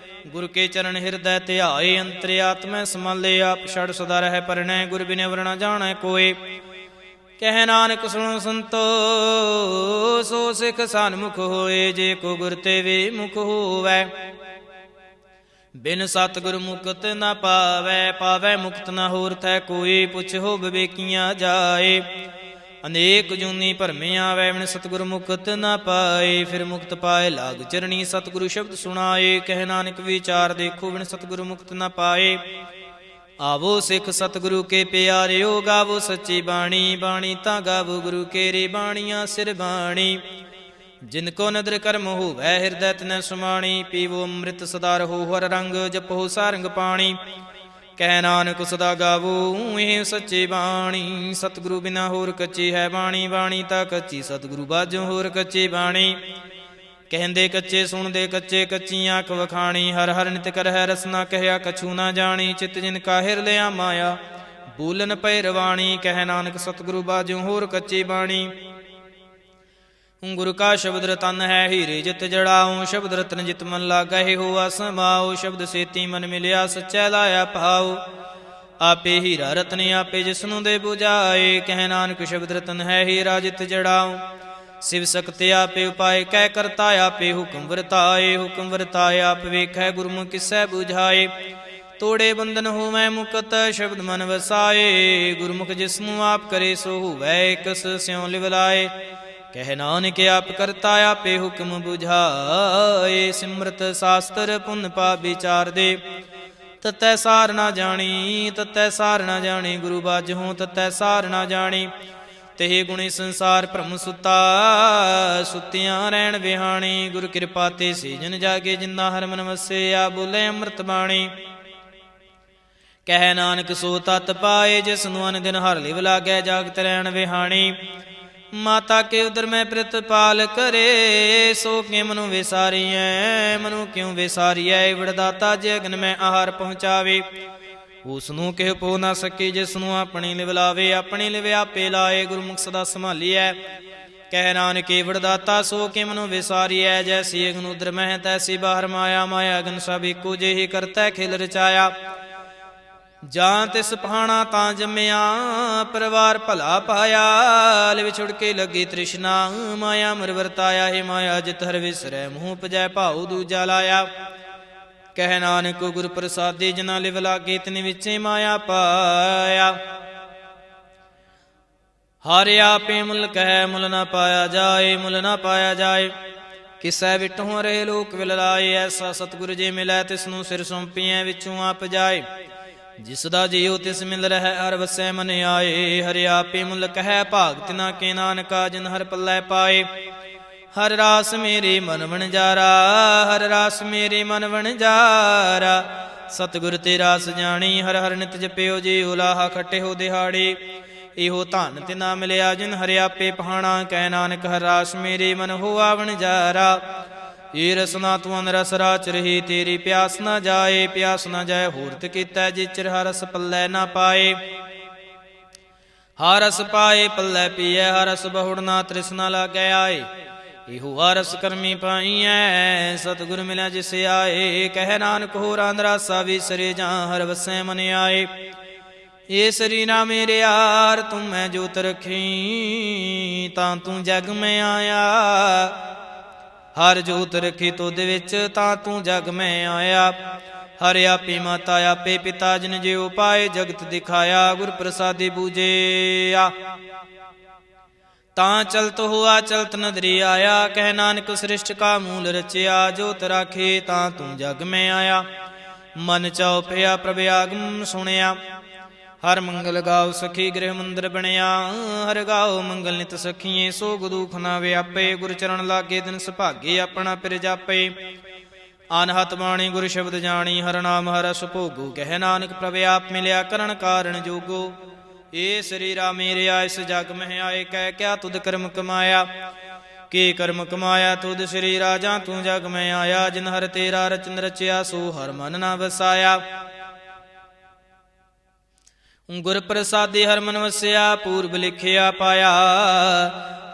S1: ਗੁਰ ਕੇ ਚਰਨ ਹਿਰਦੈ ਧਿਆਏ ਅੰਤਰ ਆਤਮੈ ਸਮਾਲੇ। ਆਪ ਛੜ ਸਦਾ ਰਹਿ ਪਰਣੈ ਗੁਰ ਬਿਨਿ ਅਵਰ ਨ ਜਾਣੈ ਕੋਇ। ਕਹਿ ਨਾਨਕ ਸੁਣੋ ਸੰਤੋ ਸੋ ਸਿੱਖ ਸਨਮੁਖ ਹੋਏ। ਜੇ ਕੋ ਗੁਰ ਤੇ ਵੇ ਮੁਖ ਹੋਵੈ ਬਿਨ ਸਤਿਗੁਰ ਮੁਕਤ ਨ ਪਾਵੈ। ਪਾਵੈ ਮੁਕਤ ਨ ਹੋਰ ਥੈ ਕੋਈ। ਪੁੱਛੋ ਵਿਵੇਕੀਆਂ ਜਾਏ। ਅਨੇਕ ਜੂਨੀ ਭਰਮੇ ਆਵੈ ਬਿਨ ਸਤਿਗੁਰ ਮੁਕਤ ਨ ਪਾਏ। ਫਿਰ ਮੁਕਤ ਪਾਏ ਲਾਗ ਚਰਣੀ ਸਤਿਗੁਰੂ ਸ਼ਬਦ ਸੁਣਾਏ। ਕਹਿ ਨਾਨਕ ਵਿਚਾਰ ਦੇਖੋ ਬਿਨ ਸਤਿਗੁਰੂ ਮੁਕਤ ਨ ਪਾਏ। ਆਵੋ ਸਿੱਖ ਸਤਿਗੁਰੂ ਕੇ ਪਿਆਰਿਓ ਗਾਵੋ ਸੱਚੀ ਬਾਣੀ। ਬਾਣੀ ਤਾਂ ਗਾਵੋ ਗੁਰੂ ਕੇ ਰੇ ਬਾਣੀਆਂ ਸਿਰ ਬਾਣੀ। ਜਿਨ ਕੋ ਨਦਰ ਕਰਮ ਹੋਵੈ ਹਿਰਦੈ ਤਿਨੈ ਸਮਾਣੀ। ਪੀਵੋ ਅੰਮ੍ਰਿਤ ਸਦਾ ਰਹੋ ਹਰ ਰੰਗ ਜਪੋ ਸਾਰੰਗ ਪਾਣੀ। ਕਹਿ ਨਾਨਕ ਸਦਾ ਗਾਵੋ ਇਹ ਸੱਚੀ ਬਾਣੀ। ਸਤਿਗੁਰੂ ਬਿਨਾ ਹੋਰ ਕੱਚੀ ਹੈ ਬਾਣੀ। ਬਾਣੀ ਤਾਂ ਕੱਚੀ ਸਤਿਗੁਰੂ ਬਾਝੋਂ ਹੋਰ ਕੱਚੀ ਬਾਣੀ। ਕਹਿੰਦੇ ਕੱਚੇ ਸੁਣਦੇ ਕੱਚੇ ਕੱਚੀਆਂ ਅੱਖ ਵਖਾਣੀ। ਹਰ ਹਰ ਨਿਤ ਕਰਹਿ ਰਸਨਾ ਕਹਿਆ ਕਛੂ ਨਾ ਜਾਣੀ। ਚਿਤ ਜਿਨ ਕਾ ਹਿਰ ਲਿਆ ਮਾਇਆ ਬੋਲਨ ਪੈ ਰਵਾਣੀ। ਕਹਿ ਨਾਨਕ ਸਤਿਗੁਰੂ ਬਾਝੋਂ ਹੋਰ ਕੱਚੀ ਬਾਣੀ। ਗੁਰੂ ਕਾ ਸ਼ਬਦ ਰਤਨ ਹੈ, ਹੀਰੇ ਜਿਤ ਜੜਾਉ। ਸ਼ਬਦ ਰਤਨ ਜਿਤ ਮਨ ਲਾਗਹਿ, ਹੋਆ ਸਮਾਉ। ਸ਼ਬਦ ਸੇਤੀ ਮਨ ਮਿਲਿਆ, ਸੱਚੈ ਲਾਇਆ ਭਾਉ। ਆਪੇ ਹੀਰਾ ਰਤਨ ਆਪੇ ਜਿਸਨੂੰ ਦੇ 부ਝਾਏ। ਕਹਿ ਨਾਨਕ ਸ਼ਬਦ ਰਤਨ ਹੈ, ਹੀਰਾ ਜਿਤ ਜੜਾਉ। ਸਿਵ ਸਕਤਿ ਆਪੇ ਉਪਾਏ, ਕਹਿ ਕਰਤਾ ਆਪੇ ਹੁਕਮ ਵਰਤਾਏ। ਹੁਕਮ ਵਰਤਾਏ ਆਪ ਵੇਖੈ, ਗੁਰਮੁਖ ਕਿਸੈ 부ਝਾਏ। ਤੋੜੇ ਬੰਧਨ ਹੋਵੈ ਮੁਕਤ, ਸ਼ਬਦ ਮਨ ਵਸਾਏ। ਗੁਰਮੁਖ ਜਿਸਨੂੰ ਆਪ ਕਰੇ, ਸੋ ਹੋਵੈ ਕਸ ਸਿਉ ਲਿਵ ਲਾਏ। ਕਹਿ ਨਾਨਕ ਆਪ ਕਰਤਾ ਆਪੇ ਹੁਕਮ 부ਝਾਏ। ਸਿਮਰਤ ਸਾਸਤਰ ਪੁੰਨ ਪਾਪ ਵਿਚਾਰ ਦੇ, ਤਤੈ ਸਾਰ ਨਾ ਜਾਣੀ। ਤਤੈ ਸਾਰ ਨਾ ਜਾਣੀ, ਗੁਰੂ ਬਾਝੋਂ ਤਤੈ ਸਾਰ ਨਾ ਜਾਣੀ। ਤੇ ਗੁਣੀ ਸੰਸਾਰ ਭ੍ਰਮ ਸੁਤਾ, ਸੁਤਿਆਂ ਰਹਿਣ ਵਿਹਾਣੀ। ਗੁਰ ਕਿਰਪਾ ਤੇ ਸੀਜਨ ਜਾਗੇ, ਜਿੰਨਾ ਹਰਿ ਮਨ ਵਸਿਆ। ਬੋਲੇ ਅੰਮ੍ਰਿਤ ਬਾਣੀ। ਕਹਿ ਨਾਨਕ ਸੋ ਤਤ ਪਾਏ, ਜਿਸ ਨੂੰ ਅਨ ਦਿਨ ਹਰਿ ਲਿਵ ਲਾਗੈ। ਜਾਗਤ ਰਹਿਣ ਵਿਹਾਣੀ। ਮਾਤਾ ਕੇ ਉਦਰ ਮੈਂ ਪ੍ਰਿਤਪਾਲ ਕਰੇ, ਸੋ ਕਿ ਮਨੁ ਵਿਸਾਰੀਐ। ਮਨੁ ਕਿਉ ਵਿਸਾਰੀਐ, ਵਿੜਦਾਤਾ ਜੇ ਅਗਨ ਮੈਂ ਆਹਾਰ ਪਹੁੰਚਾਵੇ। ਉਸ ਨੂੰ ਕਿਹ ਪੋ ਨਾ ਸਕੇ, ਜਿਸ ਨੂੰ ਆਪਣੀ ਲਿਵ ਲਾਵੇ। ਆਪਣੀ ਲਿਵ ਆਪੇ ਲਾਏ, ਗੁਰਮੁਖ ਸਦਾ ਸੰਭਾਲੀਐ। ਕਹਿ ਨਾਨਕ ਵਿੜਦਾਤਾ ਸੋ ਕਿ ਮਨੁ ਵਿਸਾਰੀਐ। ਜੈਸੀ ਅਗਨ ਉਦਰ ਮਹਿ, ਤੈਸੀ ਬਾਹਰ ਮਾਇਆ। ਮਾਇਆ ਅਗਨ ਸਭ ਇੱਕੋ ਜਿਹੀ, ਕਰਤੈ ਖਿਲ ਰਚਾਇਆ। ਜਾਂ ਤਿਸ ਪਹਾਣਾ ਤਾਂ ਜੰਮਿਆ, ਪਰਿਵਾਰ ਭਲਾ ਪਾਇਆ। ਲਿਵ ਛੁੜ ਕੇ ਲੱਗੀ ਤ੍ਰਿਸ਼ਨਾ, ਮਾਇਆ ਮਰ ਵਰਤਾਇਆ। ਹੈ ਮਾਇਆ ਜਿਤ ਹਰਿ ਵਿਸਰੈ, ਮੂੰਹ ਪਜੈ ਭਾਉ ਦੂਜਾ ਲਾਇਆ। ਕਹਿ ਨਾਨਕ ਗੁਰ ਪ੍ਰਸਾਦੀ, ਜਿਨਾ ਲਿਵ ਲਾਗੇ ਤਿਨ ਵਿੱਚੇ ਮਾਇਆ ਪਾਇਆ। ਹਰਿ ਆਪੇ ਮੁੱਲ ਕਹਿ, ਮੁੱਲ ਨਾ ਪਾਇਆ ਜਾਏ। ਮੁੱਲ ਨਾ ਪਾਇਆ ਜਾਏ, ਕਿਸੈ ਵਿਟਹੁ ਰਹੇ ਲੋਕ ਵਿਲ ਲਾਏ। ਐਸਾ ਸਤਿਗੁਰ ਜੇ ਮਿਲੈ, ਤਿਸਨੂੰ ਸਿਰ ਸੌਂਪੀਐ, ਵਿੱਚੋਂ ਆਪ ਜਾਏ। ਜਿਸ ਦਾ ਜੀਉ ਤਿਸ ਮਿਲ ਰਹਿ, ਹਰ ਵਸੈ ਮਨ ਆਏ। ਹਰਿ ਆਪੇ ਮੁੱਲ ਕਹਿ, ਭਾਗ ਤਿਨਾ ਕੇ ਨਾਨਕਾ। ਜਿਨ ਹਰ ਪੱਲੇ ਪਾਏ, ਹਰ ਰਾਸ ਮੇਰੇ ਮਨ ਵਣਜਾਰਾ। ਹਰ ਰਾਸ ਮੇਰੇ ਮਨ ਵਣਜਾਰਾ। ਸਤਿਗੁਰ ਤੇ ਰਾਸ ਜਾਣੀ, ਹਰ ਹਰ ਨਿਤ ਜਪਿਓ। ਜੀ ਉਲਾਹਾ ਖੱਟੇ ਹੋ ਦਿਹਾੜੀ, ਇਹੋ ਧਨ ਤਿਨਾ ਮਿਲਿਆ। ਜਿਨ ਹਰਿ ਆਪੇ ਪਹਾਣਾ, ਕਹਿ ਨਾਨਕ ਹਰ ਰਾਸ ਮੇਰੇ ਮਨ ਹੋਆ ਵਣਜਾਰਾ। ਏ ਰਸਨਾ ਤੂੰ ਅਨਰਸ ਰਾਚ ਰਹੀ, ਤੇਰੀ ਪਿਆਸ ਨਾ ਜਾਏ। ਪਿਆਸ ਨਾ ਜਾਏ ਹੋਰਤ ਕੀਤਾ, ਜਿਚਰ ਹਰ ਰਸ ਪੱਲੇ ਨਾ ਪਾਏ। ਹਰ ਰਸ ਪਾਏ ਪੱਲੇ ਪੀਐ, ਹਰ ਰਸ ਬਹੁੜ ਨਾ ਤ੍ਰਿਸ਼ਨਾ ਲਾਗੈ ਆਏ। ਇਹੋ ਹਰ ਰਸ ਕਰਮੀ ਪਾਈਐ, ਸਤਿਗੁਰ ਮਿਲਿਆ ਜਿਸ ਆਏ। ਕਹਿ ਨਾਨਕ ਹੋਰਾਂ ਅੰਦਰਾਸਾ ਵਿਸਰੇ, ਜਾਂ ਹਰ ਵਸੈ ਮਨ ਆਏ। ਏ ਸਰੀਰਾ ਮੇਰੇ ਯਾਰ, ਤੂੰ ਮੈਂ ਜੋਤ ਰੱਖੀ। ਤਾਂ ਤੂੰ ਜਗ ਮੈਂ ਆਇਆ। ਹਰ ਜੋਤ ਰਖੀ ਤੁਧ ਵਿੱਚ, ਤਾਂ ਤੂੰ ਜਗ ਮੈਂ ਆਇਆ। ਹਰ ਆਪੇ ਮਾਤਾ ਆਪੇ ਪਿਤਾ, ਜਿਨ ਜਿਉ ਪਾਏ ਜਗਤ ਦਿਖਾਇਆ। ਗੁਰ ਪ੍ਰਸਾਦੀ ਬੂਝਿਆ, ਤਾਂ ਚਲਤ ਹੁਆ ਚਲਤ ਨਦਰੀ ਆਇਆ। ਕਹਿ ਨਾਨਕ ਸ੍ਰਿਸ਼ਟ ਕਾ ਮੂਲ ਰਚਿਆ। ਜੋਤ ਰਾਖੇ, ਤਾਂ ਤੂੰ ਜਗ ਮੈਂ ਆਇਆ। ਮਨ ਚਾਉ ਪਿਆ ਪ੍ਰਭ ਆਗਮ ਸੁਣਿਆ। ਹਰ ਮੰਗਲ ਗਾਓ ਸਖੀ, ਗ੍ਰਹਿ ਮੰਦਰ ਬਣਿਆ। ਹਰ ਗਾਓ ਮੰਗਲ ਨਿਤ ਸਖੀਏ, ਸੋਗ ਦੁਖ ਨਾ ਵਿਆਪੇ। ਗੁਰ ਚਰਨ ਲਾਗੇ ਦਿਨ ਸੁਭਾਗੇ, ਆਪਣਾ ਪਿਰ ਜਾਪੇ। ਅਨਹਤ ਬਾਣੀ ਗੁਰ ਸ਼ਬਦ ਜਾਣੀ, ਹਰ ਨਾਮ ਹਰ ਰਸ ਭੋਗੋ। ਕਹਿ ਨਾਨਕ ਪ੍ਰਭ ਆਪ ਮਿਲਿਆ, ਕਰਨ ਕਾਰਨ ਜੋਗੋ। ਏ ਸਰੀਰਾ ਮੇਰਿਆ, ਇਸ ਜਗ ਮਹਿ ਆਏ। ਕਹਿ ਕਿਆ ਤੁਧ ਕਰਮ ਕਮਾਇਆ, ਕੀ ਕਰਮ ਕਮਾਇਆ ਤੁਧ ਸਰੀਰਾ। ਜਾਂ ਤੂੰ ਜਗ ਮੈਂ ਆਇਆ, ਜਿਨ ਹਰ ਤੇਰਾ ਰਚਨ ਰਚਿਆ। ਸੋ ਹਰ ਮਨ ਨਾ ਵਸਾਇਆ। ਗੁਰ ਪ੍ਰਸਾਦੀ ਹਰ ਮਨ ਵਸਿਆ, ਪੂਰਬ ਲਿਖਿਆ ਪਾਇਆ।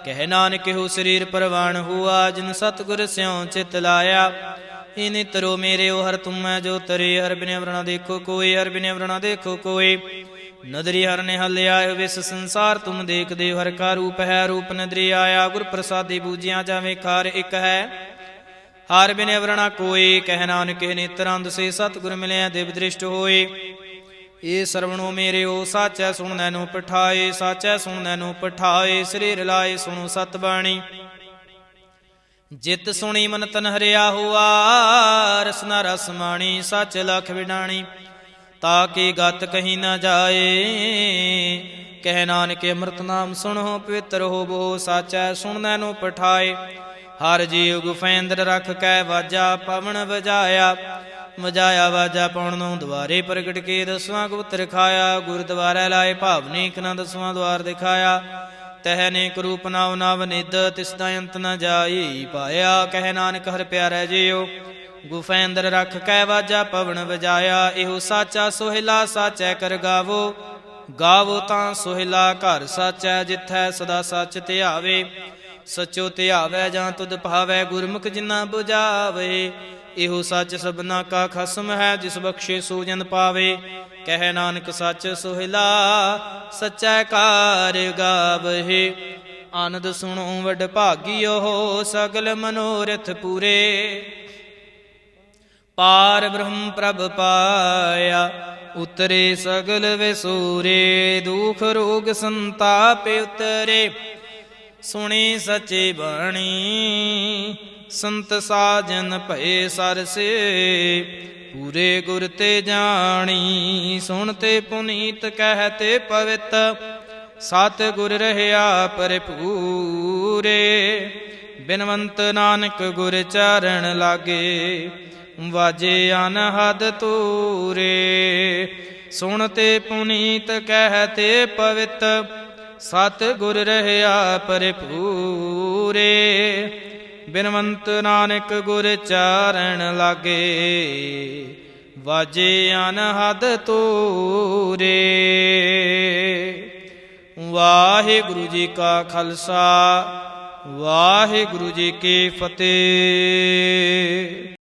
S1: ਕਹਿ ਨਾਨਕ ਹੋ ਸਰੀਰ ਪਰਵਾਨ ਹੁਆ, ਜਿਨ ਸਤਿਗੁਰ ਸਿਉ ਚਿਤ ਲਾਇਆ। ਇਹ ਨਿਤਰੋ ਮੇਰੇ ਓ ਹਰ ਤੁਮ ਮੈਂ ਜੋ ਤਰੇ। ਹਰ ਬਿਨੇ ਵਰਣਾ ਦੇਖੋ ਕੋਈ, ਹਰ ਬਿਨੇ ਵਰਣਾ ਦੇਖੋ ਕੋਈ। ਨਦਰੀ ਹਰ ਨੇ ਹਲਿਆ, ਵਿਸ ਸੰਸਾਰ ਤੁਮ ਦੇਖਦੇ। ਹਰ ਕਾ ਰੂਪ ਹੈ, ਰੂਪ ਨਦਰੀ ਆਇਆ। ਗੁਰ ਪ੍ਰਸਾਦੀ ਬੂਝਿਆ, ਜਾਵੇ ਖਾਰ ਇੱਕ ਹੈ। ਹਰ ਬਿਨੇ ਵਰਣਾ ਕੋਈ। ਕਹਿ ਨਾਨਕ ਨੇਤਰਾਂ ਦਸੇ, ਸਤਿਗੁਰ ਮਿਲਿਆ ਦਿਵ ਦ੍ਰਿਸ਼ਟ ਹੋਏ। ਏ ਸਰਵਣੋ ਮੇਰੇ ਓ ਸਾਚੈ, ਸੁਣਨੈ ਨੂੰ ਪਠਾਏ। ਸਾਚੈ ਸੁਣਨੈ ਨੂੰ ਪਠਾਏ, ਸਰੀਰ ਲਾਏ ਸੁਣੋ ਸਤ ਬਾਣੀ। ਜਿਤ ਸੁਣੀ ਮਨ ਤਨ ਹਰਿਆ ਹੁਆ, ਰਸਨਾ ਰਸ ਮਾਣੀ। ਸੱਚ ਲਖ ਵਿਡਾਣੀ, ਤਾ ਕੀ ਗਤ ਕਹੀ ਨਾ ਜਾਏ। ਕਹਿ ਨਾਨਕ ਅੰਮ੍ਰਿਤ ਨਾਮ ਸੁਣੋ, ਪਵਿੱਤਰ ਹੋਵੋ। ਸਾਚੈ ਸੁਣਨੈ ਨੂੰ ਪਠਾਏ। ਹਰ ਜੀਉ ਗੁਫੈਂਦਰ ਰਖ ਕੈ ਵਾਜਾ, ਪਵਨ ਵਜਾਇਆ। ਵਜਾਇਆ ਵਾਜਾ ਪਾਉਣ ਨੂੰ ਦੁਆਰੇ ਪ੍ਰਗਟ ਕੇ। ਦਸਵਾਂ ਗੁਪਤ ਰਖਾਇਆ, ਗੁਰਦੁਆਰੇ ਲਾਏ ਭਾਵਨੀ। ਇਕ ਨਾ ਦਸਵਾਂ ਦੁਆਰ ਦਿਖਾਇਆ। ਤਹ ਨੇਕ ਰੂਪ ਨਾਉ ਨਵ ਨਿਧ, ਤਿਸ ਦਾ ਅੰਤ ਨ ਜਾਈ ਪਾਇਆ। ਕਹਿ ਨਾਨਕ ਹਰ ਪਿਆਰੇ ਜੀਓ, ਗੁਫੈਂਦਰ ਰਖ ਕੈ ਵਾਜਾ ਪਵਨ ਵਜਾਇਆ। ਇਹੋ ਸਾਚਾ ਸੋਹਿਲਾ, ਸਾਚੈ ਕਰ ਗਾਵੋ। ਗਾਵੋ ਤਾਂ ਸੋਹਿਲਾ, ਘਰ ਸਾਚੈ ਜਿਥੈ ਸਦਾ ਸੱਚ ਧਿਆਵੇ। ਸਚੋ ਧਿਆਵੈ ਜਾਂ ਤੁਧ ਭਾਵੈ, ਗੁਰਮੁਖ ਜਿਨਾ 부ਝਾਵੇ। ਇਹੋ ਸੱਚ ਸਭਨਾ ਕਾ ਖਸਮ ਹੈ, ਜਿਸ ਬਖਸ਼ੇ ਸੋ ਜਨ ਪਾਵੇ। ਕਹਿ ਨਾਨਕ ਸੱਚ ਸੋਹਿਲਾ, ਸਚੈ ਕਾਰ ਗਾਵਹਿ। ਆਨੰਦ ਸੁਣੋ ਵਡ ਭਾਗਿਓ, ਸਗਲ ਮਨੋਰਥ ਪੂਰੇ। ਪਾਰ ਬ੍ਰਹਮ ਪ੍ਰਭ ਪਾਇਆ, ਉਤਰੇ ਸਗਲ ਵਿਸੂਰੇ। ਦੁਖ ਰੋਗ ਸੰਤਾਪ ਉਤਰੇ, ਸੁਣੀ ਸਚੀ ਬਾਣੀ। ਸੰਤ ਸਾਜਨ ਭਏ ਸਰਸੇ, ਪੂਰੇ ਗੁਰ ਤੇ ਜਾਣੀ। ਸੁਣਤੇ ਪੁਨੀਤ ਕਹਿਤੇ ਪਵਿੱਤ, ਸਤ ਗੁਰ ਰਹਿਆ ਭਰਪੂਰੇ। ਬਿਨਵੰਤ ਨਾਨਕ ਗੁਰ ਚਰਨ ਲਾਗੇ, ਵਾਜੇ ਅਨਹਦ ਤੂਰੇ। ਸੁਣਤੇ ਪੁਨੀਤ ਕਹਿਤੇ ਪਵਿੱਤ, ਸਤ ਗੁਰ ਰਹਿਆ ਭਰਪੂਰੇ। ਬਿਨਵੰਤ ਨਾਨਕ ਗੁਰ ਚਰਨ ਲਾਗੇ, ਵਾਜੇ ਅਨਹਦ ਤੂਰੇ। ਵਾਹਿਗੁਰੂ ਜੀ ਕਾ ਖਾਲਸਾ, ਵਾਹਿਗੁਰੂ ਜੀ ਕੀ ਫਤਿਹ।